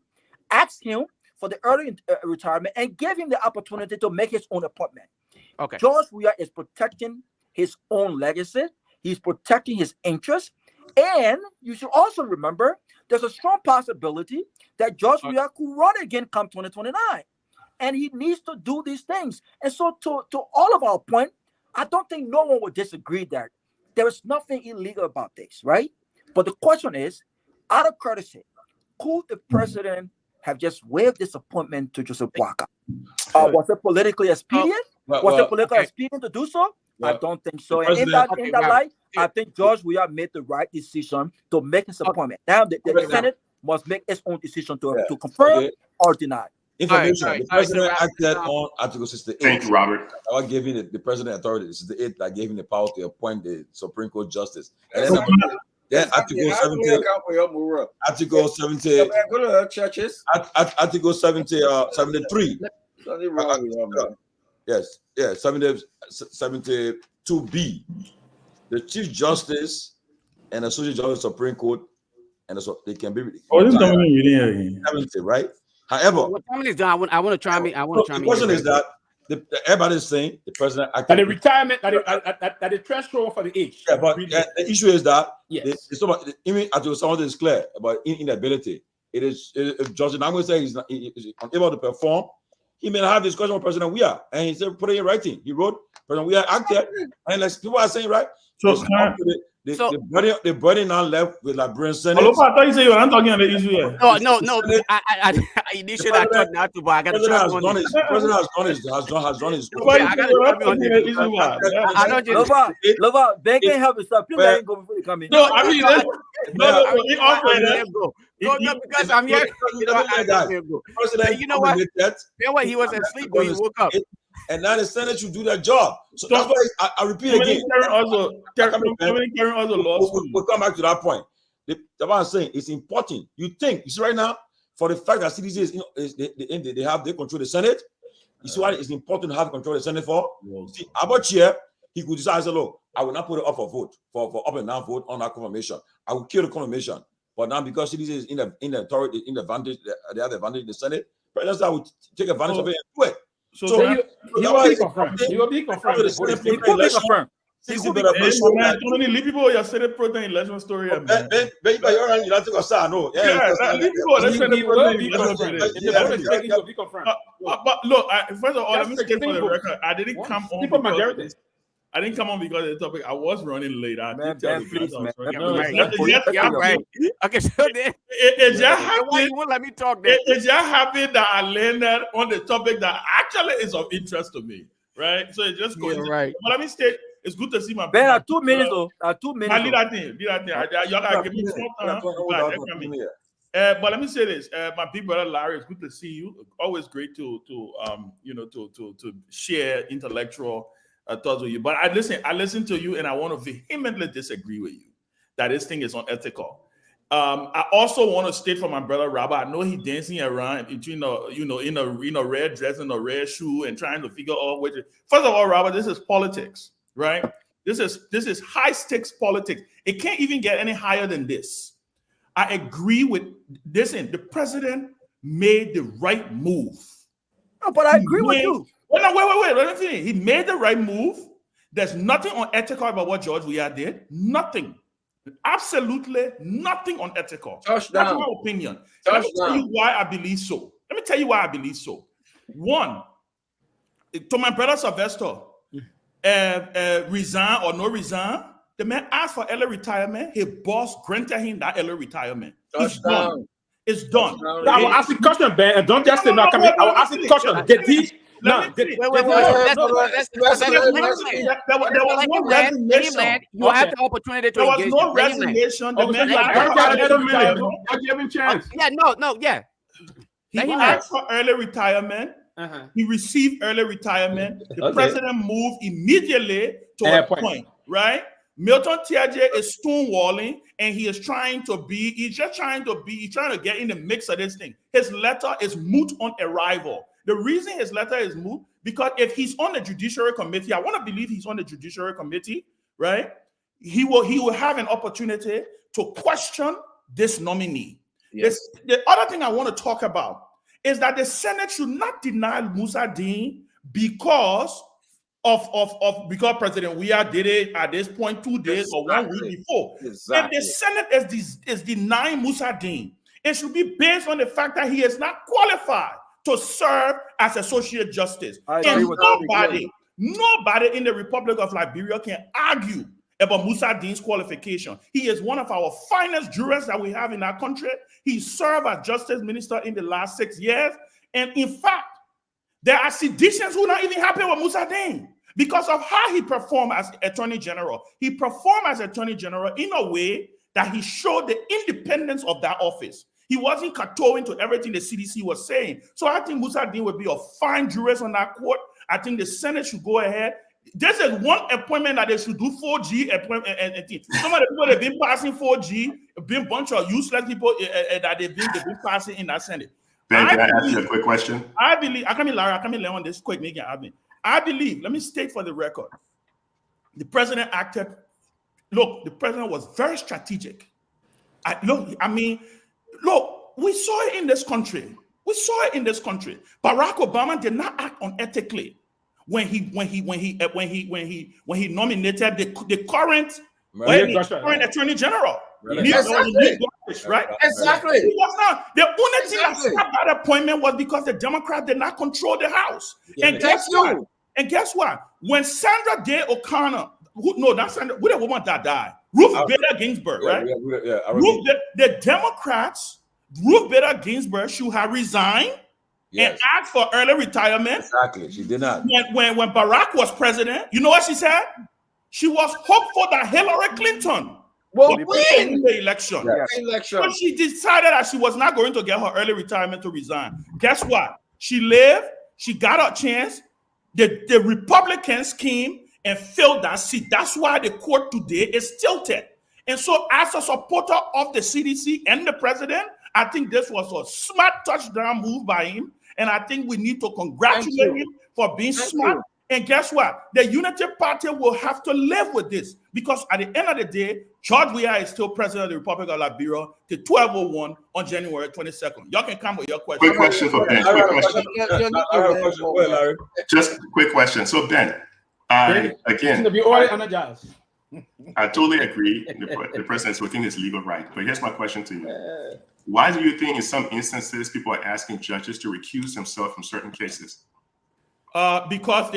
S7: ask him for the early retirement and give him the opportunity to make his own appointment.
S4: Okay.
S7: George Weah is protecting his own legacy. He's protecting his interests. And you should also remember there's a strong possibility that George Weah could run again come 2029. And he needs to do these things. And so to all of our point, I don't think no one would disagree that there is nothing illegal about this, right? But the question is, out of courtesy, could the president have just waived this appointment to Joseph Boakai? Was it politically expedient? Was it politically expedient to do so? I don't think so. And in that light, I think George Weah made the right decision to make his appointment. Now the Senate must make its own decision to confirm or deny.
S1: Information. The president acted on Article 68.
S3: Thank you, Robert.
S1: I gave him the president authority. This is the 8th that gave him the power to appoint the Supreme Court justice. And Then Article 70. Article 70.
S8: Go to churches.
S1: Article 70. 73.
S8: Nothing wrong with you, man.
S1: Yes. 72B. The Chief Justice and Associate Justice of the Supreme Court, and so they can be.
S2: Oh, this is 70,
S1: right? However,
S4: what time is done? I want to try me.
S1: The question is that everybody is saying the president.
S5: That the retirement, that the threshold for the age.
S1: Yeah, but the issue is that
S5: yes,
S1: even until someone is clear about inability, if Judge Nyenwolo says he's unable to perform, he may not have discussion with President Weah, and he said put it in writing. He wrote President Weah acted, and like people are saying, right?
S2: So
S1: the body now left with Liberian Senate.
S2: I thought you said you were not talking on the issue here.
S4: No. I initially I thought not to, but I got to try on this.
S1: The president has done his.
S7: Lofa, they can't help himself. Please let him go before they come in.
S2: No, I mean,
S4: because I'm here. You know what? He was asleep when he woke up.
S1: And now the Senate should do their job. So that's why I repeat again.
S2: We'll
S1: come back to that point. That's what I'm saying. It's important. You see right now, for the fact that CDC they control the Senate. You see why it's important to have control of the Senate for? See, about here, he could decide, look, I will not put it up for vote, for up and down vote on that confirmation. I will kill the confirmation. But now because CDC is in the authority, in the advantage, they have the advantage in the Senate, President I will take advantage of it and do it.
S5: So he will be confirmed. He will be confirmed.
S7: He could be confirmed.
S2: Too many leave people your Senate protein election story.
S1: You don't think I say no.
S2: But look, first of all, let me say for the record, I didn't come on because of the topic. I was running late. I did tell you guys I was running.
S4: Okay, so then
S2: it just happened.
S4: You won't let me talk then.
S2: It just happened that I landed on the topic that actually is of interest to me, right? So it just goes.
S4: Right.
S2: But let me state, it's good to see my.
S7: Ben, 2 minutes though. 2 minutes.
S2: I leave that thing. Y'all gotta give me some time. But let me say this, my big brother Larry, it's good to see you. Always great to share intellectual thoughts with you. But I listen to you, and I want to vehemently disagree with you that this thing is unethical. I also want to state for my brother Robert, I know he's dancing around between in a red dress and a red shoe and trying to figure out which. First of all, Robert, this is politics, right? This is high stakes politics. It can't even get any higher than this. I agree with this. The president made the right move.
S7: No, but I agree with you.
S2: Wait. Let me finish. He made the right move. There's nothing unethical about what George Weah did. Nothing. Absolutely nothing unethical. That's my opinion. Let me tell you why I believe so. One, to my brother Sylvester, resign or no resign, the man asked for early retirement. His boss granted him that early retirement. It's done. It's done.
S5: I will ask the question, Ben. Don't just say no. I will ask the question. Did he? No.
S2: There was no resignation.
S4: You have the opportunity to engage.
S2: There was no resignation. The man
S5: give him chance.
S2: He asked for early retirement. He received early retirement. The president moved immediately to a point, right? Milton Tiaje is stonewalling, and he's trying to get in the mix of this thing. His letter is moot on arrival. The reason his letter is moot, because if he's on the Judiciary Committee, I want to believe he's on the Judiciary Committee, right? He will have an opportunity to question this nominee. Yes. The other thing I want to talk about is that the Senate should not deny Musa Dean because President Weah did it at this point 2 days or 1 week before. If the Senate is denying Musa Dean, it should be based on the fact that he is not qualified to serve as Associate Justice. And nobody in the Republic of Liberia can argue about Musa Dean's qualification. He is one of our finest jurists that we have in our country. He served as Justice Minister in the last 6 years. And in fact, there are citizens who are not even happy with Musa Dean because of how he performed as Attorney General. He performed as Attorney General in a way that he showed the independence of that office. He wasn't kowtowing to everything the CDC was saying. So I think Musa Dean would be a fine jurist on that court. I think the Senate should go ahead
S9: this is one appointment that they should do 4G appointment and things. Some of the people they've been passing 4G, been a bunch of useless people that they've been passing in that Senate.
S3: Ben, can I ask you a quick question?
S9: I believe, I can't learn on this quick, make it happen. I believe, let me state for the record, the president acted, look, the president was very strategic. Look, we saw it in this country. Barack Obama did not act unethically when he nominated the current attorney general. Right?
S8: Exactly.
S9: He was not. The only thing that stopped that appointment was because the Democrats did not control the House. And guess what? When Sandra Day O'Connor, not Sandra, who the woman that died? Ruth Bader Ginsburg, right? The Democrats, Ruth Bader Ginsburg should have resigned and asked for early retirement.
S1: Exactly. She did not.
S9: When Barack was president, you know what she said? She was hopeful that Hillary Clinton will win the election. But she decided that she was not going to get her early retirement to resign. Guess what? She lived. She got a chance. The Republicans came and filled that seat. That's why the court today is tilted. And so as a supporter of the CDC and the president, I think this was a smart touchdown move by him. And I think we need to congratulate him for being smart. And guess what? The Unity Party will have to live with this because at the end of the day, George Weah is still president of the Republic of Liberia to 1201 on January 22nd. Y'all can come with your question.
S3: Quick question for Ben. Just a quick question. So Ben, I totally agree. The president is within his legal right. But here's my question to you. Why do you think in some instances people are asking judges to recuse themselves from certain cases?
S9: Because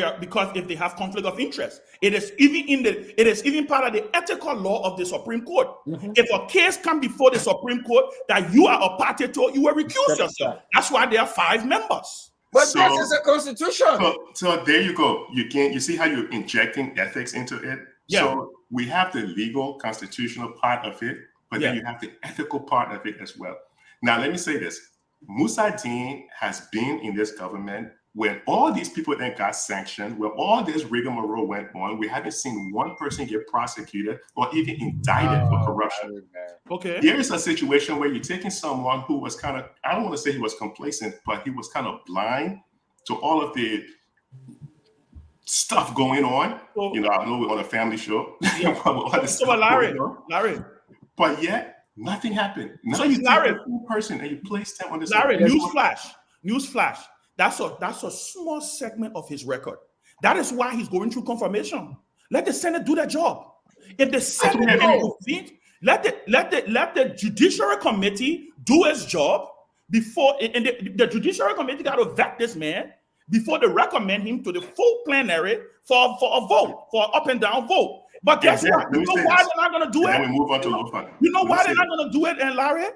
S9: if they have conflict of interest, it is even part of the ethical law of the Supreme Court. If a case comes before the Supreme Court that you are a party to, you will recuse yourself. That's why there are 5 members.
S8: But that is a constitution.
S3: So there you go. You see how you're injecting ethics into it.
S9: Yeah.
S3: So we have the legal constitutional part of it, but then you have the ethical part of it as well. Now let me say this: Musa Dean has been in this government. When all these people then got sanctioned, when all this rigmarole went on, we haven't seen one person get prosecuted or even indicted for corruption.
S9: Okay.
S3: Here is a situation where you're taking someone who was kind of, I don't want to say he was complacent, but he was kind of blind to all of the stuff going on. I know we're on a family show.
S9: Larry.
S3: But yet, nothing happened.
S9: So you Larry,
S3: person and you placed him on this.
S9: Larry, newsflash. That's a small segment of his record. That is why he's going through confirmation. Let the Senate do their job. If the Senate let the Judiciary Committee do its job before, and the Judiciary Committee got to vet this man before they recommend him to the full plenary for a vote, for an up and down vote. But guess what? You know why they're not going to do it?
S3: Then we move on to Lofa.
S9: You know why they're not going to do it, and Larry?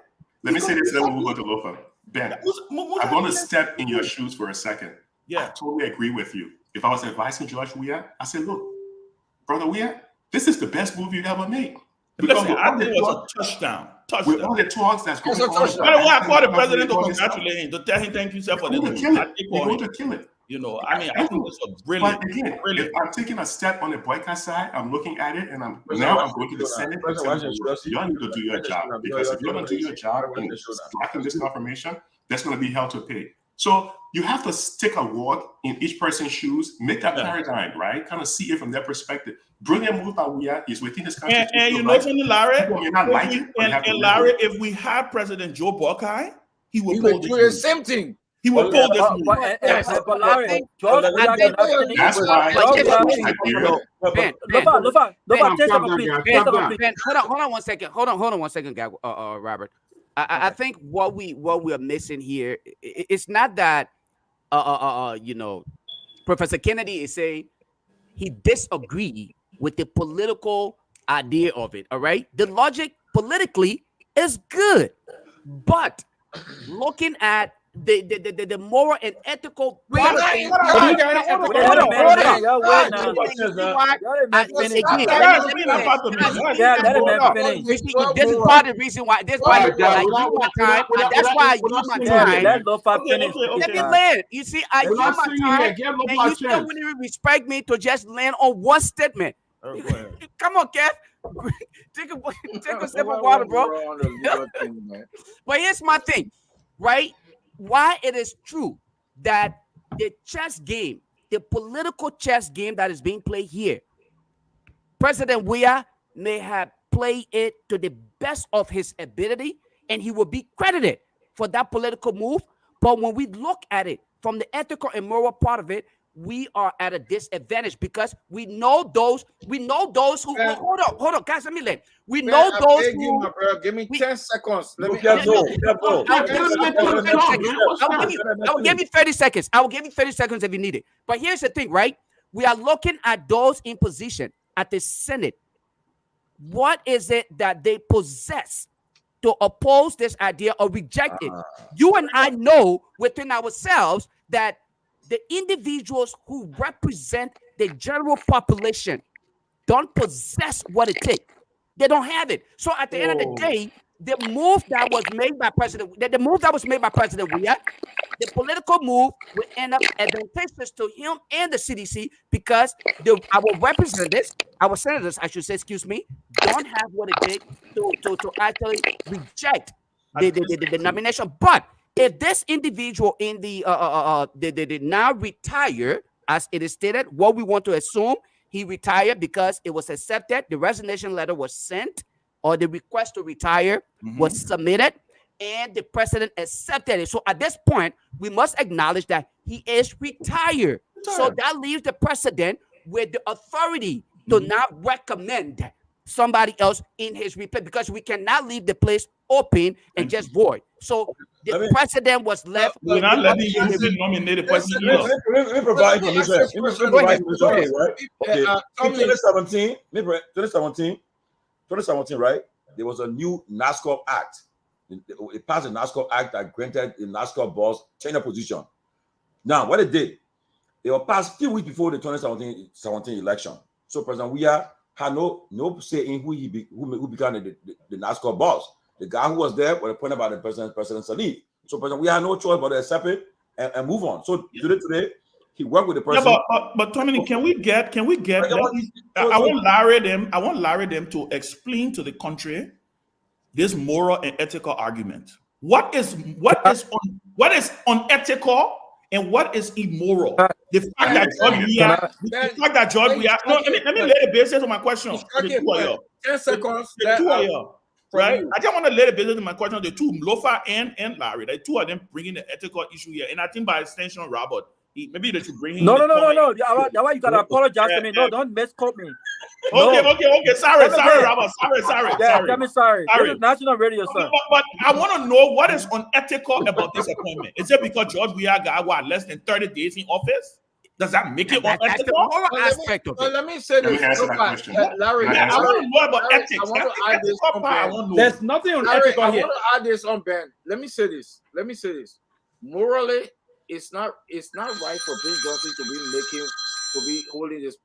S3: Let me say this, then we move on to Lofa. Ben, I'm going to step in your shoes for a second.
S9: Yeah.
S3: I totally agree with you. If I was advising George Weah, I said, look, Brother Weah, this is the best movie you ever made.
S9: Listen, I think it was a touchdown.
S3: With all the talks that's going on.
S9: That's why I called the president to congratulate him, to tell him thank you, sir, for this.
S3: You're going to kill it.
S9: I think it's a brilliant.
S3: But again, if I'm taking a step on the boycott side, I'm looking at it and I'm going to the Senate. Y'all need to do your job, because if you don't do your job and blocking this confirmation, that's going to be hell to pay. So you have to stick a walk in each person's shoes, make that paradigm, right? Kind of see it from their perspective. Brilliant move by Weah is within his constitution.
S9: And you know something, Larry? Larry, if we had President Joe Buckeye, he would
S8: do the same thing.
S9: He will pull this move.
S3: That's why.
S4: Hold on 1 second. Hold on 1 second, guy. Robert. I think what we are missing here, it's not that Professor Kennedy is saying he disagreed with the political idea of it. All right, the logic politically is good, but looking at the moral and ethical This is part of the reason why. This why I use my time. That's why I use my time. Let me land. You see, I use my time, and you still wouldn't even respect me to just land on one statement. Come on, Kev. Take a sip of water, bro. But here's my thing, right? Why it is true that the chess game, the political chess game that is being played here, President Weah may have played it to the best of his ability, and he will be credited for that political move. But when we look at it from the ethical and moral part of it, we are at a disadvantage because we know those who hold on, guys, let me land. We know those who
S8: give me 10 seconds. Let me
S4: I'll give you 30 seconds. I will give you 30 seconds if you need it. But here's the thing, right? We are looking at those in position at the Senate. What is it that they possess to oppose this idea or reject it? You and I know within ourselves that the individuals who represent the general population don't possess what it takes. They don't have it. So at the end of the day, the move that was made by President Weah, the political move will end up advantageous to him and the CDC because our representatives, our senators, I should say, don't have what it takes to actually reject the nomination. But if this individual in the now retire, as it is stated, what we want to assume, he retired because it was accepted, the resignation letter was sent, or the request to retire was submitted, and the president accepted it. So at this point, we must acknowledge that he is retired. So that leaves the president with the authority to not recommend somebody else in his replace, because we cannot leave the place open and just void. So the president was left.
S9: We're not letting you nominate the president.
S1: Let me provide information. Right? Okay. In 2017, right? There was a new NASCAR Act. It passed a NASCAR Act that granted the NASCAR boss tenure position. Now, what it did, it was passed a few weeks before the 2017 election. So President Weah had no say in who became the NASCAR boss. The guy who was there was appointed by the President Salih. So President Weah had no choice but to accept it and move on. So today, he worked with the president.
S9: Yeah, but Tomalin, can we get? I want Larry them to explain to the country this moral and ethical argument. What is unethical and what is immoral? The fact that George Weah. No, let me lay the basis of my question.
S8: 10 seconds.
S9: The two of you, right? I just want to lay the basis of my question. The two, Lofa and Larry, the two of them bringing the ethical issue here, and I think by extension, Robert. Maybe they should bring him.
S7: No. That's why you gotta apologize to me. No, don't misquote me.
S9: Okay. Sorry, Robert. Sorry.
S7: Tell me sorry. This is national radio, sir.
S9: But I want to know what is unethical about this appointment. Is it because George Weah got less than 30 days in office? Does that make it unethical?
S4: That's the moral aspect of it.
S8: Let me say this. Larry,
S9: I want to know about ethics.
S8: I want to add this on Ben.
S5: There's nothing unethical here.
S8: I want to add this on Ben. Let me say this. Morally, it's not right for Ben Johnson to be holding this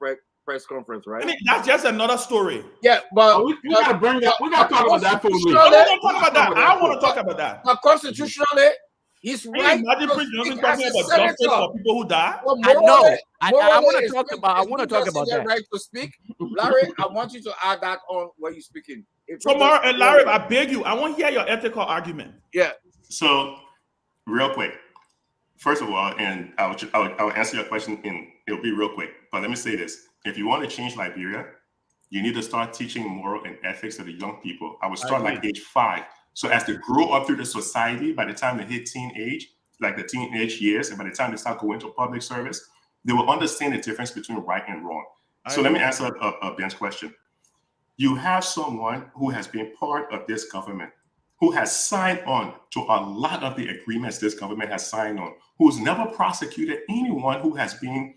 S8: press conference, right?
S9: I mean, that's just another story.
S2: Yeah, but we gotta bring that. We gotta talk about that for a minute.
S9: I want to talk about that.
S8: But constitutionally, he's right.
S9: Imagine President Johnson talking about justice for people who die.
S8: Well,
S4: I know. I want to talk about that.
S8: Right to speak, Larry. I want you to add that on when you're speaking.
S9: Tomorrow, and Larry, I beg you. I want to hear your ethical argument.
S8: Yeah.
S3: So, real quick. First of all, and I'll answer your question, and it'll be real quick. But let me say this: if you want to change Liberia, you need to start teaching moral and ethics to the young people. I would start like age 5. So as they grow up through the society, by the time they hit teenage, like the teenage years, and by the time they start going to public service, they will understand the difference between right and wrong. So let me answer Ben's question. You have someone who has been part of this government, who has signed on to a lot of the agreements this government has signed on, who's never prosecuted anyone who has been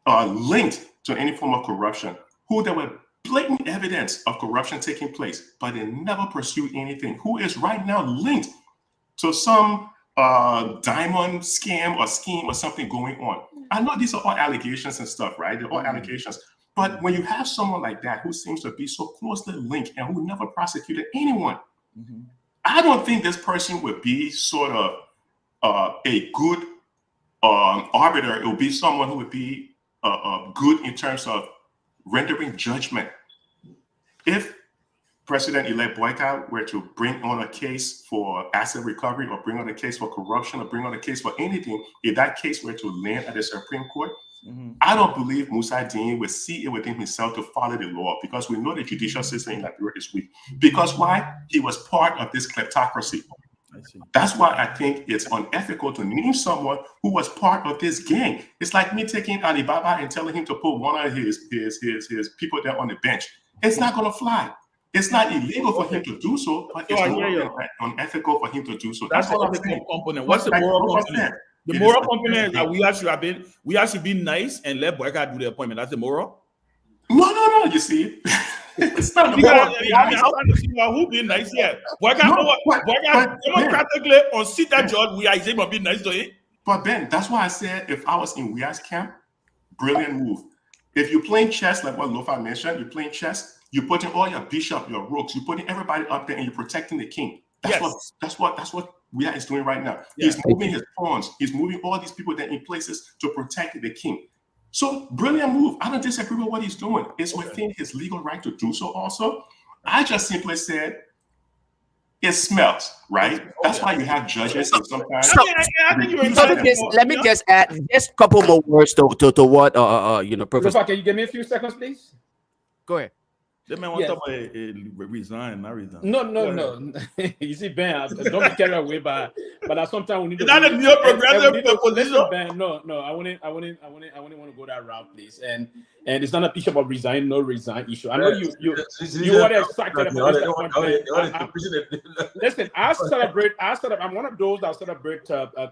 S3: linked to any form of corruption, who there were blatant evidence of corruption taking place, but they never pursued anything, who is right now linked to some diamond scam or scheme or something going on. I know these are all allegations and stuff, right? They're all allegations. But when you have someone like that who seems to be so closely linked and who never prosecuted anyone, I don't think this person would be sort of a good arbiter. It would be someone who would be good in terms of rendering judgment. If President-elect Boyka were to bring on a case for asset recovery or bring on a case for corruption or bring on a case for anything, if that case were to land at the Supreme Court, I don't believe Musa Dean would see it within himself to follow the law, because we know the judicial system in Liberia is weak. Because why? He was part of this kleptocracy. That's why I think it's unethical to name someone who was part of this gang. It's like me taking Alibaba and telling him to put one of his people there on the bench. It's not going to fly. It's not illegal for him to do so, but it's unethical for him to do so.
S9: That's what I'm saying. Component. What's the moral component? The moral component is that we actually be nice and let Boyka do the appointment. That's the moral.
S3: No. You see, it's not the moral.
S9: I'm trying to see who being nice here. Boyka democratically on sit that judge. We are able to be nice to him.
S3: But Ben, that's why I said if I was in Wia's camp, brilliant move. If you're playing chess, like what Lofa mentioned, you're playing chess. You're putting all your bishop, your rooks, you're putting everybody up there, and you're protecting the king. That's what Wia is doing right now. He's moving his pawns. He's moving all these people there in places to protect the king. So brilliant move. I don't disagree with what he's doing. It's within his legal right to do so. Also, I just simply said it smells, right? That's why you have judges and sometimes.
S4: Let me just add just a couple more words to what Professor.
S5: Lofa, can you give me a few seconds, please?
S4: Go ahead.
S9: They may want to resign, not resign.
S5: No. You see, Ben, don't be carried away by. But sometimes we need to.
S9: Not a neo-progressive position.
S5: Listen, Ben, no. I wouldn't want to go that route, please. And it's not a issue about resign, no resign issue. I know you were excited about this. Listen, I'm one of those that celebrate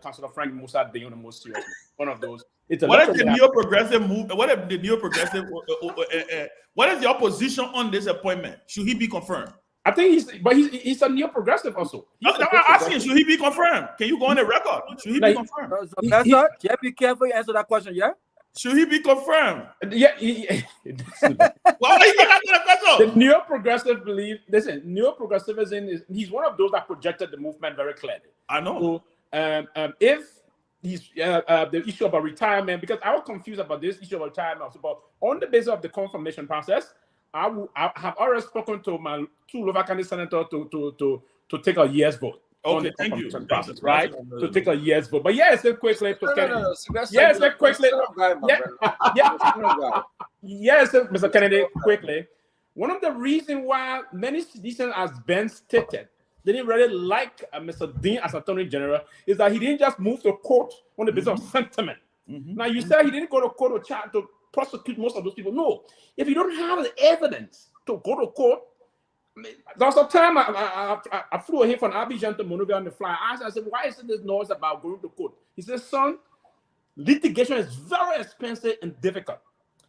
S5: Councilor Frank Musa Deyon the most seriously. One of those.
S9: What is the neo-progressive move? What is the neo-progressive? What is your position on this appointment? Should he be confirmed?
S5: I think he's a neo-progressive also.
S9: I'm asking, should he be confirmed? Can you go on the record? Should he be confirmed?
S7: Yeah, be careful. You answer that question. Yeah.
S9: Should he be confirmed?
S5: Yeah.
S9: Why are you asking that question?
S5: The neo-progressive believe. Listen, neo-progressivism he's one of those that projected the movement very clearly.
S9: I know.
S5: So, if he's the issue about retirement, because I was confused about this issue about retirement. But on the basis of the confirmation process, I have already spoken to my two Lofa County senators to take a yes vote.
S9: Okay, thank you.
S5: Process, right? To take a yes vote. But yes, quickly. Yes, quickly. Yes, Mr. Kennedy, quickly. One of the reasons why many citizens, as Ben stated, they didn't really like Mr. Dean as Attorney General is that he didn't just move to court on the basis of sentiment. Now, you said he didn't go to court to prosecute most of those people. No. If you don't have the evidence to go to court, there was a time I flew here from Abidjan to Monrovia on the fly. I said, why is this noise about going to court? He said, son, litigation is very expensive and difficult.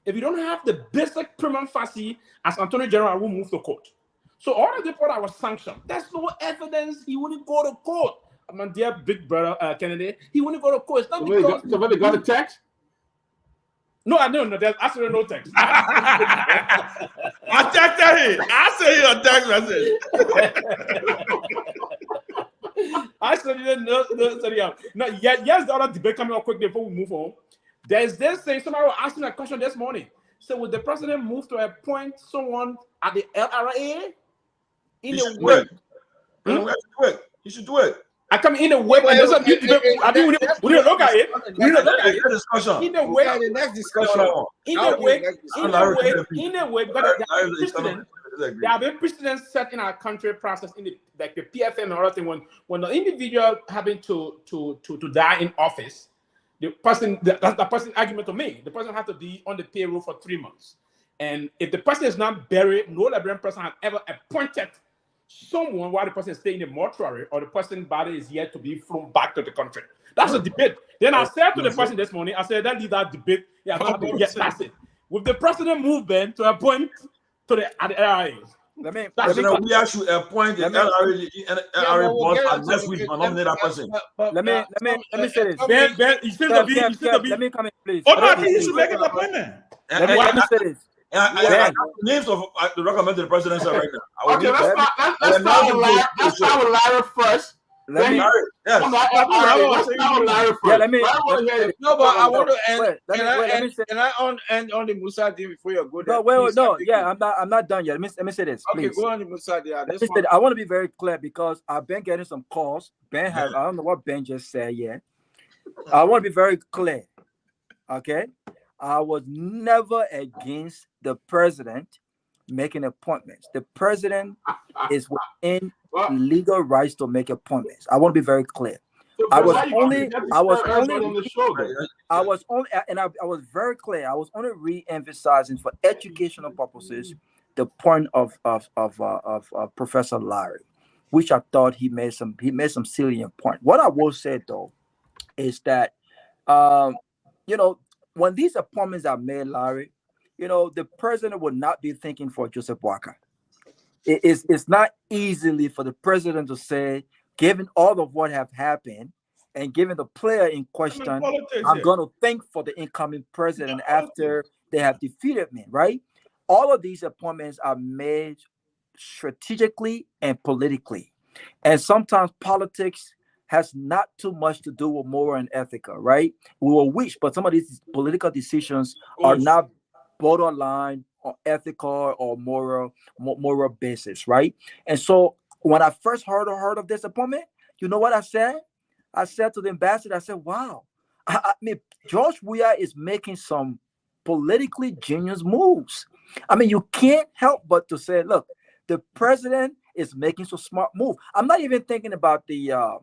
S5: If you don't have the basic prima facie as Attorney General, I will move to court. So all the people that were sanctioned, there's no evidence he wouldn't go to court. My dear big brother Kennedy, he wouldn't go to court. It's not because
S2: somebody got a text.
S5: No, I don't know. There's absolutely no text.
S9: I text him. I say he a text.
S5: I said no. Yes, the other debate coming up quick before we move on. There's this thing. Somebody was asking a question this morning. So would the president move to appoint someone at the LRA?
S1: He should do it. He should do it.
S5: I come in a way, but there's a big debate. I think we need to look at it. We need to look at it.
S1: Discussion.
S5: In a way,
S8: the next discussion.
S5: In a way, but there have been precedents set in our country process in the PFM and other thing when the individual having to die in office, the person that's the person argument to me. The person has to be on the payroll for 3 months, and if the person is not buried, no Liberian person has ever appointed someone while the person is staying in the mortuary or the person's body is yet to be flown back to the country. That's a debate. Then I said to the person this morning, I said, leave that debate. Yeah, yes, that's it. With the president movement to appoint to the LRA,
S1: President, we actually appoint the LRA board unless we nominate that person.
S7: Let me say this.
S5: Ben, you still to be.
S7: Let me come in, please.
S9: Oh, no, I think he should make an appointment.
S7: Let me say this.
S1: I names of the recommend to the president right now.
S2: Okay, let's start with Larry first.
S7: Let me.
S2: Let's start with Larry first.
S7: Yeah, let me.
S8: No, but I want to end. Can I end on the Musa deal before you go there?
S7: No, wait, no. Yeah, I'm not done yet. Let me say this, please.
S8: Okay, go on the Musa deal.
S7: I want to be very clear because I've been getting some calls. Ben has. I don't know what Ben just said yet. I want to be very clear. Okay, I was never against the president making appointments. The president is within legal rights to make appointments. I want to be very clear. I was very clear. I was only re-emphasizing for educational purposes the point of Professor Larry, which I thought he made some salient point. What I will say though is that when these appointments are made, Larry, the president would not be thinking for Joseph Boakai. It's not easily for the president to say, given all of what have happened and given the player in question, I'm going to think for the incoming president after they have defeated me, right? All of these appointments are made strategically and politically. And sometimes politics has not too much to do with moral and ethical, right? We will wish, but some of these political decisions are not borderline or ethical or moral basis, right? And so when I first heard of this appointment, you know what I said? I said to the ambassador, I said, wow, I mean, George Weah is making some politically genius moves. I mean, you can't help but to say, look, the president is making some smart move. I'm not even thinking about the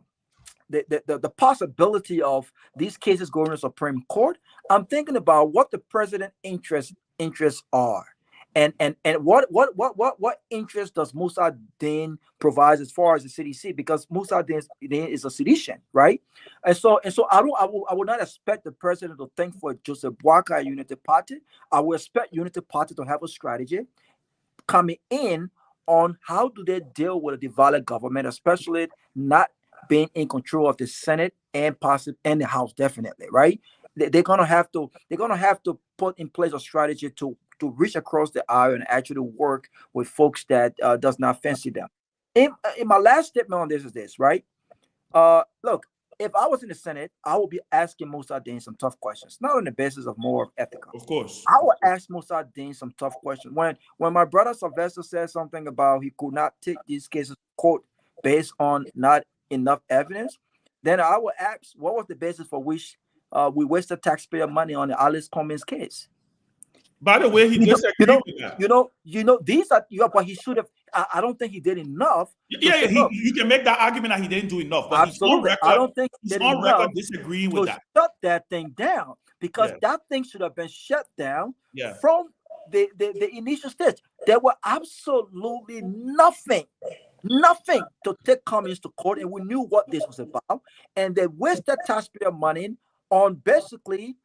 S7: possibility of these cases going to the Supreme Court. I'm thinking about what the president's interests are, and what interest does Musa Din provide as far as the CDC, because Musa Din is a seditious, right? And so I would not expect the president to think for Joseph Boakai Unity Party. I would expect Unity Party to have a strategy coming in on how do they deal with a divided government, especially not being in control of the Senate and possibly and the House, definitely, right? They're gonna have to put in place a strategy to reach across the aisle and actually work with folks that does not fancy them. In my last statement on this is this, right? Look, if I was in the Senate, I would be asking Musa Din some tough questions, not on the basis of moral ethical.
S9: Of course.
S7: I would ask Musa Din some tough questions. When my brother Sylvester said something about he could not take these cases to court based on not enough evidence, then I would ask what was the basis for which we wasted taxpayer money on the Alice Cummings case.
S9: By the way, he disagreed with that.
S7: These are but he should have. I don't think he did enough.
S9: Yeah, you can make that argument that he didn't do enough. But
S7: absolutely, I don't think
S9: he's on record disagreeing with that.
S7: Shut that thing down, because that thing should have been shut down from the initial stage. There were absolutely nothing to take Cummings to court, and we knew what this was about, and they wasted taxpayer money on basically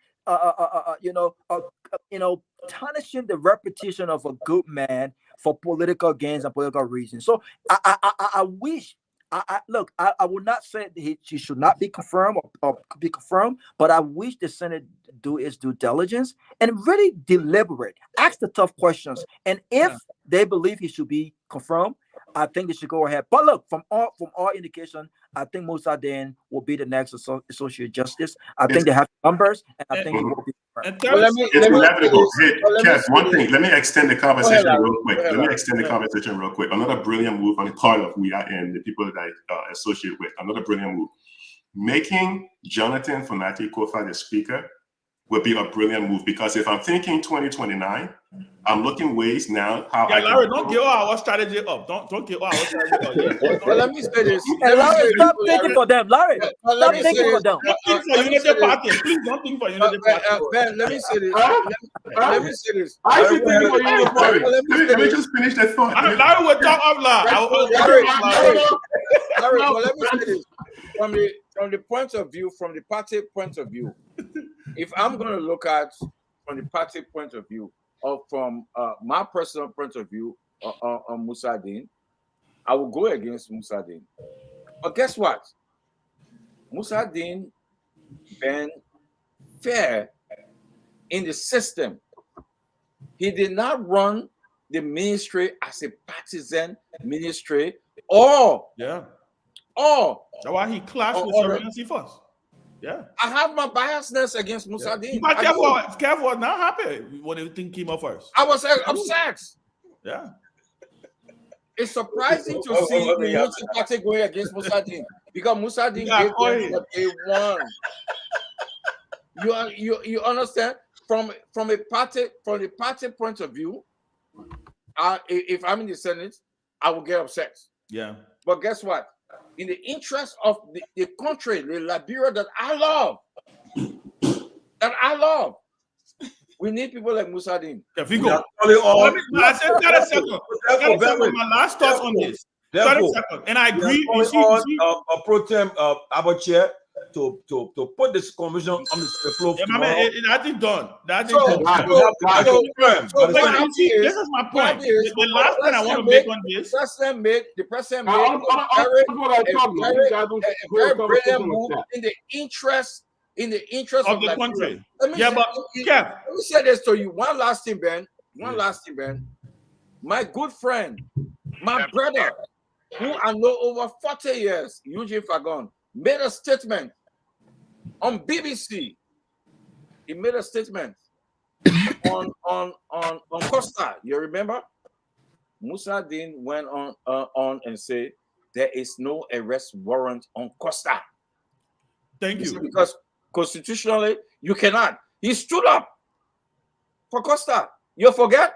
S7: tarnishing the reputation of a good man for political gains and political reasons. So I wish I would not say that she should not be confirmed or be confirmed, but I wish the Senate do its due diligence and really deliberate, ask the tough questions, and if they believe he should be confirmed, I think they should go ahead. But look, from all indication, I think Musa Din will be the next Associate Justice. I think they have numbers, and I think he will be.
S3: It's inevitable. Hey, Kev, one thing. Let me extend the conversation real quick. Another brilliant move on the part of Weah and the people that I associate with. Another brilliant move. Making Jonathan Fonati Kofa the Speaker would be a brilliant move, because if I'm thinking 2029, I'm looking ways now how
S9: Larry, don't give our strategy up. Don't give our strategy up.
S8: Well, let me say this.
S7: Larry, stop thinking for them. Larry, stop thinking for them.
S9: Don't think for Unity Party. Please don't think for Unity Party.
S8: Ben, let me say this. Let me say this.
S3: I think for Unity Party. Let me just finish that thought.
S9: Larry will talk out loud.
S8: Larry, let me say this. From the party point of view, if I'm going to look at from the party point of view, or from my personal point of view,
S6: on Musadin, I will go against Musadin. But guess what? Musadin been fair in the system. He did not run the ministry as a partisan ministry, or
S9: that's
S6: why
S9: he clashed with Serenity first. Yeah,
S6: I have my biasness against Musadin.
S9: But Kev was not happy when the thing came up first.
S6: I was upset.
S9: Yeah,
S6: it's surprising to see the Unity Party going against Musadin, because Musadin gave them what they want. You understand? From the party point of view, if I'm in the Senate, I will get upset.
S9: Yeah.
S6: But guess what? In the interest of the country, the Liberia that I love, we need people like Musadin.
S9: If we go, I said 30 seconds. My last thoughts on this. 30 seconds. And I agree.
S1: A pro tem Abachair to put this conversation on the floor.
S9: That is done. That is this is my point. The last thing I want to make on this.
S6: The president made a very brilliant move in the interest of
S9: the country.
S6: Let me say this to you. One last thing, Ben. My good friend, my brother, who I know over 40 years, Eugene Fagon, made a statement on BBC. He made a statement on Costa. You remember? Musadin went on and said there is no arrest warrant on Costa.
S9: Thank you.
S6: Because constitutionally you cannot. He stood up for Costa. You forget?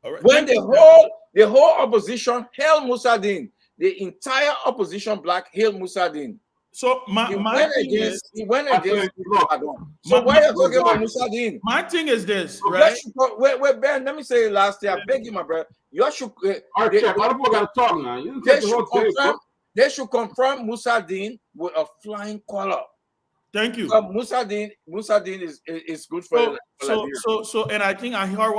S9: All right.
S6: When the whole opposition hailed Musadin, the entire opposition black hailed Musadin.
S9: So he went against.
S6: So why are you talking about Musadin?
S9: My thing is this, right?
S6: Wait, Ben. Let me say it last year. I beg you, my brother. You should. They should confront Musadin with a flying color.
S9: Thank you.
S6: Musadin is good for.
S9: So, and I think I heard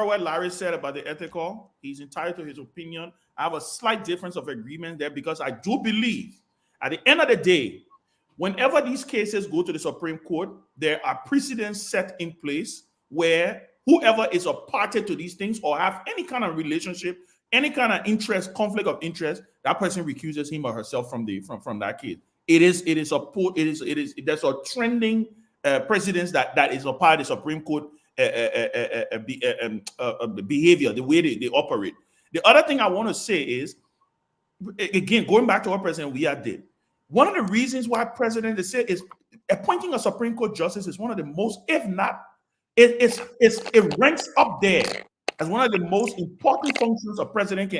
S9: what Larry said about the ethical. He's entitled to his opinion. I have a slight difference of agreement there, because I do believe at the end of the day, whenever these cases go to the Supreme Court, there are precedents set in place where whoever is a party to these things or have any kind of relationship, any kind of conflict of interest, that person recuses him or herself from that case. There's a trending precedence that is a part of the Supreme Court behavior, the way they operate. The other thing I want to say is, again, going back to what President Weah did, one of the reasons why President is appointing a Supreme Court justice is one of the most, if not, it ranks up there as one of the most important functions a president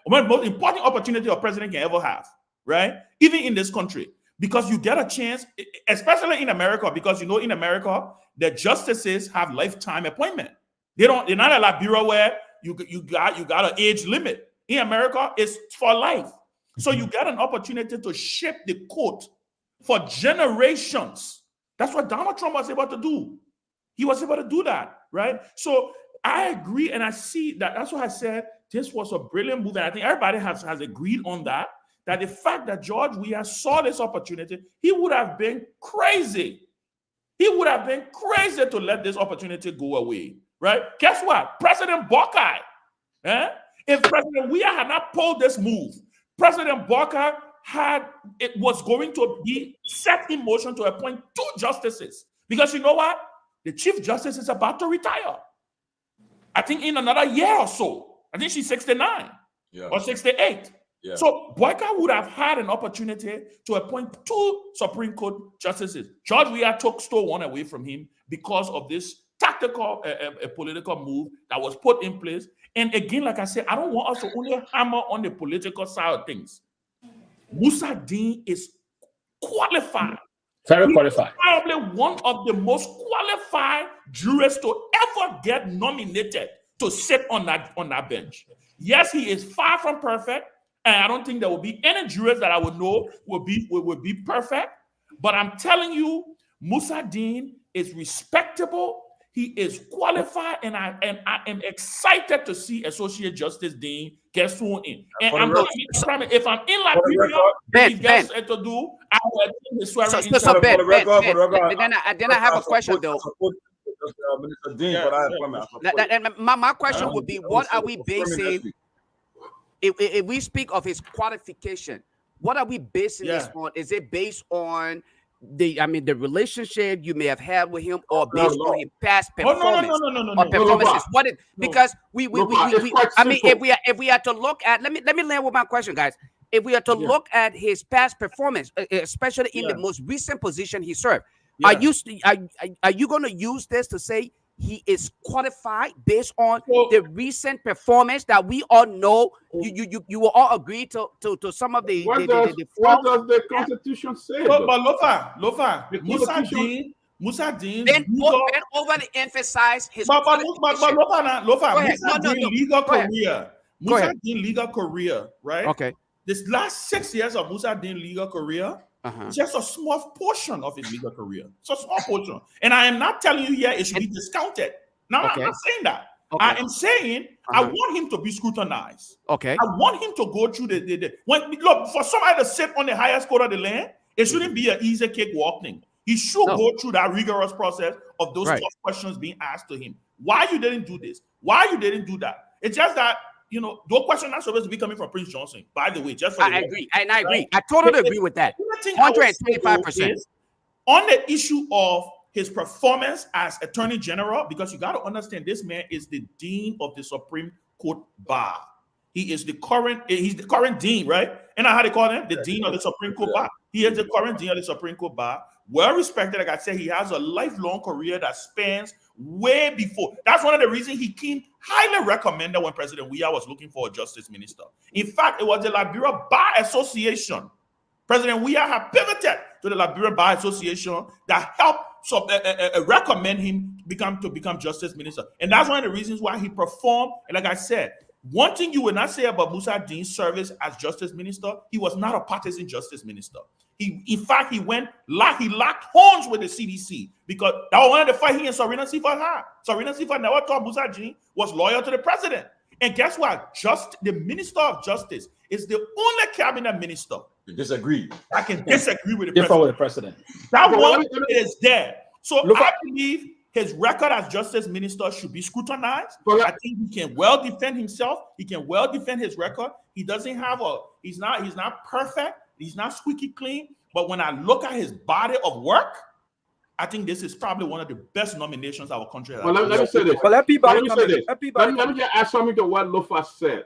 S9: one of the most important opportunity a president can ever have, right? Even in this country, because you get a chance, especially in America, because in America, the justices have lifetime appointment. They're not a Liberia where you got an age limit. In America, it's for life. So you get an opportunity to shape the court for generations. That's what Donald Trump was able to do. He was able to do that, right? So I agree, and I see that. That's why I said this was a brilliant move, and I think everybody has agreed on that. That the fact that George Weah saw this opportunity, he would have been crazy. He would have been crazy to let this opportunity go away, right? Guess what? President Buckeye, if President Weah had not pulled this move, President Buckeye was going to be set in motion to appoint 2 justices. Because you know what? The Chief Justice is about to retire. I think in another year or so. I think she's 69 or 68. Yeah. So Buckeye would have had an opportunity to appoint 2 Supreme Court justices. George Weah stole one away from him because of this tactical, political move that was put in place. And again, like I said, I don't want us to only hammer on the political side of things. Musadin is qualified.
S5: Very qualified.
S9: Probably one of the most qualified jurists to ever get nominated to sit on that bench. Yes, he is far from perfect, and I don't think there will be any jurist that I would know will be perfect. But I'm telling you, Musadin is respectable. He is qualified, and I am excited to see Associate Justice Dean get sworn in. And I'm not if I'm in Liberia, he gets to do, I will attend the swearing in.
S4: So Ben, then I have a question though.
S1: Minister Dean, but
S4: my question would be, what are we basing? If we speak of his qualification, what are we basing this on? Is it based on the relationship you may have had with him, or based on his past performance?
S9: No.
S4: Performances. Because if we are to look at, let me land with my question, guys. If we are to look at his past performance, especially in the most recent position he served, are you going to use this to say he is qualified based on the recent performance that we all know? You will all agree to some of the.
S2: What does the Constitution say?
S9: But Lofa, Musa Dean.
S4: Then overly emphasize his.
S9: But Lofa, Musa Dean legal career, right?
S4: Okay.
S9: This last 6 years of Musa Dean legal career, just a small portion of his legal career. It's a small portion. And I am not telling you here it should be discounted. No, I'm not saying that. Okay. I am saying I want him to be scrutinized.
S4: Okay.
S9: I want him to go through look, for somebody to sit on the highest court of the land, it shouldn't be an easy cakewalk thing. He should go through that rigorous process of those tough questions being asked to him. Why you didn't do this? Why you didn't do that? It's just that, those questions are supposed to be coming from Prince Johnson, by the way. I
S4: agree. I totally agree with that. 125%.
S9: On the issue of his performance as Attorney General, because you got to understand, this man is the Dean of the Supreme Court Bar. He's the current Dean, right? And how they call him? The Dean of the Supreme Court Bar. He is the current Dean of the Supreme Court Bar. Well respected, like I said, he has a lifelong career that spans way before. That's one of the reasons he came highly recommended when President Weah was looking for a justice minister. In fact, it was the Liberia Bar Association. President Weah had pivoted to the Liberia Bar Association that helped recommend him to become justice minister. And that's one of the reasons why he performed. And like I said, one thing you would not say about Musa Dean's service as justice minister, he was not a partisan justice minister. In fact, he locked horns with the CDC, because that was one of the fight he and Sarina Sifa had. Sarina Sifa never thought Musa Dean was loyal to the president. And guess what? The Minister of Justice is the only cabinet minister.
S1: You disagree.
S9: I can disagree with
S5: the president.
S9: That one is there. So I believe his record as justice minister should be scrutinized. I think he can well defend himself. He can well defend his record. He's not perfect. He's not squeaky clean. But when I look at his body of work, I think this is probably one of the best nominations our country has.
S2: Well, let me say this. Let me just add something to what Lofa said.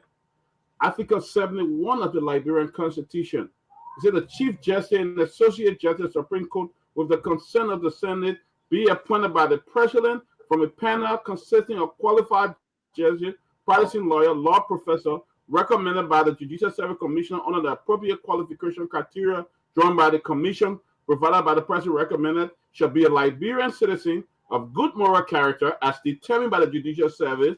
S2: Article 71 of the Liberian Constitution. It said the Chief Justice and Associate Justice of the Supreme Court, with the consent of the Senate, be appointed by the President from a panel consisting of qualified judges, practicing lawyer, law professor, recommended by the Judicial Service Commission under the appropriate qualification criteria drawn by the Commission, provided by the President recommended, shall be a Liberian citizen of good moral character as determined by the Judicial Service,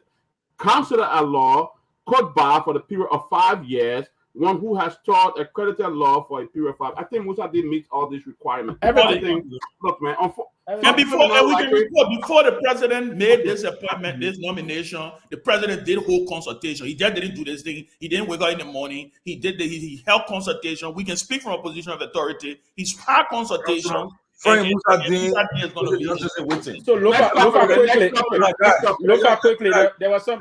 S2: considered at law, court bar for the period of 5 years, one who has taught accredited law for a period of 5. I think Musa did meet all these requirements. Everything. Look, man.
S9: And before the president made this appointment, this nomination, the president did hold consultation. He just didn't do this thing. He didn't wake up in the morning. He held consultation. We can speak from a position of authority. He's had consultation.
S1: So
S5: Lofa quickly. There was some.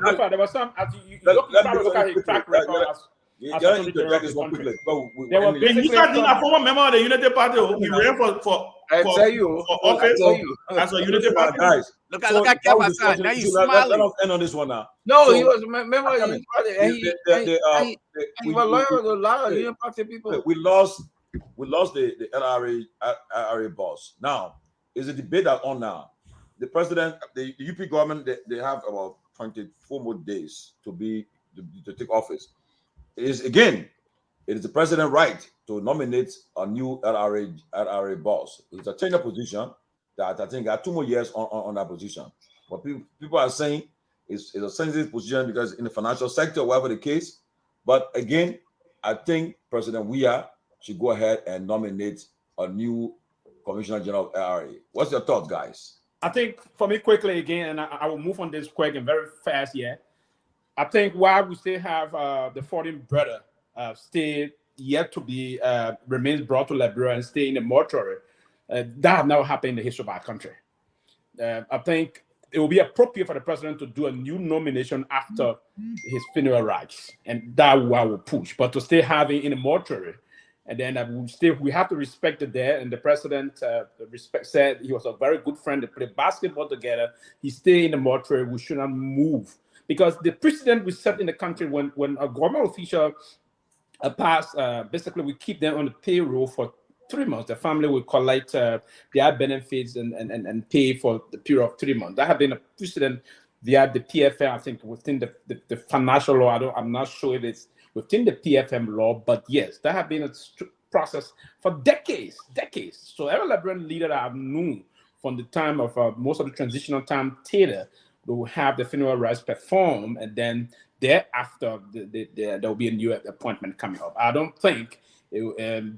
S5: As you look at his track record.
S9: And Musa, former member of the Unity Party, he ran for office as a Unity Party.
S1: Guys,
S4: look at Keff Hassan. Now you smiling.
S1: Let us end on this one now.
S8: No, he was a member of the Unity Party. He was loyal to a lot of Unity Party people.
S1: We lost the LRA boss. Now, is a debate that on now. The president, the UP government, they have about 24 more days to take office. It is the president's right to nominate a new LRA boss. It's a change of position that I think got 2 more years on that position. What people are saying is a sensitive position because in the financial sector, whatever the case. But again, I think President Weah should go ahead and nominate a new Commissioner General of LRA. What's your thoughts, guys?
S5: I think for me quickly again, and I will move on this quick and very fast. Yeah, I think while we still have the 14th brother still yet to be remains brought to Liberia and stay in the mortuary, that have never happened in the history of our country. I think it will be appropriate for the president to do a new nomination after his funeral rites, and that I will push. But to stay having in the mortuary, and then we have to respect it there. And the president said he was a very good friend. They played basketball together. He stayed in the mortuary. We should not move because the precedent we set in the country when a government official pass, basically we keep them on the payroll for 3 months. The family will collect their benefits and pay for the period of 3 months. That has been a precedent via the PFM, I think, within the financial law. I'm not sure if it's within the PFM law, but yes, that has been a process for decades. So every Liberian leader that I've known from the time of most of the transitional time theater, we will have the funeral rites performed, and then thereafter there will be a new appointment coming up. I don't think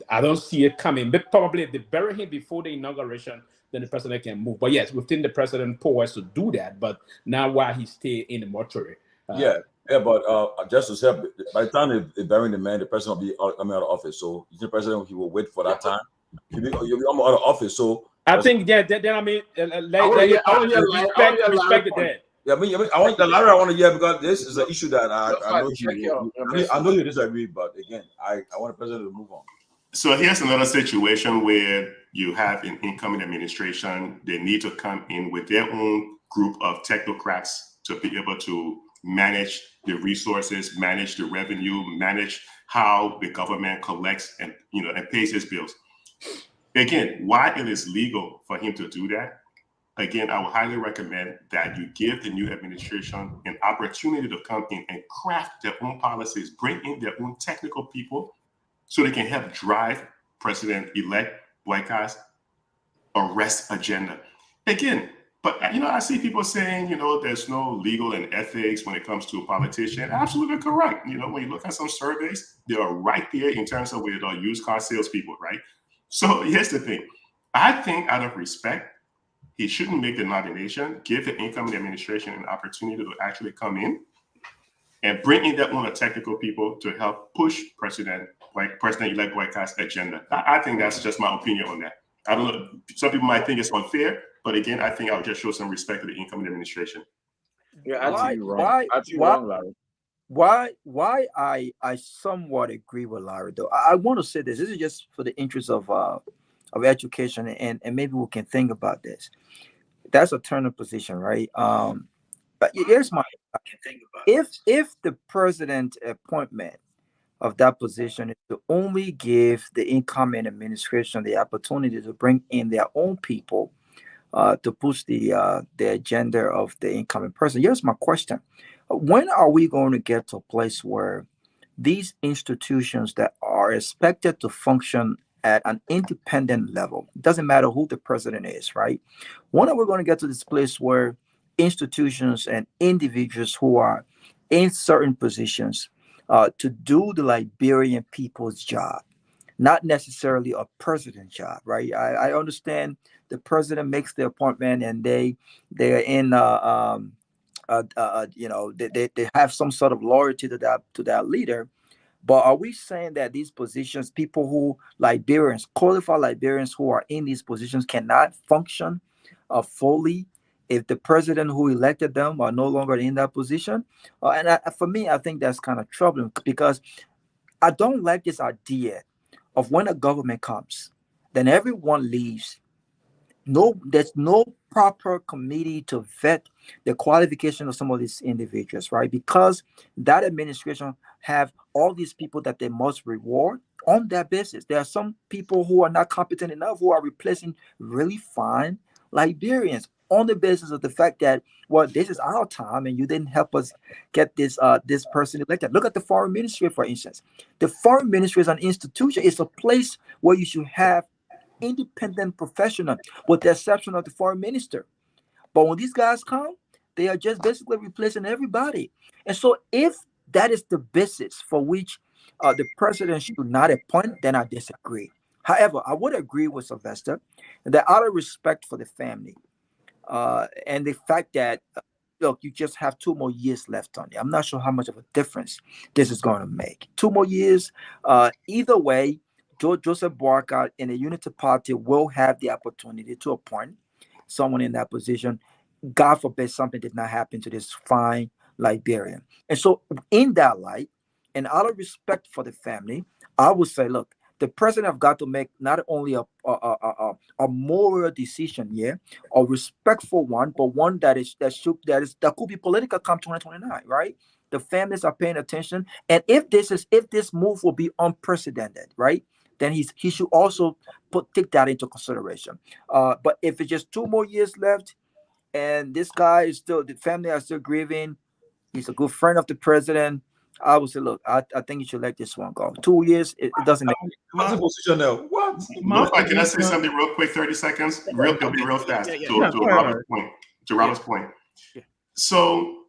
S5: I don't see it coming, but probably if they bury him before the inauguration, then the president can move. But yes, within the president powers to do that. But now while he stay in the mortuary,
S1: but just to say, by the time they bury the man, the president will be coming out of office. So the president, he will wait for that time. He'll be out of office. So
S5: I think then I mean, respect the dead.
S1: Yeah, I mean, I want the latter. I want to hear because this is an issue that I know you disagree, but again, I want the president to move on.
S3: So here's another situation where you have an incoming administration. They need to come in with their own group of technocrats to be able to manage the resources, manage the revenue, manage how the government collects and pays its bills. Again, why it is legal for him to do that? Again, I would highly recommend that you give the new administration an opportunity to come in and craft their own policies, bring in their own technical people so they can help drive President-elect Boyka's arrest agenda. Again, but I see people saying, there's no legal and ethics when it comes to a politician. Absolutely correct. When you look at some surveys, they are right there in terms of where they're used car salespeople, right? So here's the thing. I think out of respect, he shouldn't make the nomination, give the incoming administration an opportunity to actually come in and bring in their own technical people to help push President-elect Boyka's agenda. I think that's just my opinion on that. I don't know. Some people might think it's unfair, but again, I think I'll just show some respect to the incoming administration.
S7: Why I somewhat agree with Larry, though. I want to say this. This is just for the interest of education, and maybe we can think about this. That's a turn of position, right? But here's my if the president appointment of that position is to only give the incoming administration the opportunity to bring in their own people to push the agenda of the incoming person. Here's my question. When are we going to get to a place where these institutions that are expected to function at an independent level, doesn't matter who the president is, right? When are we going to get to this place where institutions and individuals who are in certain positions to do the Liberian people's job, not necessarily a president's job, right? I understand the president makes the appointment and they're in they have some sort of loyalty to that leader. But are we saying that these positions, people who qualified Liberians who are in these positions cannot function fully if the president who elected them are no longer in that position? For me, I think that's kind of troubling because I don't like this idea of when a government comes, then everyone leaves. There's no proper committee to vet the qualification of some of these individuals, right? Because that administration have all these people that they must reward on that basis. There are some people who are not competent enough who are replacing really fine Liberians on the basis of the fact that, well, this is our time and you didn't help us get this person elected. Look at the foreign ministry, for instance. The foreign ministry is an institution. It's a place where you should have independent professional, with the exception of the foreign minister. But when these guys come, they are just basically replacing everybody. And so if that is the basis for which the president should not appoint, then I disagree. However, I would agree with Sylvester that out of respect for the family, And the fact that look, you just have 2 more years left on you. I'm not sure how much of a difference this is going to make. 2 more years. Either way, Joseph Boakai in the Unity Party will have the opportunity to appoint someone in that position. God forbid something did not happen to this fine Liberian. And so, in that light, and out of respect for the family, I would say, look, the president have got to make not only a moral decision, a respectful one, but one that could be political come 2029, right? The families are paying attention, and if this move will be unprecedented, right? Then he should also take that into consideration. But if it's just 2 more years left, and this guy is still, the family are still grieving, he's a good friend of the president, I would say, look, I think you should let this one go. 2 years, it doesn't make
S1: my position now. What?
S3: Can I say something real quick? 30 seconds. It'll be real fast. To Robert's point. So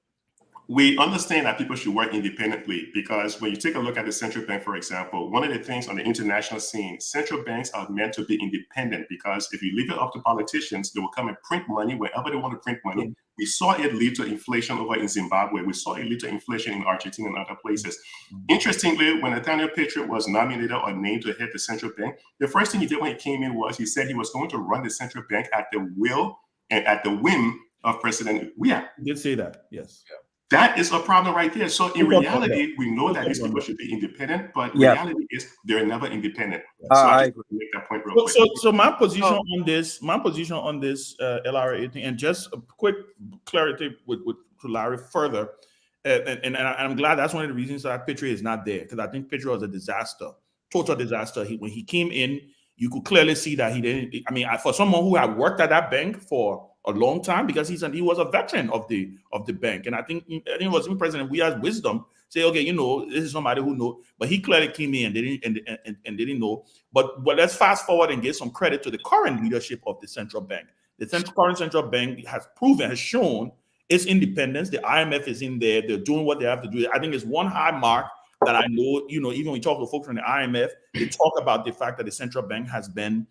S3: we understand that people should work independently, because when you take a look at the central bank, for example, one of the things on the international scene, central banks are meant to be independent, because if you leave it up to politicians, they will come and print money wherever they want to print money. We saw it lead to inflation over in Zimbabwe. We saw it lead to inflation in Argentina and other places. Interestingly, when Nathaniel Patriot was nominated or named to head the central bank, the first thing he did when he came in was he said he was going to run the central bank at the will and at the whim of President Weah.
S9: He did say that, yes.
S3: Yeah. That is a problem right there. So in reality, we know that these people should be independent, but reality is they're never independent. So I just make that point real quick.
S9: So my position on this, LRA thing, and just a quick clarity with Larry further, and I'm glad that's one of the reasons that Patriot is not there, because I think Patriot was a disaster, total disaster. When he came in, you could clearly see that he didn't. I mean, for someone who had worked at that bank for a long time, because he was a veteran of the bank, and I think it was in President Weah's wisdom say, okay, this is somebody who knows, but he clearly came in and didn't know. But let's fast forward and give some credit to the current leadership of the central bank. The current central bank has shown its independence. The IMF is in there; they're doing what they have to do. I think it's one high mark that I know. Even when we talk to folks from the IMF, they talk about the fact that the central bank has been,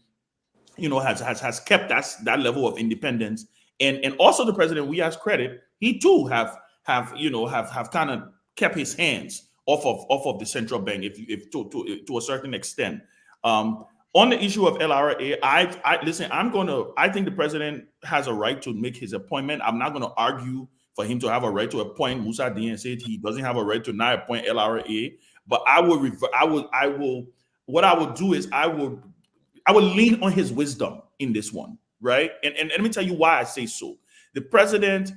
S9: has kept that level of independence, and also the president, we has credit, he too have kind of kept his hands off of the central bank, if to a certain extent. On the issue of LRA, I think the president has a right to make his appointment. I'm not going to argue for him to have a right to appoint Musa D and say he doesn't have a right to not appoint LRA. But what I would do is I will lean on his wisdom in this one, right? And let me tell you why I say so. The president,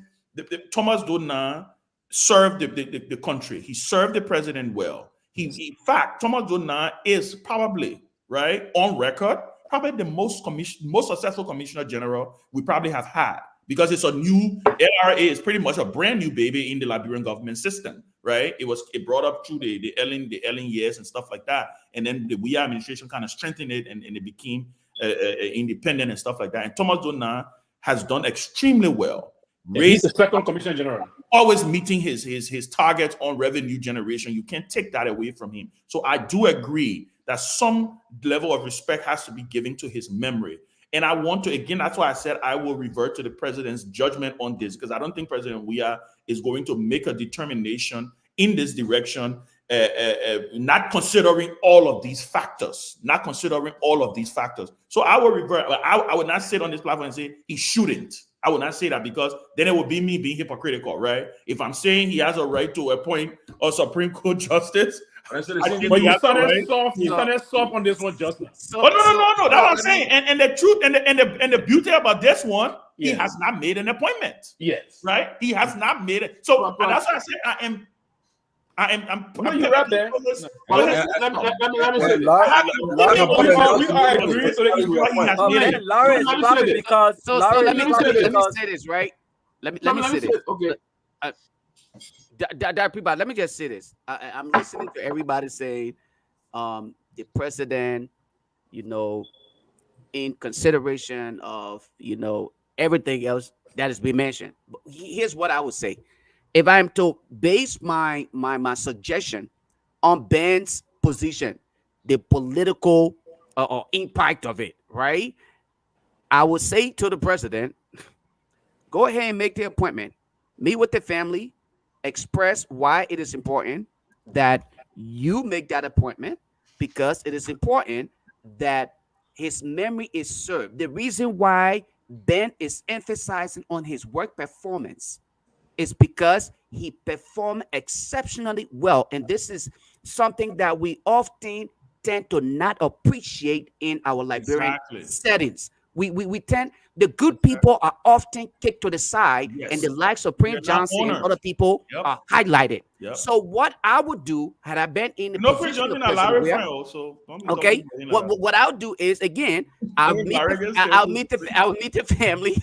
S9: Thomas Dodona, served the country. He served the president well. In fact, Thomas Dodona is probably, right, on record, probably the most successful commissioner general we probably have had, because it's a new LRA is pretty much a brand new baby in the Liberian government system, right? It brought up through the Ellen years and stuff like that, and then the Weah administration kind of strengthened it, and it became independent and stuff like that. And Thomas Dodona has done extremely well.
S5: He's the second commissioner general,
S9: always meeting his targets on revenue generation. You can't take that away from him. So I do agree that some level of respect has to be given to his memory. And I want to, again, that's why I said I will revert to the president's judgment on this, because I don't think President Weah is going to make a determination in this direction, not considering all of these factors. So I will revert. I would not sit on this platform and say he shouldn't. I would not say that, because then it would be me being hypocritical, right? If I'm saying he has a right to appoint a Supreme Court justice,
S5: but you started soft on this one just now.
S9: No. That's what I'm saying. And the truth and the beauty about this one, he has not made an appointment.
S5: Yes,
S9: right. He has not made it. So and that's why I said I'm.
S5: You're right there. Let me say
S4: this, right? Let me say this. Okay. Let me just say this. I'm listening to everybody saying the president, in consideration of, everything else that has been mentioned. But here's what I would say. If I'm to base my suggestion on Ben's position, the political impact of it, right? I would say to the president, Go ahead and make the appointment. Meet with the family. Express why it is important that you make that appointment, because it is important that his memory is served. The reason why Ben is emphasizing on his work performance is because he performed exceptionally well. And this is something that we often tend to not appreciate in our Liberian settings. We tend, the good people are often kicked to the side, and the likes of Prince Johnson and other people are highlighted. So what I would do, had I been in the position of President also, okay, what I'll do is, again, I'll meet the family.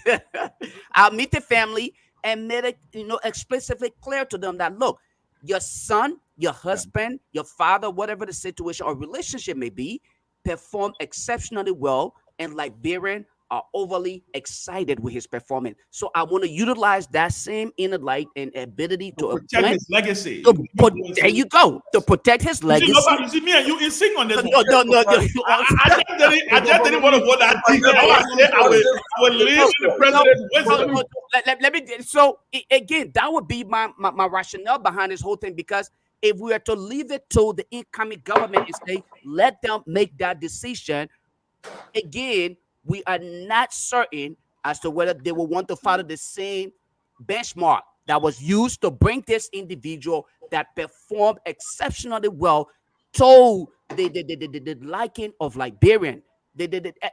S4: I'll meet the family and made it, explicitly clear to them that, look, your son, your husband, your father, whatever the situation or relationship may be, perform exceptionally well, and Liberian are overly excited with his performance. So I want to utilize that same inner light and ability to
S9: protect his legacy.
S4: There you go. To protect his legacy.
S9: You see me and you sing on this.
S4: No.
S9: I just didn't want to go that deep. I will leave the president's wisdom.
S4: Let me. So again, that would be my rationale behind this whole thing, because if we are to leave it to the incoming government and say, let them make that decision, again, we are not certain as to whether they will want to follow the same benchmark that was used to bring this individual that performed exceptionally well to the liking of Liberian.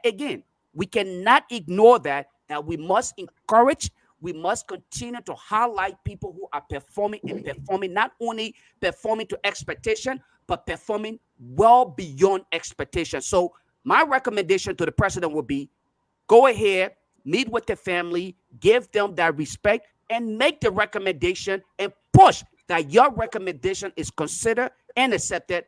S4: Again, we cannot ignore that we must encourage, we must continue to highlight people who are performing, and performing, not only performing to expectation, but performing well beyond expectation. So my recommendation to the president will be, go ahead, meet with the family, give them that respect, and make the recommendation and push that your recommendation is considered and accepted,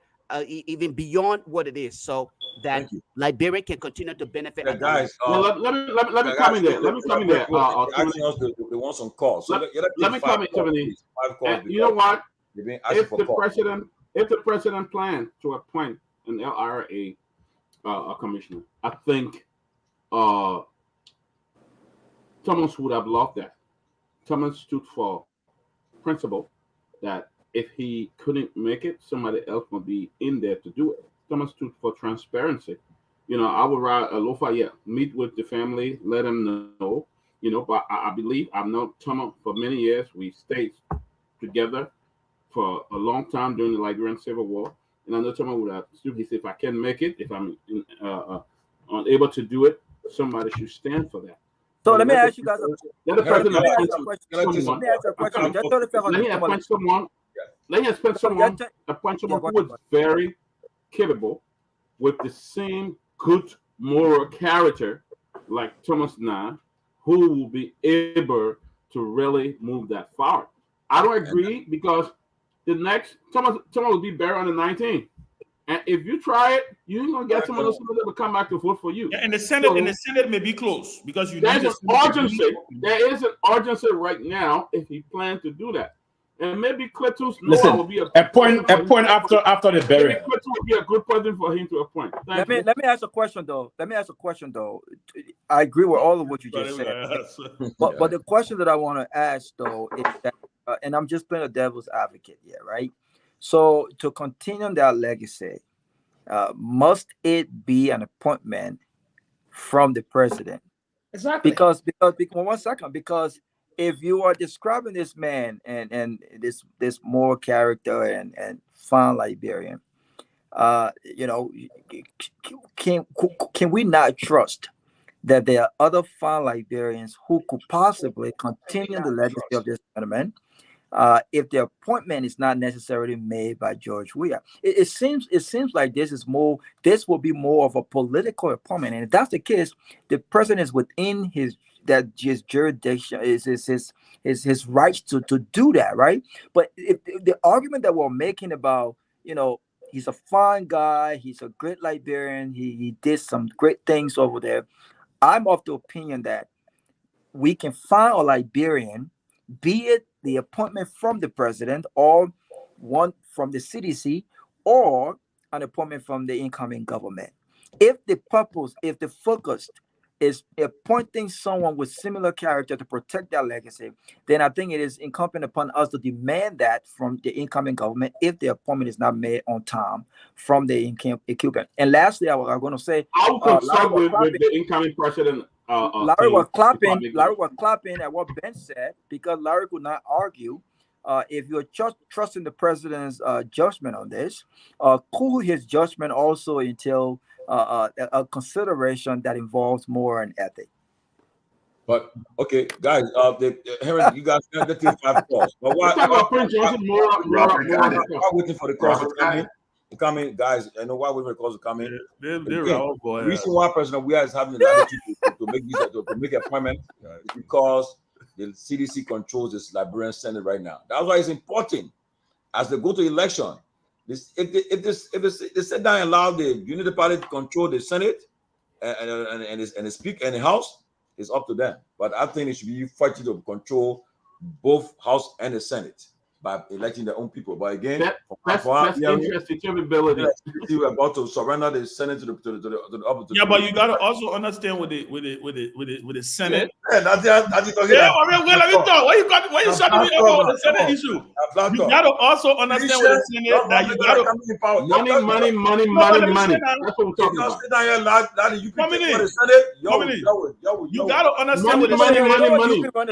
S4: even beyond what it is, so that Liberia can continue to benefit.
S1: Guys,
S2: let me come in there. Let me come in there.
S1: They want some calls. So
S2: let me come in, Tiffany. You know what? If the president plans to appoint an LRA commissioner, I think Thomas would have loved that. Thomas stood for principle that if he couldn't make it, somebody else would be in there to do it. Thomas stood for transparency. I would rather Lofa, meet with the family, let them know. But I believe I've known Thomas for many years. We stayed together for a long time during the Liberian Civil War, and I know Thomas would have stood. He said, if I can't make it, if I'm unable to do it, somebody should stand for that.
S7: So let me ask you guys
S2: Let me ask you a question. Let me appoint someone who is very capable with the same good moral character like Thomas now, who will be able to really move that forward. I don't agree, because the next Thomas will be better on the 19th. And if you try it, you ain't gonna get someone else that will come back to vote for you.
S9: And the Senate may be close, because
S2: there's an urgency. There is an urgency right now if he plans to do that. And maybe Cletus will be
S5: a point after the burial.
S2: Cletus will be a good person for him to appoint.
S7: Let me ask a question though. I agree with all of what you just said. But the question that I want to ask though is that, and I'm just playing a devil's advocate here, right? So to continue that legacy, must it be an appointment from the president?
S5: Exactly.
S7: Because 1 second, because if you are describing this man and this moral character and fine Liberian, can we not trust that there are other fine Liberians who could possibly continue the legacy of this gentleman? If the appointment is not necessarily made by George Weah, it seems like this will be more of a political appointment, and if that's the case, the president is within his jurisdiction, is his rights to do that, right? But if the argument that we're making about, he's a fine guy, he's a great Liberian, he did some great things over there, I'm of the opinion that we can find a Liberian, be it the appointment from the president or one from the CDC or an appointment from the incoming government. If the focus is appointing someone with similar character to protect that legacy, then I think it is incumbent upon us to demand that from the incoming government if the appointment is not made on time from the incumbent. And lastly, I'm going to say,
S2: I'm concerned with the incoming president.
S7: Larry was clapping at what Ben said, because Larry could not argue. If you're just trusting the president's judgment on this, could his judgment also entail a consideration that involves more an ethic?
S1: But okay, guys, Henry, you guys can get 5 calls. But why waiting for the calls to come in? Coming, guys, I know why we're calls to come in. The reason why President we are having the attitude to make this to make appointment is because the CDC controls this Liberian Senate right now. That's why it's important as they go to election. If they sit down and allow the unity party to control the Senate and the Speaker and the House, it's up to them. But I think it should be fighting to control both House and the Senate by electing their own people. But again,
S2: that's interesting capability.
S1: We're about to surrender the Senate to the
S9: yeah, but you got to also understand with the Senate.
S1: Yeah,
S9: let me talk. Why you shutting me up on the Senate issue? You got to also understand with the Senate that you got to
S2: money. That's what we're talking about.
S9: You got to understand with the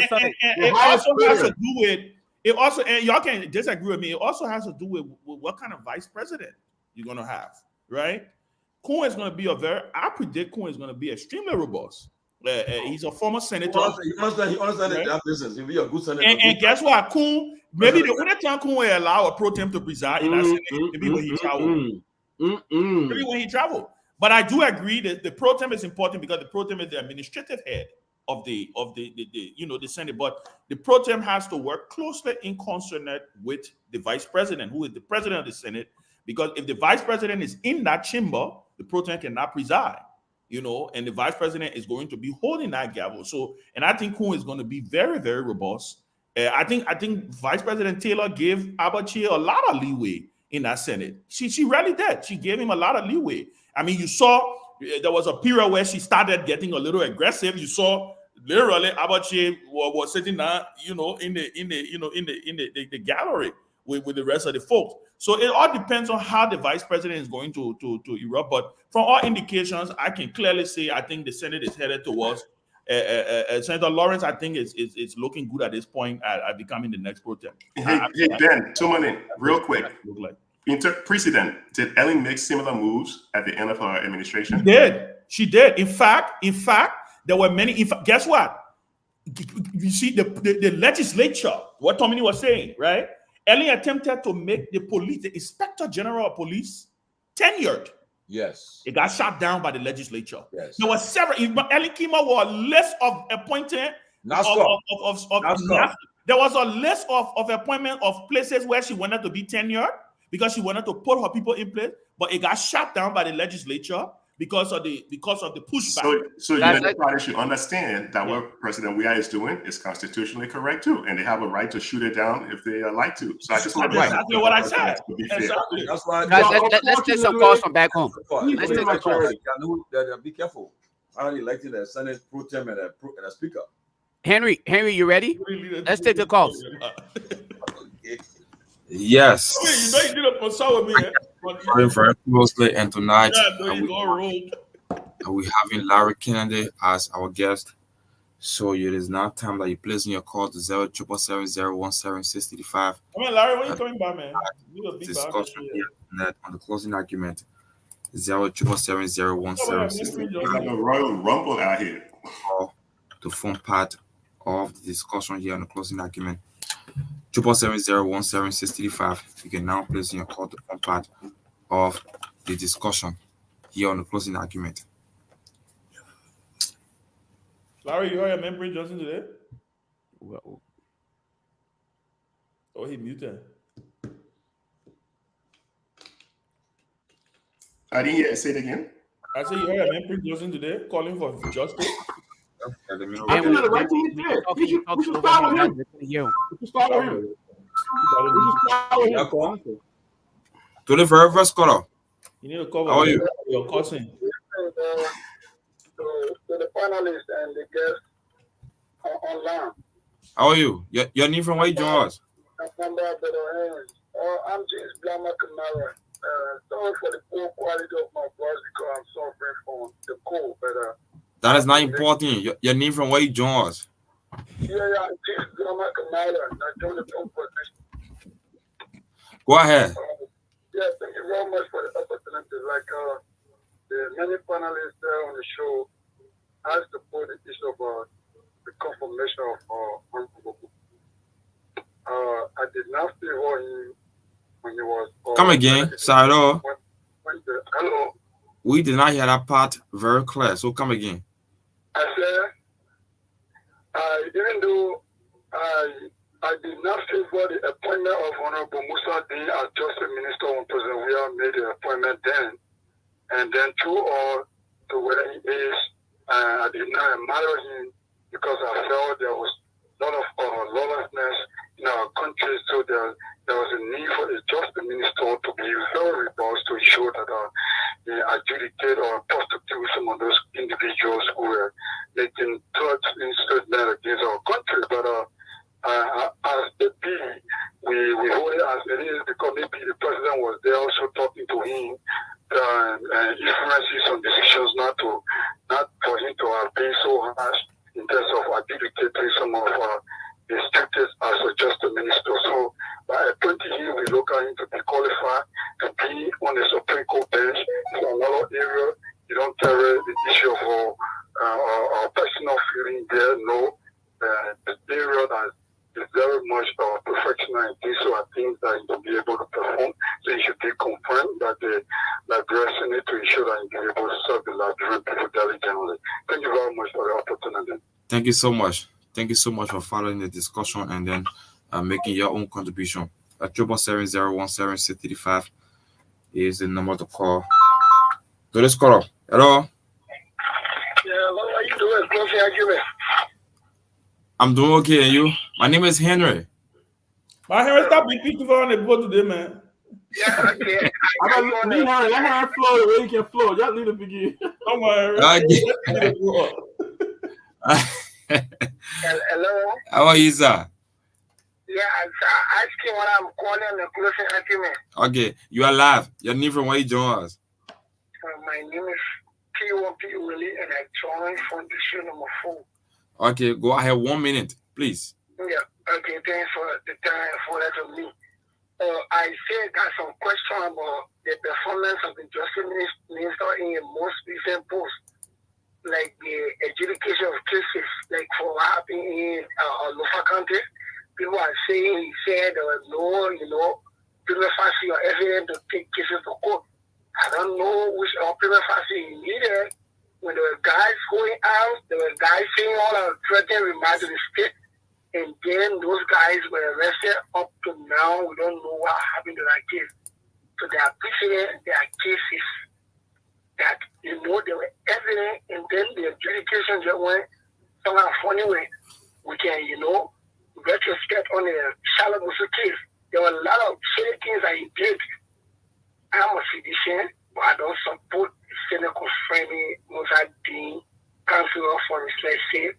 S9: Senate. And it also has to do with. It also, and y'all can disagree with me, it also has to do with what kind of vice president you're going to have, right? Coon is going to be I predict Coon is going to be extremely robust. He's a former senator.
S1: He understands that business. He'll be a good senator.
S9: And guess what? Coon, maybe the only time Coon will allow a pro tem to preside in that Senate, maybe when he traveled. Maybe when he traveled. But I do agree that the pro tem is important because the pro tem is the administrative head of the Senate, but the pro tem has to work closely in concert with the vice president, who is the president of the Senate, because if the vice president is in that chamber, the pro tem cannot preside, and the vice president is going to be holding that gavel. So, and I think Coon is going to be very, very robust. I think Vice President Taylor gave Abachi a lot of leeway in that Senate. She really did. She gave him a lot of leeway. I mean, you saw there was a period where she started getting a little aggressive. You saw literally Abachi was sitting down, in the gallery with the rest of the folks. So it all depends on how the vice president is going to erupt. But from all indications, I can clearly say I think the Senate is headed towards Senator Lawrence. I think it's looking good at this point at becoming the next pro tem.
S3: Hey, Ben, 2 minutes, real quick. President, did Ellen make similar moves at the end of her administration?
S9: She did. In fact, there were many. Guess what? You see, the legislature, what Tomini was saying, right? Ellen attempted to make the Inspector General of Police, tenured.
S1: Yes.
S9: It got shot down by the legislature.
S1: Yes.
S9: There were several. Ellen Kima was a list of appointing NASCO. There was a list of appointment of places where she wanted to be tenured because she wanted to put her people in place, but it got shot down by the legislature because of the pushback.
S3: So the party should understand that what President Weah is doing is constitutionally correct too, and they have a right to shoot it down if they like to. So I just want to
S9: exactly what I said.
S4: Exactly. That's why. Let's take some calls from back home.
S1: Let's take some calls. Be careful. I only elected a Senate pro tem and a speaker.
S4: Henry, you ready? Let's take the calls.
S6: Yes.
S9: You did a consult with me.
S6: Very closely, and tonight we having Larry Kennedy as our guest. So it is now time that you place in your call to 077701765.
S9: Come on, Larry, when you coming back, man?
S6: Discussion here on the closing argument. 077701765.
S3: A royal rumble out here.
S6: To form part of the discussion here on the closing argument. 777017635. You can now place in your call to form part of the discussion here on the closing argument.
S9: Larry, you heard your membrane Johnson today? Well, he muted.
S3: I didn't hear it. Say it again.
S9: I said you heard your membrane Johnson today calling for justice.
S2: I think the right thing he did. We should follow him. We should follow him.
S6: To the very first caller.
S9: You need to cover
S6: How are you?
S9: Your cousin.
S10: the panelists and the guests online.
S8: How are you? Your name from where you join us?
S10: I'm James Blama Kamara. Sorry for the poor quality of my voice because I'm suffering from the cold. But
S8: that is not important. Your name from where you join us?
S10: Yeah, James Blama Kamara. I joined the position.
S8: Go ahead.
S10: Yeah, thank you very much for the opportunity. Like the many panelists there on the show, I support the issue of the confirmation of Honorable. I did not favor him when he was.
S8: Come again, Sado.
S10: Hello.
S8: We did not hear that part very clear. So come again.
S10: I said, even though I did not favor the appointment of Honorable Musa Din as Justice Minister when President Weah made the appointment then, and then to where he is, I did not admire him because I felt there was a lot of lawlessness in our country, so there was a need for a Justice Minister to be very robust to ensure that they adjudicate or prosecute some of those individuals who were making threats statements against our country. But as it be, we hold it as it is because maybe the president was there also talking to him and influencing some decisions not for him to have been so harsh in terms of adjudicating some of his duties as a justice minister. So by appointing him, we look at him to be qualified to be on the Supreme Court bench for another area. You don't carry the issue of our personal feeling there. No, the area that is very much professional and these sort of things that he will be able to perform. So it should be confirmed that the Liberian need to ensure that he will be able to serve the Liberian people diligently. Thank you very much for the opportunity.
S8: Thank you so much. Thank you so much for following the discussion and then making your own contribution. 770-17635 is the number to call. To this caller. Hello.
S10: Yeah, hello. How you doing? Closing argument.
S8: I'm doing okay, and you? My name is Henry.
S9: My Henry, stop being people on the boat today, man.
S10: Yeah, okay.
S2: Let her flow the way you can flow. Just leave the beginning.
S9: Come on,
S10: Hello.
S8: How are you, sir?
S10: Yeah, I'm asking what I'm calling the closing argument.
S8: Okay, you are live. Your name from where you join us?
S10: My name is P1P Willie, and I joined from the show number 4.
S8: Okay, go ahead. 1 minute, please.
S10: Yeah, okay, thanks for the time for that of me. I said got some question about the performance of the Justice Minister in a most recent post, like the adjudication of cases, like for what happened in Lofa County. People are saying he said there was no, prima facie or evidence to take cases to court. I don't know which prima facie he needed. When there were guys going out, there were guys saying all our threatening remarks to the state, and then those guys were arrested. Up to now, we don't know what happened to that case. So they are precedent, there are cases that, there were evidence, and then the adjudication just went somehow funny way. We can, retrospect on the Charlotte Musu case. There were a lot of silly things that he did. I'm a physician, but I don't support Seneca Framing Musa Dean, Councilor for Reflection,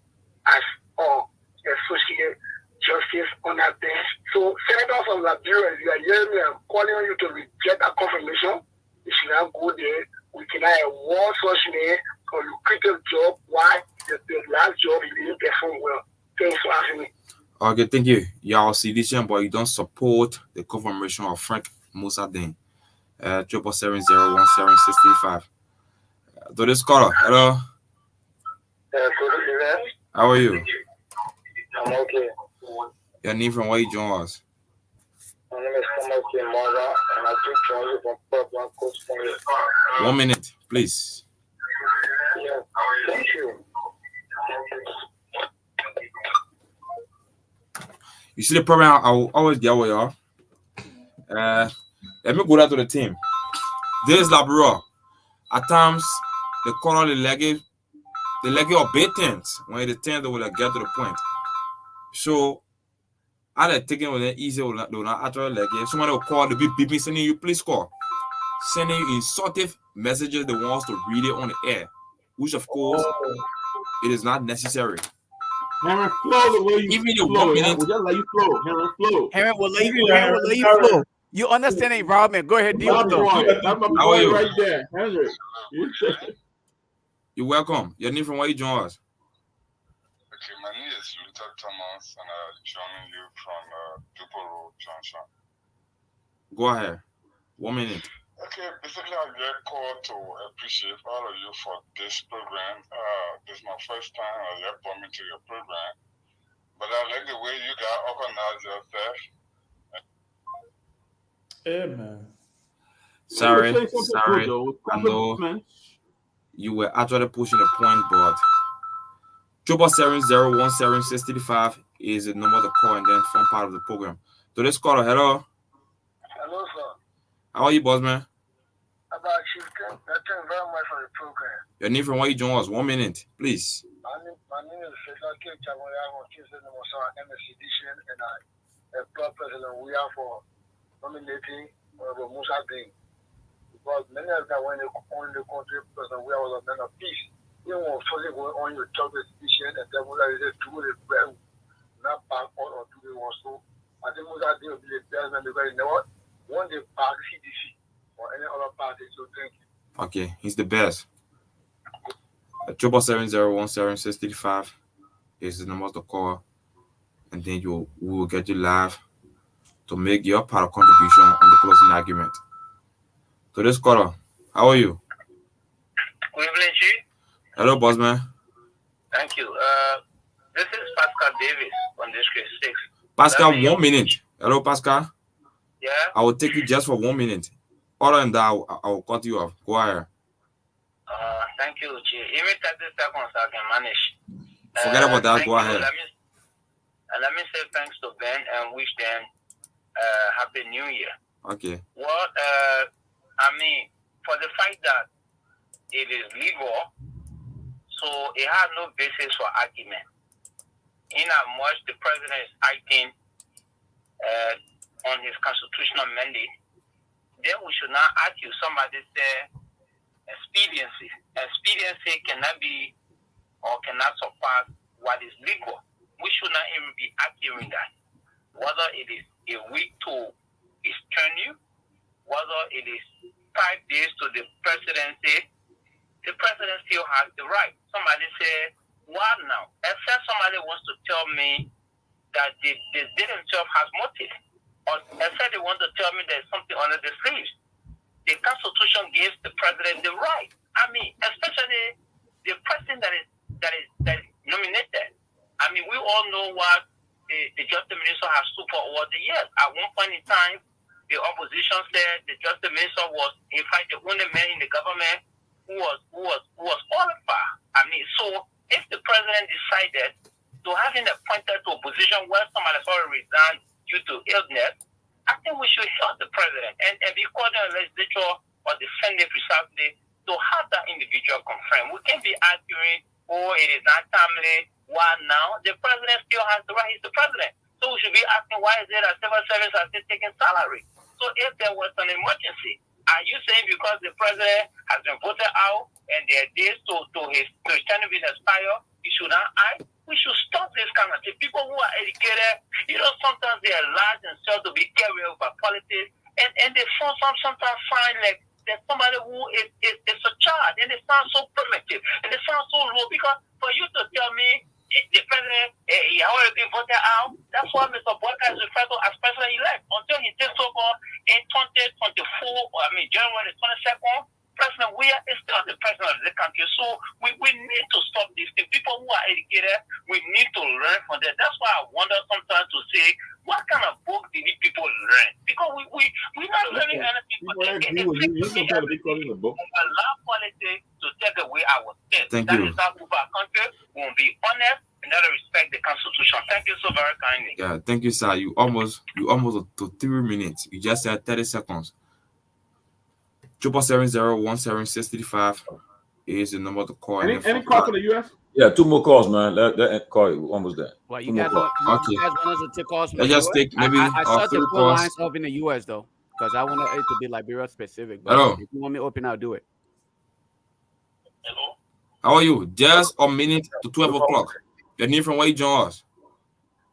S10: as associate justice on that bench. So, Senators of Liberia, you are hearing me, I'm calling on you to reject that confirmation. You should not go there. We cannot award such name or lucrative job. Why? The last job you didn't perform well. Thanks for having me.
S8: Okay, thank you. You are a citizen, but you don't support the confirmation of Frank Musa Dean. 770-17635. To this caller, hello.
S10: Good evening.
S8: How are you?
S10: I'm okay.
S8: Your name from where you join us?
S10: My name is Thomas Kimara, and I took join you from Portland, Coast Point.
S8: 1 minute, please.
S10: Yeah, thank you.
S8: You see the problem I will always get with y'all. Let me go down to the team. This is Labrador. At times, they call the leggy or bait things when the things they will get to the point. So, I like taking with it easy will not actually leggy. If somebody will call the beeping sending you, please call. Sending you insultive messages they want us to read it on the air. Which of course
S11: It is not necessary.
S2: Heron, flow the way you
S11: Give me the
S2: flow.
S11: 1 minute.
S2: We'll just let you flow. Heron, flow.
S4: Heron will let you flow. You understand the environment. Go ahead, deal with them.
S2: That's my
S11: How are
S2: boy
S11: you?
S2: right there. Henry.
S11: You're welcome. Your name from where you join us?
S10: Okay, my name is Luther Thomas, and I'm joining you from Peabody Junction.
S11: Go ahead. 1 minute.
S10: Okay, basically, I get called to appreciate all of you for this program. This is my first time I get coming to your program, but I like the way you guys organize yourself.
S9: Amen.
S11: Sorry. I know you were actually pushing a point, but 770-1765 is the number to call and then form part of the program. To this caller, hello.
S10: Hello, sir.
S11: How are you, boss man?
S10: About you, thank you very much for the program.
S11: Your name from where you join us? 1 minute, please.
S10: My name is Fedaki Chamoya, and I applaud President we are for nominating Honorable Musa Ding. Because many of them, when they own the country, President we was a man of peace. You won't fully go on your job institution and then Musa is do it well, not back or do it also. I think Musa Ding will be the best man because you know what? One day back CDC or any other party, so thank you.
S11: Okay, he's the best. 770-1765 is the number to call, and then we will get you live to make your part of contribution on the closing argument. To this caller, how are you?
S12: Good evening, Chief.
S11: Hello, boss man.
S12: Thank you. This is Pascal Davis from District 6.
S11: Pascal, 1 minute. Hello, Pascal.
S12: Yeah?
S11: I will take you just for 1 minute. Other than that, I will cut you off. Go ahead.
S12: Thank you, Chief. Even 30 seconds I can manage.
S11: Forget about that. Go ahead.
S12: Let me say thanks to Ben and wish them Happy New Year.
S11: Okay.
S12: Well, I mean, for the fact that it is legal, so it has no basis for argument. In as much the president is acting on his constitutional mandate, then we should not argue. Somebody say expediency cannot be or cannot surpass what is legal. We should not even be arguing that. Whether it is a week to his tenure, whether it is 5 days to the presidency, the president still has the right. Somebody say, what now? Except somebody wants to tell me that they themselves has motive, or except they want to tell me there's something under the sleeves. The Constitution gives the president the right. I mean, especially the person that is nominated. I mean, we all know what the Justice Minister has stood for over the years. At one point in time, the opposition said the Justice Minister was, in fact, the only man in the government who was qualified. I mean, so if the president decided to have him appointed to a position where somebody has already resigned due to illness, I think we should help the president and be calling a legislature or the Senate precisely to have that individual confirmed. We can't be arguing, it is not timely. Why now? The president still has the right. He's the president. So we should be asking, why is it that civil servants are still taking salary? So if there was an emergency, are you saying because the president has been voted out and there are days to his tenure being expired, he should not act? We should stop this kind of thing. People who are educated, sometimes they allow themselves to be carried over politics, and they sometimes find like there's somebody who is a child, and they sound so primitive, and they sound so low, because for you to tell me the president, he already been voted out, that's why Mr. Boyka is referred to as president-elect. Until he takes over in 2024, January 22nd, President Weah is still the president of the country. So we need to stop this thing. People who are educated, we need to learn from them. That's why I wonder sometimes to say, what kind of book did these people learn? Because we're not learning anything. Allow politics to take away our state.
S11: Thank
S12: that
S11: you.
S12: is how we move our country. We will be honest and not respect the Constitution. Thank you so very kindly.
S11: Yeah, thank you, sir. You almost to 3 minutes. You just said 30 seconds. 770-1765 is the number to call.
S2: Any call from the U.S.?
S1: Yeah, 2 more calls, man. That call, almost there.
S4: Well, you guys want us to take calls?
S11: Let's just take maybe
S4: I shut the
S11: 3
S4: phone
S11: calls.
S4: lines off in the U.S. though, because I want it to be Liberia specific. But
S11: Hello.
S4: if you want me to open, I'll do it.
S12: Hello.
S11: How are you? Just a minute to 12 o'clock. Your name from where you join us?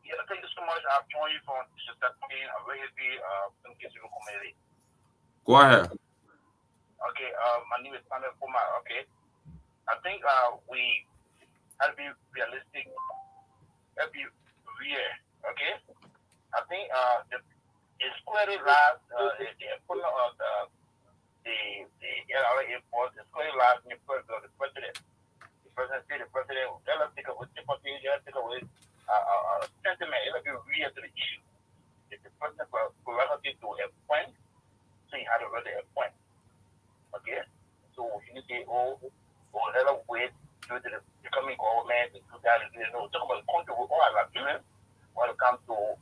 S12: Yeah, thank you so much. I've joined you from just that being a very community.
S11: Go ahead.
S12: Okay, my name is Panelists. Okay, I think we have to be realistic, have to be real. Okay, I think it's clearly last the employment of the LRA airport is clearly last in the president. The president said the president will take away sympathy, take away sentiment. It will be real to the issue. If the president prerogative to appoint, so he had already appoint. Okay, so you need to let us wait due to the becoming government and do that. Talk about the country with all our agreements. When it comes to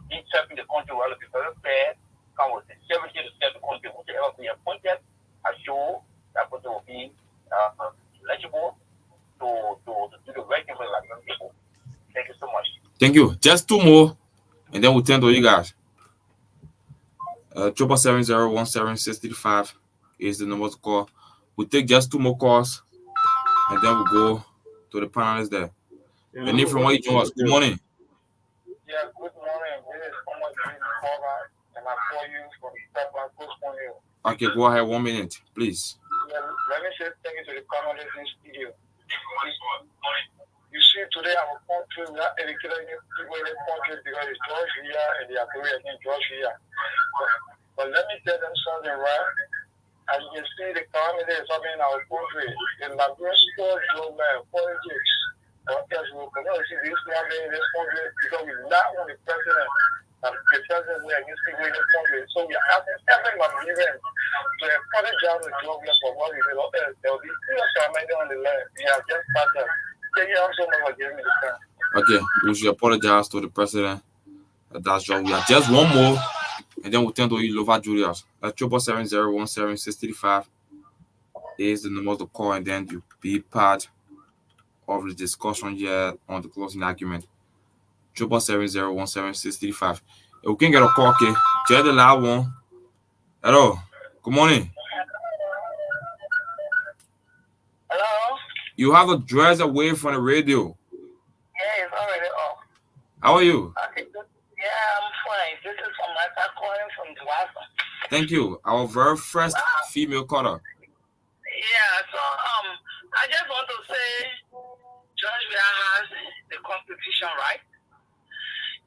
S12: each step in the country, we have to be very fair. Come with the 70 to 7 country, whichever be appointed, assure that person will be eligible to do the right thing for the Liberian people. Thank you so much.
S11: Thank you. Just two more, and then we'll turn to you guys. 770-1765 is the number to call. We'll take just two more calls, and then we'll go to the panelists there. Your name from where you join us. Good morning.
S12: Yeah, good morning. This is someone and I call you from Peabody.
S11: Okay, go ahead. 1 minute, please.
S12: Yeah, let me say thank you to the panelists in studio. You see, today our country, we are educating people in the country because it's George here and they are going against George here. But let me tell them something, right? As you can see, the calamity is happening in our country. The Liberian store politics. Because we cannot see this happening in this country because we not want the president. The president we are against people in the country. So we are asking every Liberian to apologize to government for what we did. There will be serious amendment on the land. We have just started. Thank you so much for giving me the time.
S11: Okay, we should apologize to the president. That's all. We have just one more, and then we'll turn to you, Lofa Julius. 770-1765 is the number to call, and then you be part of the discussion here on the closing argument. 770-1765. We can get a call, okay? Just the last one. Hello. Good morning.
S12: Hello?
S11: You have to dress away from the radio.
S12: Yeah, it's already off.
S11: How are you?
S12: Okay, good. Yeah, I'm fine. This is Samantha calling from Dwasa.
S11: Thank you. Our very first female caller.
S12: Yeah, so I just want to say George has the constitution, right?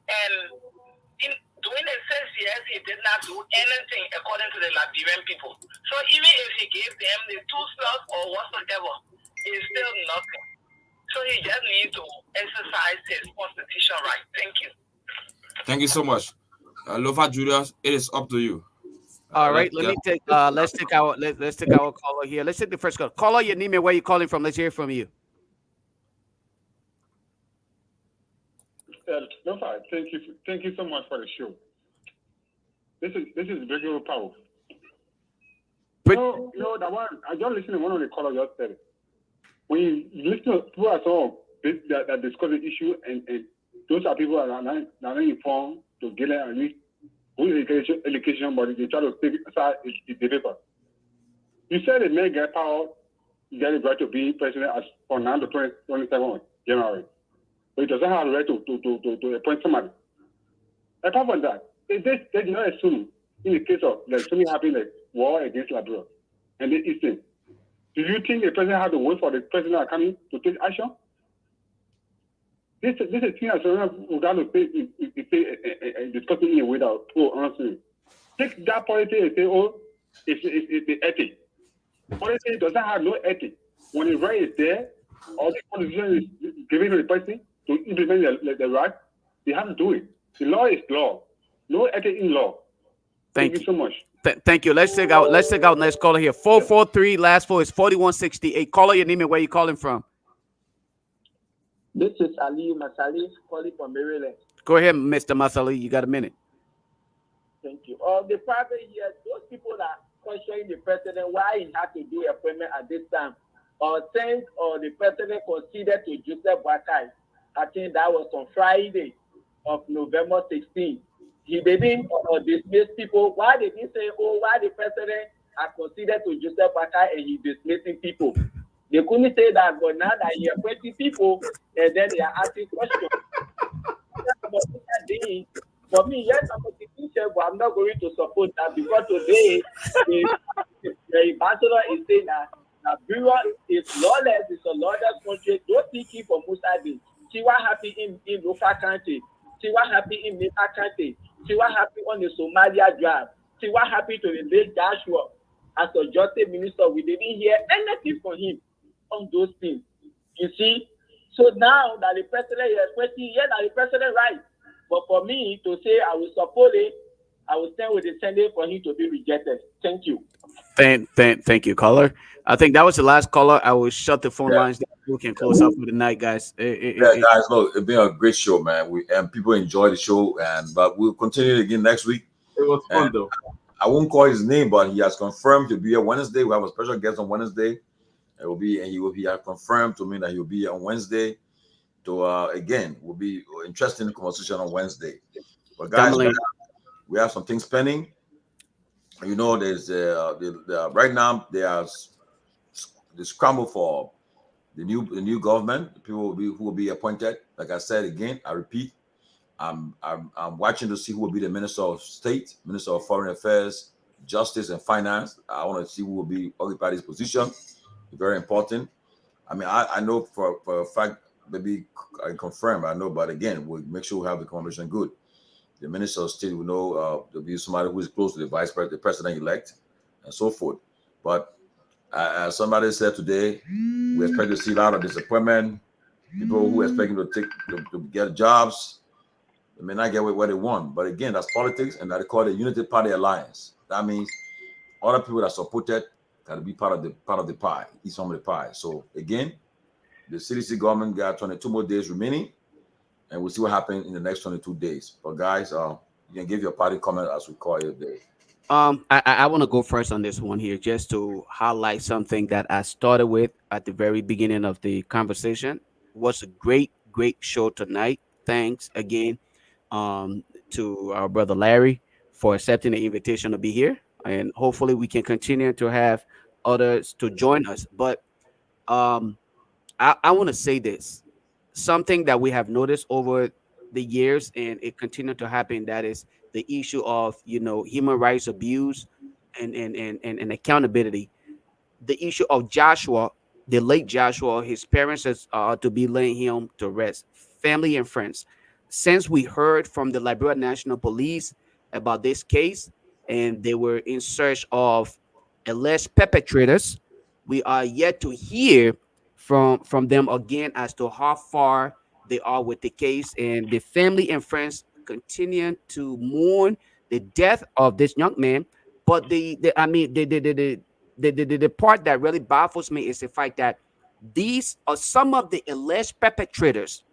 S12: And in during the 6 years, he did not do anything according to the Liberian people. So even if he gave them the 2 stars or whatsoever, it's still nothing. So he just needs to exercise his constitution right. Thank you.
S11: Thank you so much. Lofa Julius, it is up to you.
S4: All right, let's take our caller here. Let's take the first call. Caller, your name and where you calling from. Let's hear from you.
S13: Lofa, thank you so much for the show. This is very powerful. That one I just listened to one of the callers just said it. When you listen to people that discuss the issue and those are people that are not informed to get at least good education, but they try to take aside the paper. You said the man get power, get the right to be president from now to 27th January. But he doesn't have the right to appoint somebody. Apart from that, they do not assume in the case of like something happening like war against Liberia and the Eastern. Do you think the president has to wait for the president coming to take action? This is thing that's we got to discuss it in a way that honestly. Take that politics and say, it's the ethic. Politics doesn't have no ethic. When the right is there, all the politician is giving to the person to implement the right, they have to do it. The law is law. No ethic in law. Thank you so much.
S4: Thank you. Let's take out next caller here. 443, last four is 4168. Caller, your name and where you calling from.
S14: This is Ali Masali calling from Maryland.
S4: Go ahead, Mr. Masali. You got a minute.
S14: Thank you. The private here, those people that questioning the president why he had to do appointment at this time, since the president conceded to Joseph Boakai, I think that was on Friday of November 16th. He didn't dismiss people. Why did he say, why the president has conceded to Joseph Boakai and he's dismissing people? They couldn't say that, but now that you have 20 people, and then they are asking questions. For me, yes, I'm a teacher, but I'm not going to support that because today the ambassador is saying that Bureau is lawless, it's a lawless country. Don't think it for Musadi. See what happened in local country. See what happened in Meta country. See what happened on the Somalia drive. See what happened to the late Joshua as a justice minister. We didn't hear anything from him on those things. You see? So now that the president is 20 years, that the president right. But for me to say I will support it, I will stand with the Senate for him to be rejected. Thank you.
S4: Thank you, caller. I think that was the last caller. I will shut the phone lines down. We can close out for the night, guys.
S1: Guys, look, it's been a great show, man. And people enjoy the show, but we'll continue again next week.
S2: It was fun, though.
S1: I won't call his name, but he has confirmed to be here Wednesday. We have a special guest on Wednesday. He has confirmed to me that he will be here on Wednesday. So again, will be interesting conversation on Wednesday. But guys, we have some things pending. You know, there's right now there's the scramble for the new government. The people who will be appointed. Like I said again, I repeat, I'm watching to see who will be the Minister of State, Minister of Foreign Affairs, Justice, and Finance. I want to see who will be occupy this position. Very important. I mean, I know for a fact. Maybe I confirm, I know, but again, we'll make sure we have the conversation good. The Minister of State will know there'll be somebody who is close to the vice president, the president-elect, and so forth. But as somebody said today, we expect to see a lot of disappointment. People who are expecting to get jobs, they may not get what they want. But again, that's politics, and that they call the Unity Party Alliance. That means other people that supported got to be part of the pie, eat some of the pie. So again, the CDC government got 22 more days remaining, and we'll see what happens in the next 22 days. But guys, you can give your party comment as we call it day.
S4: I want to go first on this one here, just to highlight something that I started with at the very beginning of the conversation. It was a great show tonight. Thanks again to our brother Larry for accepting the invitation to be here, and hopefully we can continue to have others to join us. But I want to say this, something that we have noticed over the years, and it continued to happen. That is the issue of human rights abuse and accountability. The issue of Joshua, the late Joshua, his parents to be laying him to rest, family and friends. Since we heard from the Liberia National Police about this case, and they were in search of alleged perpetrators, we are yet to hear from them again as to how far they are with the case, and the family and friends continue to mourn the death of this young man. But the part that really baffles me is the fact that these are some of the alleged perpetrators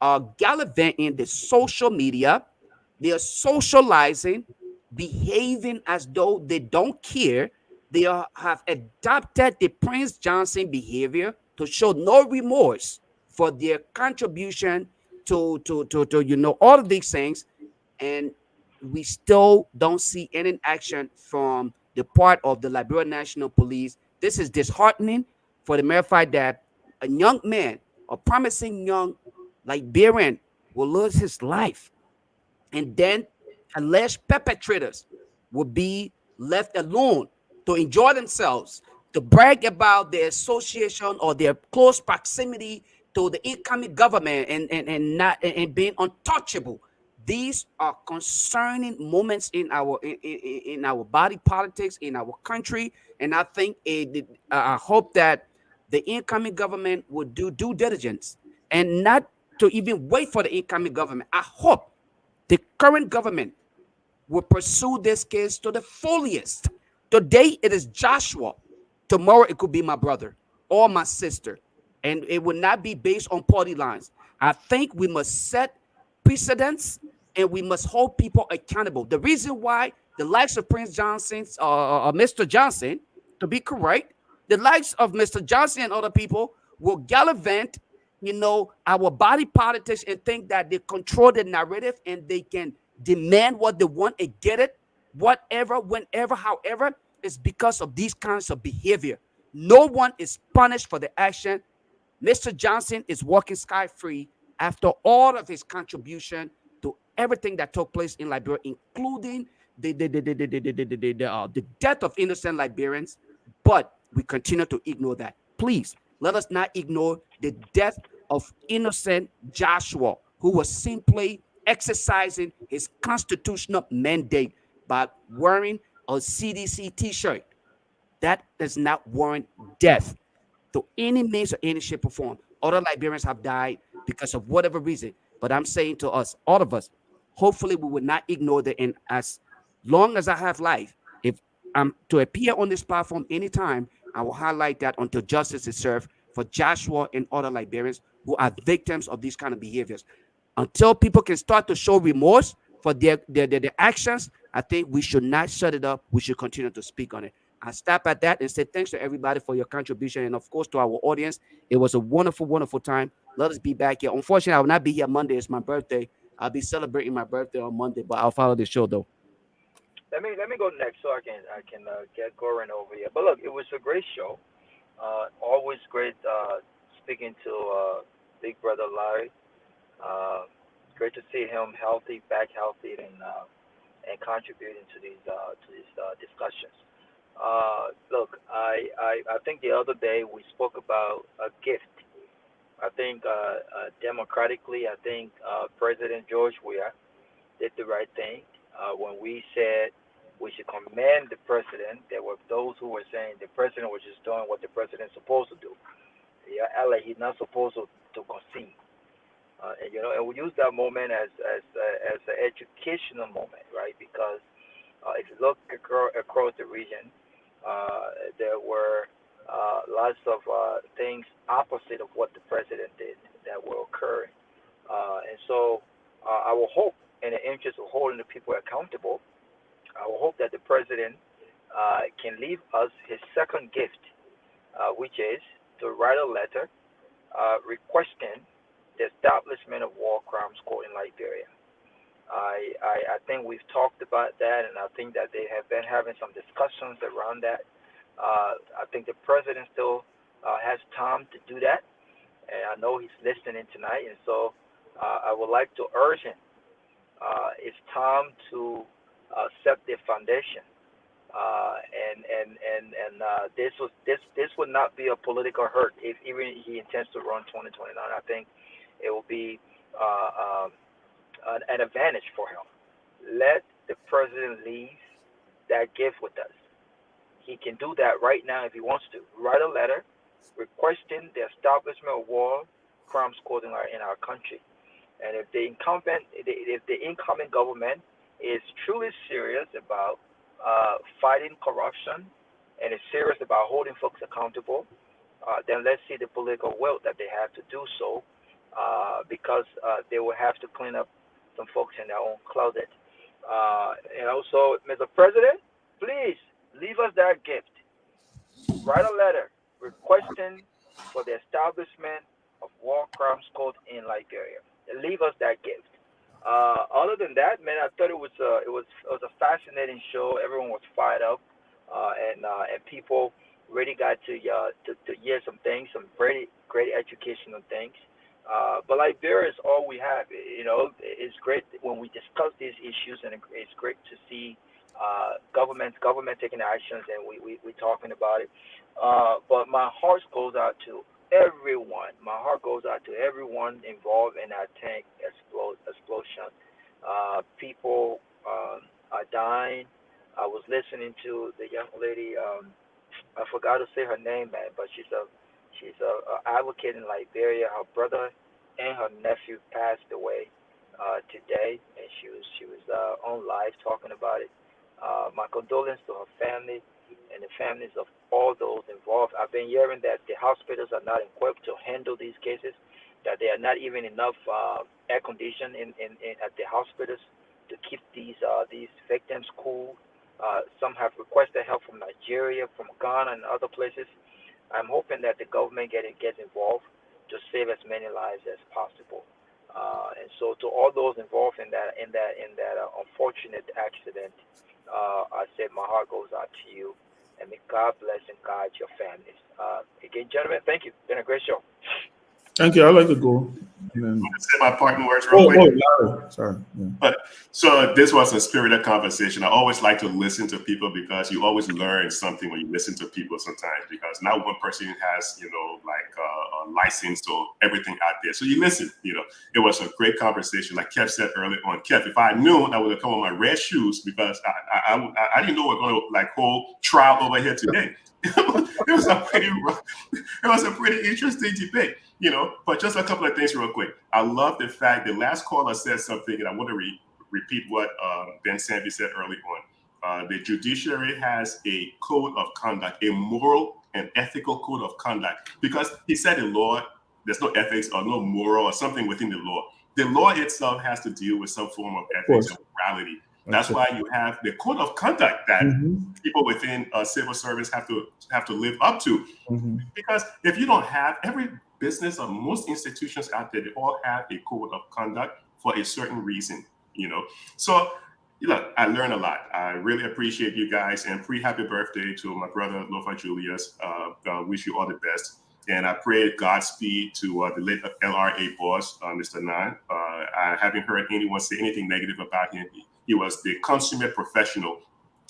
S4: are gallivanting the social media. They are socializing, behaving as though they don't care. They have adopted the Prince Johnson behavior to show no remorse for their contribution to all of these things, and we still don't see any action from the part of the Liberia National Police. This is disheartening for the mere fact that a young man, a promising young Liberian, will lose his life, and then alleged perpetrators will be left alone to enjoy themselves, to brag about their association or their close proximity to the incoming government and being untouchable. These are concerning moments in our body politics in our country, and I think I hope that the incoming government would do due diligence and not to even wait for the incoming government. I hope the current government will pursue this case to the fullest. Today it is Joshua. Tomorrow it could be my brother or my sister. And it will not be based on party lines. I think we must set precedents and we must hold people accountable. The reason why the likes of Prince Johnson, Mr. Johnson, to be correct, the likes of Mr. Johnson and other people will gallivant, our body politics and think that they control the narrative and they can demand what they want and get it, whatever, whenever, however, is because of these kinds of behavior. No one is punished for the action. Mr. Johnson is walking sky-free after all of his contribution to everything that took place in Liberia, including the death of innocent Liberians. But we continue to ignore that. Please, let us not ignore the death of innocent Joshua, who was simply exercising his constitutional mandate by wearing a CDC t-shirt. That does not warrant death to any means or any shape or form. Other Liberians have died because of whatever reason. But I'm saying to us, all of us, hopefully we will not ignore that. And as long as I have life, if I'm to appear on this platform anytime, I will highlight that until justice is served for Joshua and other Liberians who are victims of these kind of behaviors. Until people can start to show remorse for their actions, I think we should not shut it up. We should continue to speak on it. I stop at that and say thanks to everybody for your contribution. And of course, to our audience, it was a wonderful, wonderful time. Let us be back here. Unfortunately, I will not be here Monday. It's my birthday. I'll be celebrating my birthday on Monday, but I'll follow the show though.
S7: Let me go next so I can get going over here. But look, it was a great show. Always great speaking to Big Brother Larry. Great to see him healthy, back healthy, and contributing to these discussions. Look, I think the other day we spoke about a gift. I think democratically, I think President George Weah did the right thing when we said we should commend the president. There were those who were saying the president was just doing what the president's supposed to do. Yeah, like he's not supposed to concede. And we use that moment as an educational moment, right? Because if you look across the region, there were lots of things opposite of what the president did that were occurring. And so I will hope, in the interest of holding the people accountable, I will hope that the president can leave us his second gift, which is to write a letter requesting the establishment of war crimes court in Liberia. I think we've talked about that, and I think that they have been having some discussions around that. I think the president still has time to do that, and I know he's listening tonight, and so I would like to urge him. It's time to set the foundation, and this would not be a political hurt if even he intends to run 2029. I think it will be an advantage for him. Let the president leave that gift with us. He can do that right now if he wants to. Write a letter requesting the establishment of war crimes court in our country. And if the incoming government is truly serious about fighting corruption and is serious about holding folks accountable, then let's see the political will that they have to do so, because they will have to clean up some folks in their own closet. And also, Mr. President, please leave us that gift. Write a letter requesting for the establishment of war crimes court in Liberia. Leave us that gift. Other than that, man, I thought it was a fascinating show. Everyone was fired up, and people really got to hear some things, some great educational things. But Liberia is all we have. It's great when we discuss these issues, and it's great to see government taking actions, and we talking about it. But my heart goes out to everyone. My heart goes out to everyone involved in that tank explosion. People are dying. I was listening to the young lady. I forgot to say her name, man, but she's a advocate in Liberia. Her brother and her nephew passed away today, and she was on live talking about it. My condolences to her family and the families of all those involved. I've been hearing that the hospitals are not equipped to handle these cases, that there are not even enough air conditioning at the hospitals to keep these victims cool. Some have requested help from Nigeria, from Ghana, and other places. I'm hoping that the government gets involved to save as many lives as possible. And so, to all those involved in that unfortunate accident, I said my heart goes out to you, and may God bless and guide your families. Again, gentlemen, thank you. It's been a great show.
S9: Thank you. I'd like to go. And then...
S3: Say my parting words real quick.
S9: Sorry. Yeah.
S3: But so this was a spirited conversation. I always like to listen to people because you always learn something when you listen to people sometimes, because not one person has, a license or everything out there. So you listen, it was a great conversation. Like Keff said earlier on, Keff, if I knew, I would have come with my red shoes, because I didn't know we're going to hold trial over here today. It was a pretty interesting debate, but just a couple of things real quick. I love the fact the last caller said something, and I want to repeat what Ben Sanvee said early on. The judiciary has a code of conduct, a moral and ethical code of conduct, because he said in law, there's no ethics or no moral or something within the law. The law itself has to deal with some form of ethics and morality. That's why you have the code of conduct that people within civil service have to live up to. Because if you don't have, every business or most institutions out there, they all have a code of conduct for a certain reason, So, look, I learned a lot. I really appreciate you guys, and happy birthday to my brother, Lofa Julius. Wish you all the best. And I pray Godspeed to the late LRA boss, Mr. Nine. I haven't heard anyone say anything negative about him. He was the consummate professional,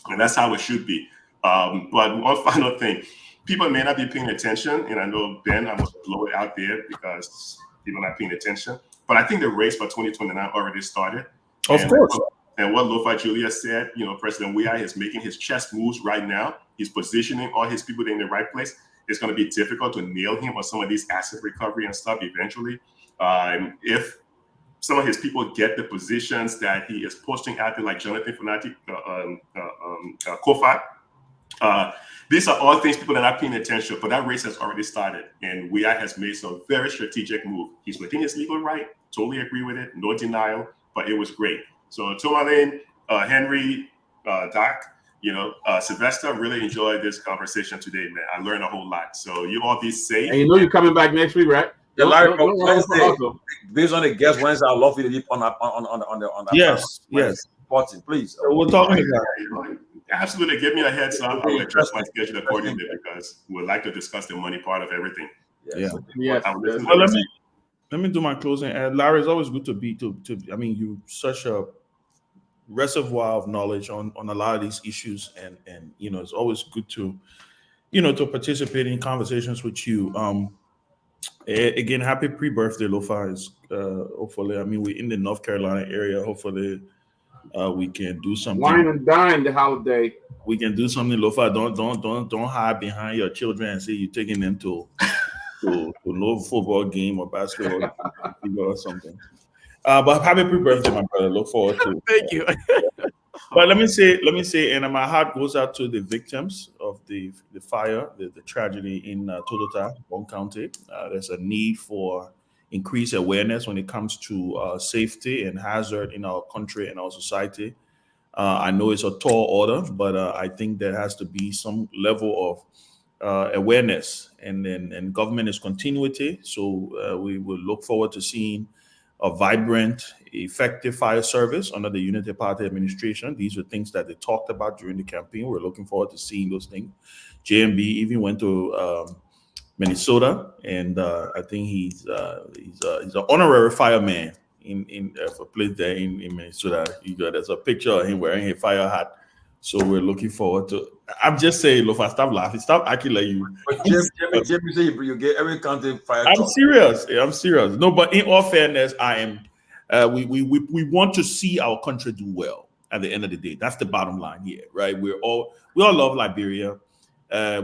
S3: and that's how it should be. But one final thing, people may not be paying attention, and I know, Ben, I'm going to blow it out there because people are not paying attention. But I think the race for 2029 already started.
S9: Of course.
S3: And what Lofa Julius said, President Weah is making his chess moves right now. He's positioning all his people in the right place. It's going to be difficult to nail him on some of these asset recovery and stuff eventually. If some of his people get the positions that he is posting out there, like Jonathan Funati, Kofa. These are all things people are not paying attention, but that race has already started, and Weah has made some very strategic move. He's within his legal right, totally agree with it, no denial, but it was great. So Tomalin, Henry, Doc, Sylvester, really enjoyed this conversation today, man. I learned a whole lot. So you all be safe.
S2: And you're coming back next week, right?
S1: Yeah, Larry, Wednesday, based on the guest Wednesday, I'd love you to be on the
S9: yes.
S1: Party, please.
S3: We'll talk about that. Absolutely, give me a heads up. I will adjust my schedule accordingly, because we'd like to discuss the money part of everything.
S9: Well, let me do my closing. Larry, it's always good to be I mean, you such a reservoir of knowledge on a lot of these issues, and it's always good to to participate in conversations with you. Again, happy pre-birthday, Lofa. Hopefully, I mean, we're in the North Carolina area. Hopefully, we can do something.
S2: Wine and dine the holiday.
S9: We can do something, Lofa. Don't hide behind your children and say you're taking them to no football game or basketball or something. But happy pre-birthday, my brother. Look forward to it.
S4: Thank you.
S9: But let me say, and my heart goes out to the victims of the fire, the tragedy in Totota, Bond County. There's a need for increased awareness when it comes to safety and hazard in our country and our society. I know it's a tall order, but I think there has to be some level of awareness, and government is continuity. So we will look forward to seeing a vibrant, effective fire service under the Unity Party administration. These are things that they talked about during the campaign. We're looking forward to seeing those things. JMB even went to Minnesota, and I think he's an honorary fireman in a place there in Minnesota. There's a picture of him wearing a fire hat. So we're looking forward to. I'm just saying, Lofa, stop laughing, stop acting like you.
S1: But Jimmy say you get every county fire.
S9: I'm serious. No, but in all fairness, I am. We want to see our country do well. At the end of the day, that's the bottom line here, right? We all love Liberia.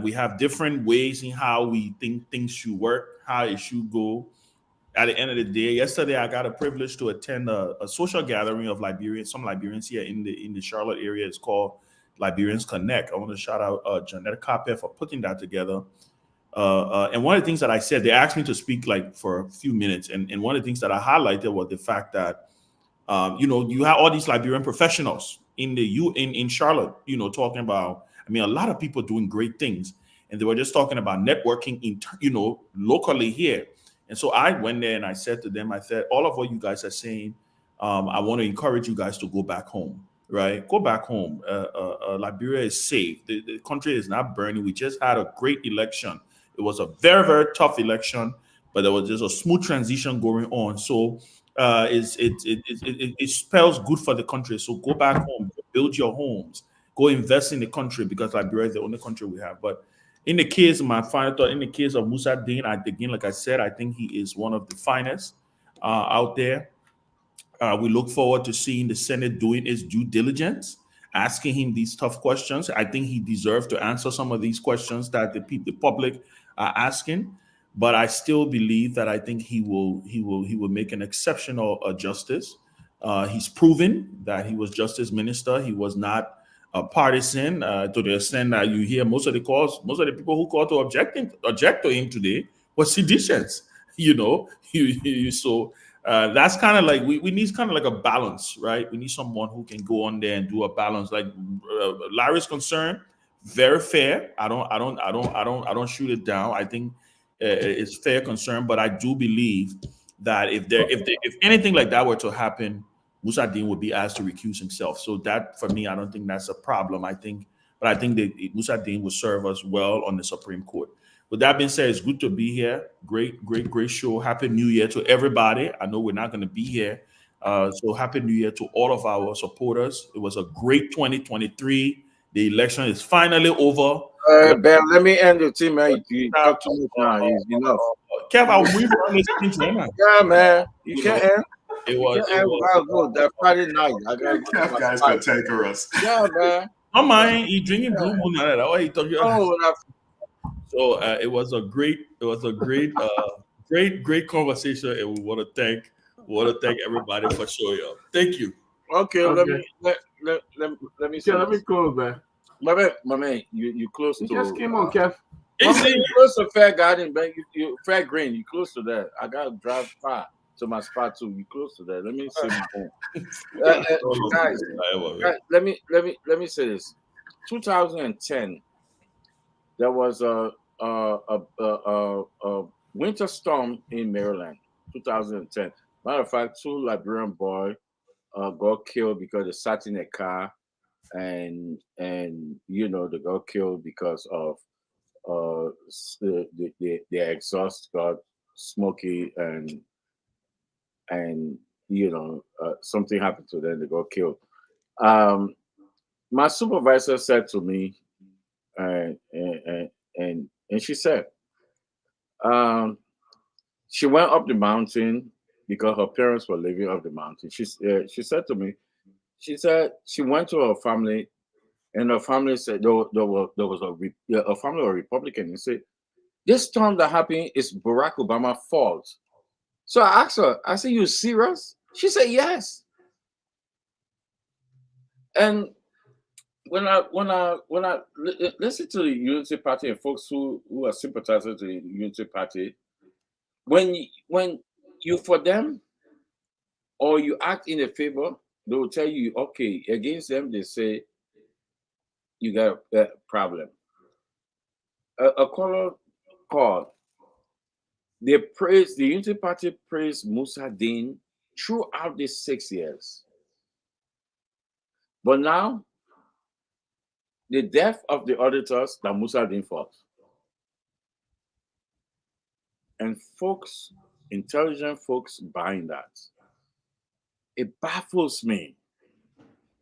S9: We have different ways in how we think things should work, how it should go. At the end of the day, yesterday I got a privilege to attend a social gathering of Liberians, some Liberians here in the Charlotte area. It's called Liberians Connect. I want to shout out Jeanette Carpet for putting that together. And one of the things that I said, they asked me to speak for a few minutes, and one of the things that I highlighted was the fact that you have all these Liberian professionals in Charlotte, talking about. I mean, a lot of people doing great things, and they were just talking about networking locally here. And so I went there and I said to them, all of what you guys are saying, I want to encourage you guys to go back home right? Go back home. Liberia is safe. The country is not burning. We just had a great election. It was a very, very tough election, but there was just a smooth transition going on. So it spells good for the country. So go back home, build your homes, go invest in the country, because Liberia is the only country we have. But in the case, my final thought, in the case of Musa Dean, again, like I said, I think he is one of the finest out there. We look forward to seeing the Senate doing its due diligence, asking him these tough questions. I think he deserves to answer some of these questions that the public are asking. But I still believe that I think he will make an exceptional justice. He's proven that he was justice minister. He was not a partisan to the extent that you hear most of the people who call to object to him today were seditious. So that's kind of like we need kind of like a balance, right? We need someone who can go on there and do a balance. Like Larry's concerned, very fair. I don't shoot it down. I think it's fair concern, but I do believe that if anything like that were to happen, Musa Dean would be asked to recuse himself. So that, for me, I don't think that's a problem. I think that Musa Dean would serve us well on the Supreme Court. With that being said, it's good to be here. Great show. Happy New Year to everybody. I know we're not going to be here. So happy New Year to all of our supporters. It was a great 2023. The election is finally over.
S6: Ben, let me end the team, man. You talk too much now. It's enough.
S9: Kev, I'll move on this thing to him.
S6: Yeah, man. You can't end.
S9: It was
S6: that Friday night. I got
S3: Kev guys gonna take us.
S6: Yeah, man.
S9: No mind, he drinking Blue Moon. What he talking about?
S6: Oh,
S9: so it was a great great conversation, and we want to thank everybody for showing up. Thank you.
S6: Okay. Let me see.
S2: Let me close, man.
S6: My man, you close to.
S2: You just came on, Kev.
S6: You close to Fair Garden, man. You Fair Green. You close to that. I gotta drive far to my spot too. You close to that. Let me see my phone. Guys, let me say this. 2010, there was a winter storm in Maryland. 2010. Matter of fact, 2 Liberian boys got killed because they sat in a car, and they got killed because of the exhaust got smoky, and something happened to them. They got killed. My supervisor said to me, and she said, she went up the mountain because her parents were living up the mountain. She said to me, she said she went to her family, and her family said there was a family of Republican, and said, this storm that happened is Barack Obama's fault. So I asked her, I said, you serious? She said yes. And when I listen to the Unity Party and folks who are sympathizers to the Unity Party, when you for them or you act in a favor, they will tell you, okay, against them, they say you got a problem. A caller called. The Unity Party praised Musa Dean throughout these 6 years. But now, the death of the auditors that Musa Dean fought. And folks, intelligent folks buying that. It baffles me.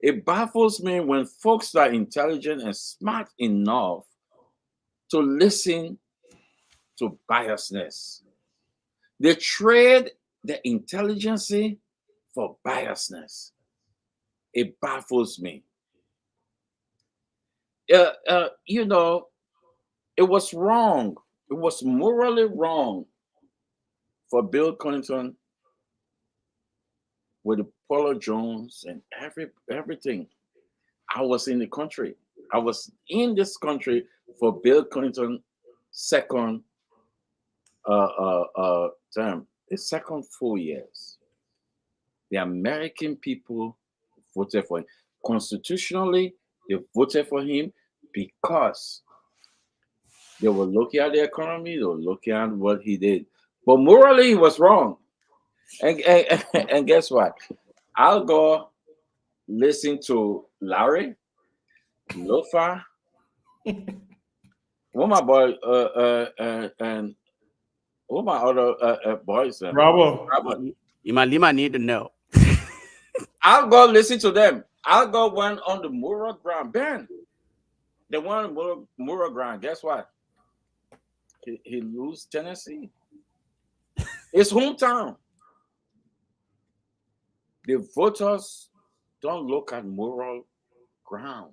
S6: It baffles me when folks are intelligent and smart enough to listen to biasness. They trade the intelligence for biasness. It baffles me. It was wrong. It was morally wrong for Bill Clinton with Apollo Jones and everything. I was in the country. I was in this country for Bill Clinton's second term, the second 4 years. The American people voted for him. Constitutionally, they voted for him because they were looking at the economy, they were looking at what he did. But morally, he was wrong. And guess what? Al Gore listen to Larry, Lofa, what my boy, and what my other boys?
S9: Bravo.
S4: You might need to know.
S6: I'll go listen to them. I'll go one on the moral ground. Ben, the one on the moral ground. Guess what? He lose Tennessee. His hometown. The voters don't look at moral grounds.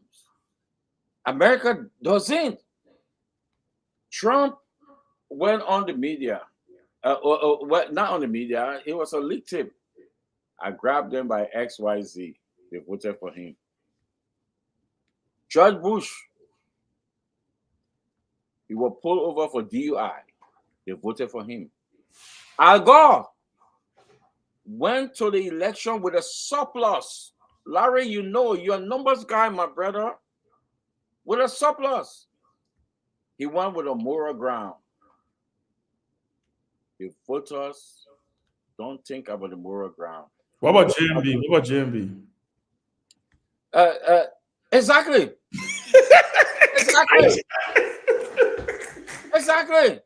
S6: America doesn't. Trump went on the media. Not on the media. It was a leak tip. I grabbed them by XYZ. They voted for him. George Bush, he was pulled over for DUI. They voted for him. Al Gore went to the election with a surplus. Larry, you know, you're a numbers guy, my brother. With a surplus. He went with a moral ground. The voters don't think about the moral ground.
S9: What about JMB? What about JMB?
S6: Exactly. Exactly.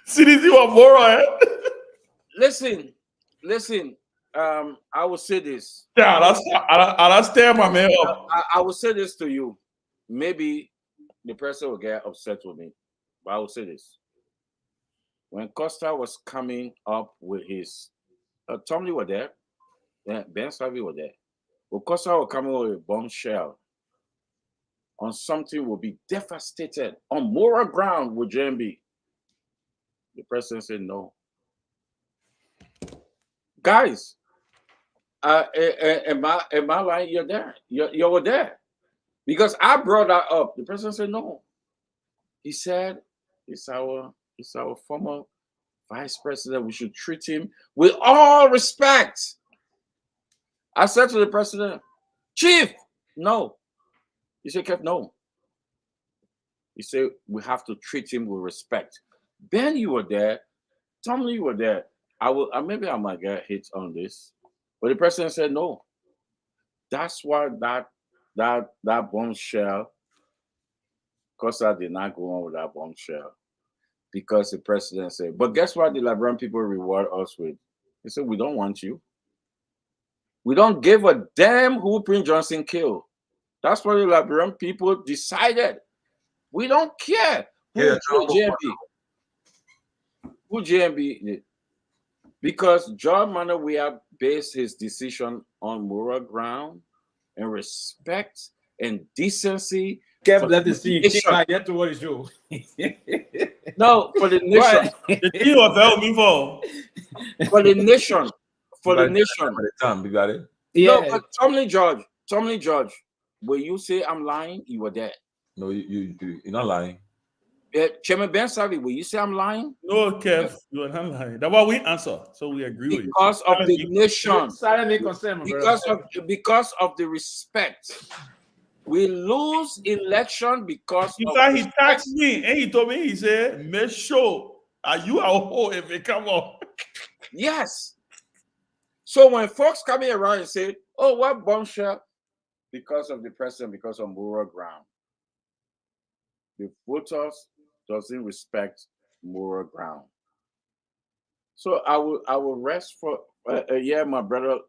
S9: CDC was moral, eh?
S6: Listen. I will say this.
S9: Yeah, I'll stand my man up.
S6: I will say this to you. Maybe the person will get upset with me, but I will say this. When Costa was coming up with his, Tomalin was there, Ben Sanvee was there. When Costa was coming with a bombshell on something will be devastated on moral ground with JMB, the president said no. Guys, am I lying? You're there. You were there. Because I brought that up. The president said no. He said it's our former vice president. We should treat him with all respect. I said to the president, Chief, no. He said, Keff, no. He said, we have to treat him with respect. Ben, you were there. Tomalin, you were there. Maybe I might get hit on this. But the president said no. That's why that bombshell, Costa did not go on with that bombshell. Because the president said, but guess what the Liberian people reward us with? They said, we don't want you. We don't give a damn who Prince Johnson killed. That's what the Liberian people decided. We don't care who JMB did. Because John Manawia based his decision on moral ground and respect and decency.
S5: Kev, let us see. I get to what is you.
S6: No, for the nation. For the nation. For the nation.
S1: We got it.
S6: Yeah. No, but Tomalin George, when you say I'm lying, you were there.
S1: No, you're not lying.
S6: Chairman Ben Sanvee, will you say I'm lying?
S9: No, Kev, you are not lying. That's why we answer. So we agree with you.
S6: Because of the nation. Because of the respect. We lose election because
S9: in fact, he taxed me and he told me, he said, make sure you are whole if it come on.
S6: Yes. So when folks coming around and say, oh, what bombshell? Because of the president, because of moral ground. The voters doesn't respect moral ground. So I will rest for my brother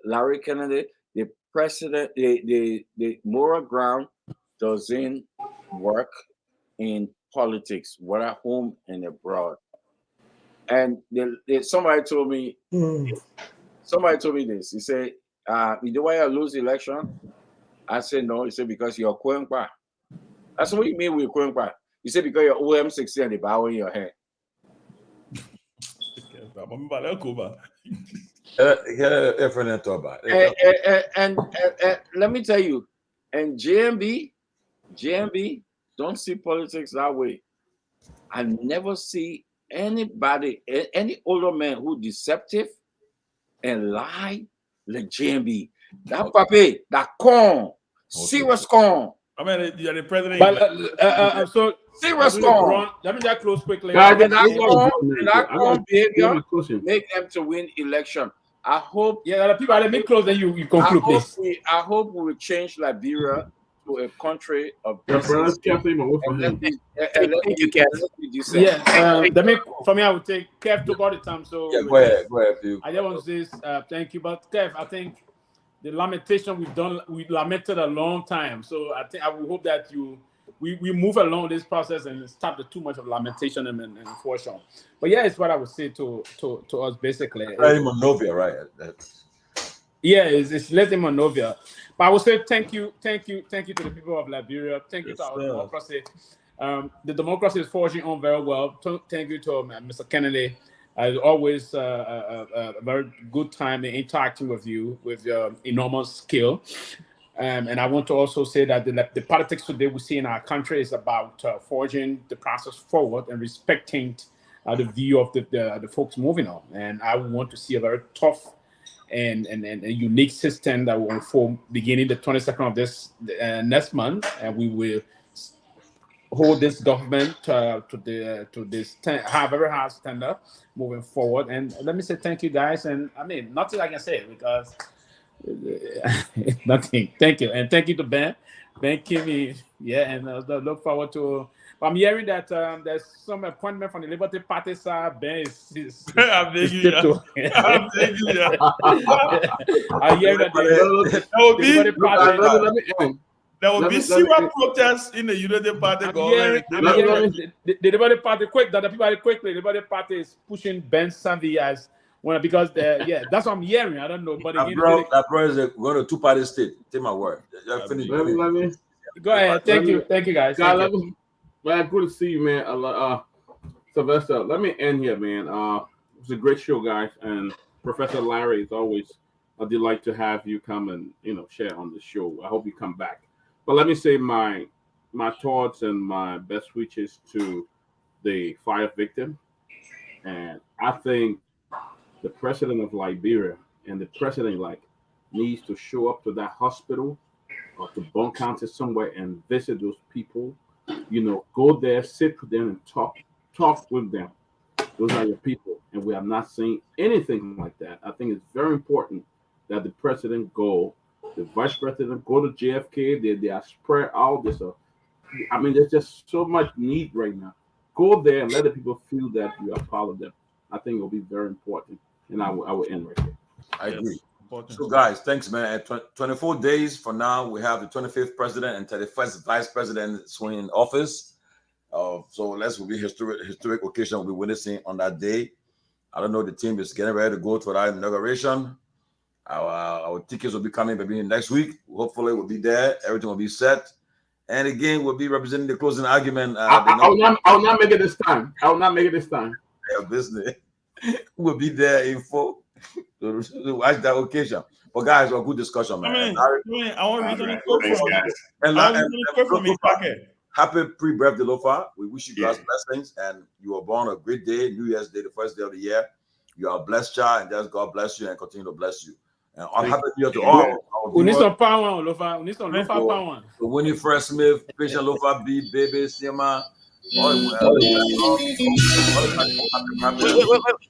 S6: Larry Kennedy. The president, the moral ground doesn't work in politics, whether at home and abroad. And somebody told me this. He said, you know why I lose the election? I said no. He said because you're going back. That's what you mean with going back. You said because you're OM60 and the bow in your head. And let me tell you, and JMB don't see politics that way. I never see anybody, any older man who deceptive and lie like JMB. That papi, that con, serious con.
S9: I mean, you're the president.
S5: But so
S6: serious con.
S5: Let me just close quickly.
S6: That con behavior make them to win election. I hope.
S5: Yeah, the people let me close. Then you conclude, please.
S6: I hope we will change Liberia to a country of
S2: decency.
S5: Thank you, Kev. Yeah, for me, I would take Kev took all the time. So
S1: yeah, go ahead, Phil.
S5: I just want to say thank you, but Kev, I think the lamentation we lamented a long time. So I would hope that we move along this process and stop the too much of lamentation and fortune. But yeah, it's what I would say to us basically.
S1: Monrovia, right?
S5: Yeah, it's less in Monrovia. But I would say thank you to the people of Liberia. Thank you to our democracy. The democracy is forging on very well. Thank you to Mr. Kennedy. Always a very good time in interacting with you with your enormous skill. And I want to also say that the politics today we see in our country is about forging the process forward and respecting the view of the folks moving on. And I want to see a very tough and a unique system that will unfold beginning the 22nd of this next month, and we will hold this government to this have very hard stand up moving forward. And let me say thank you guys, and I mean nothing I can say because nothing. Thank you, and thank you to Ben Kimi. Yeah, and look forward to. I'm hearing that there's some appointment from the Liberty Party side. Ben is
S9: I beg you. I beg you.
S5: I hear that
S9: there will be serious protests in the Unity Party government.
S5: The Liberty Party the Liberty Party is pushing Ben Sanvee as one because that's what I'm hearing. I don't know, but again,
S1: that bro is going to two-party state. Take my word.
S5: Go ahead. Thank you, guys.
S2: Well, good to see you, man. Sylvester, let me end here, man. It was a great show, guys. And Professor Larry, it's always a delight to have you come and share on the show. I hope you come back. But let me say my thoughts and my best wishes to the fire victim. And I think the president of Liberia and the president needs to show up to that hospital or to Bone County somewhere and visit those people. Go there, sit with them and talk with them. Those are your people. And we have not seen anything like that. I think it's very important that the president go, the vice president go to JFK. They are spread out. There's just so much need right now. Go there and let the people feel that you are part of them. I think it will be very important. And I will end right there.
S1: I agree. So, guys, thanks, man. At 24 days from now, we have the 25th president and 31st vice president sworn in office. So, will be historic occasion we'll be witnessing on that day. I don't know. The team is getting ready to go to that inauguration. Our tickets will be coming maybe next week. Hopefully, we'll be there. Everything will be set. And again, we'll be representing the closing argument.
S2: I will not make it this time.
S1: Yeah, business. We'll be there in full. To watch that occasion. But guys, a good discussion, man.
S9: I want to read a quote from
S1: Happy pre-birthday, Lofa. We wish you guys blessings, and you were born a great day, New Year's Day, the first day of the year. You are a blessed child, and just God bless you and continue to bless you. And I'm happy New Year to all.
S5: We need some power, Lofa. We need some Lofa power.
S1: So Winnie Fresh Smith, Patient Lofa B, Baby, Sima.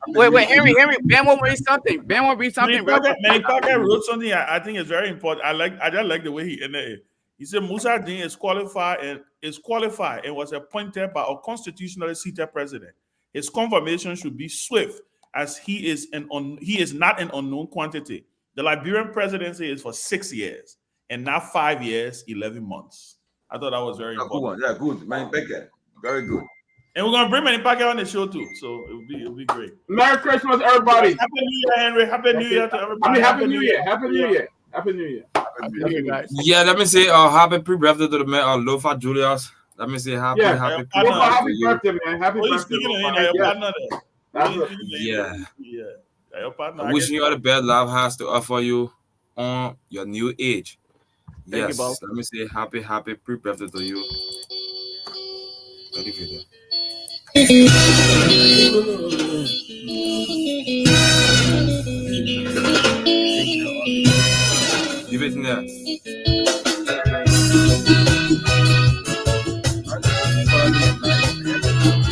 S4: Wait, Henry, Ben won't read something.
S9: Manny Packer wrote something I think is very important. I just like the way he ended it. He said Musa Dean is qualified and was appointed by a constitutionally seated president. His confirmation should be swift, as he is not an unknown quantity. The Liberian presidency is for 6 years and not 5 years, 11 months. I thought that was very important.
S1: Yeah, good. Manny Packer. Very good.
S9: And we're gonna bring Manny Pacquiao on the show too, so it'll be great.
S2: Merry Christmas, everybody!
S9: Happy New Year, Henry! Happy New Year to everybody!
S2: Happy New Year! Happy New Year! Happy New Year!
S5: Happy New Year, guys!
S11: Yeah, let me say happy pre-birthday to the man, Lofa Julius. Let me say happy
S2: birthday, man! Happy birthday!
S11: Yeah. Wishing you all the best life has to offer you on your new age. Yes, let me say happy pre-birthday to you. Give it in there.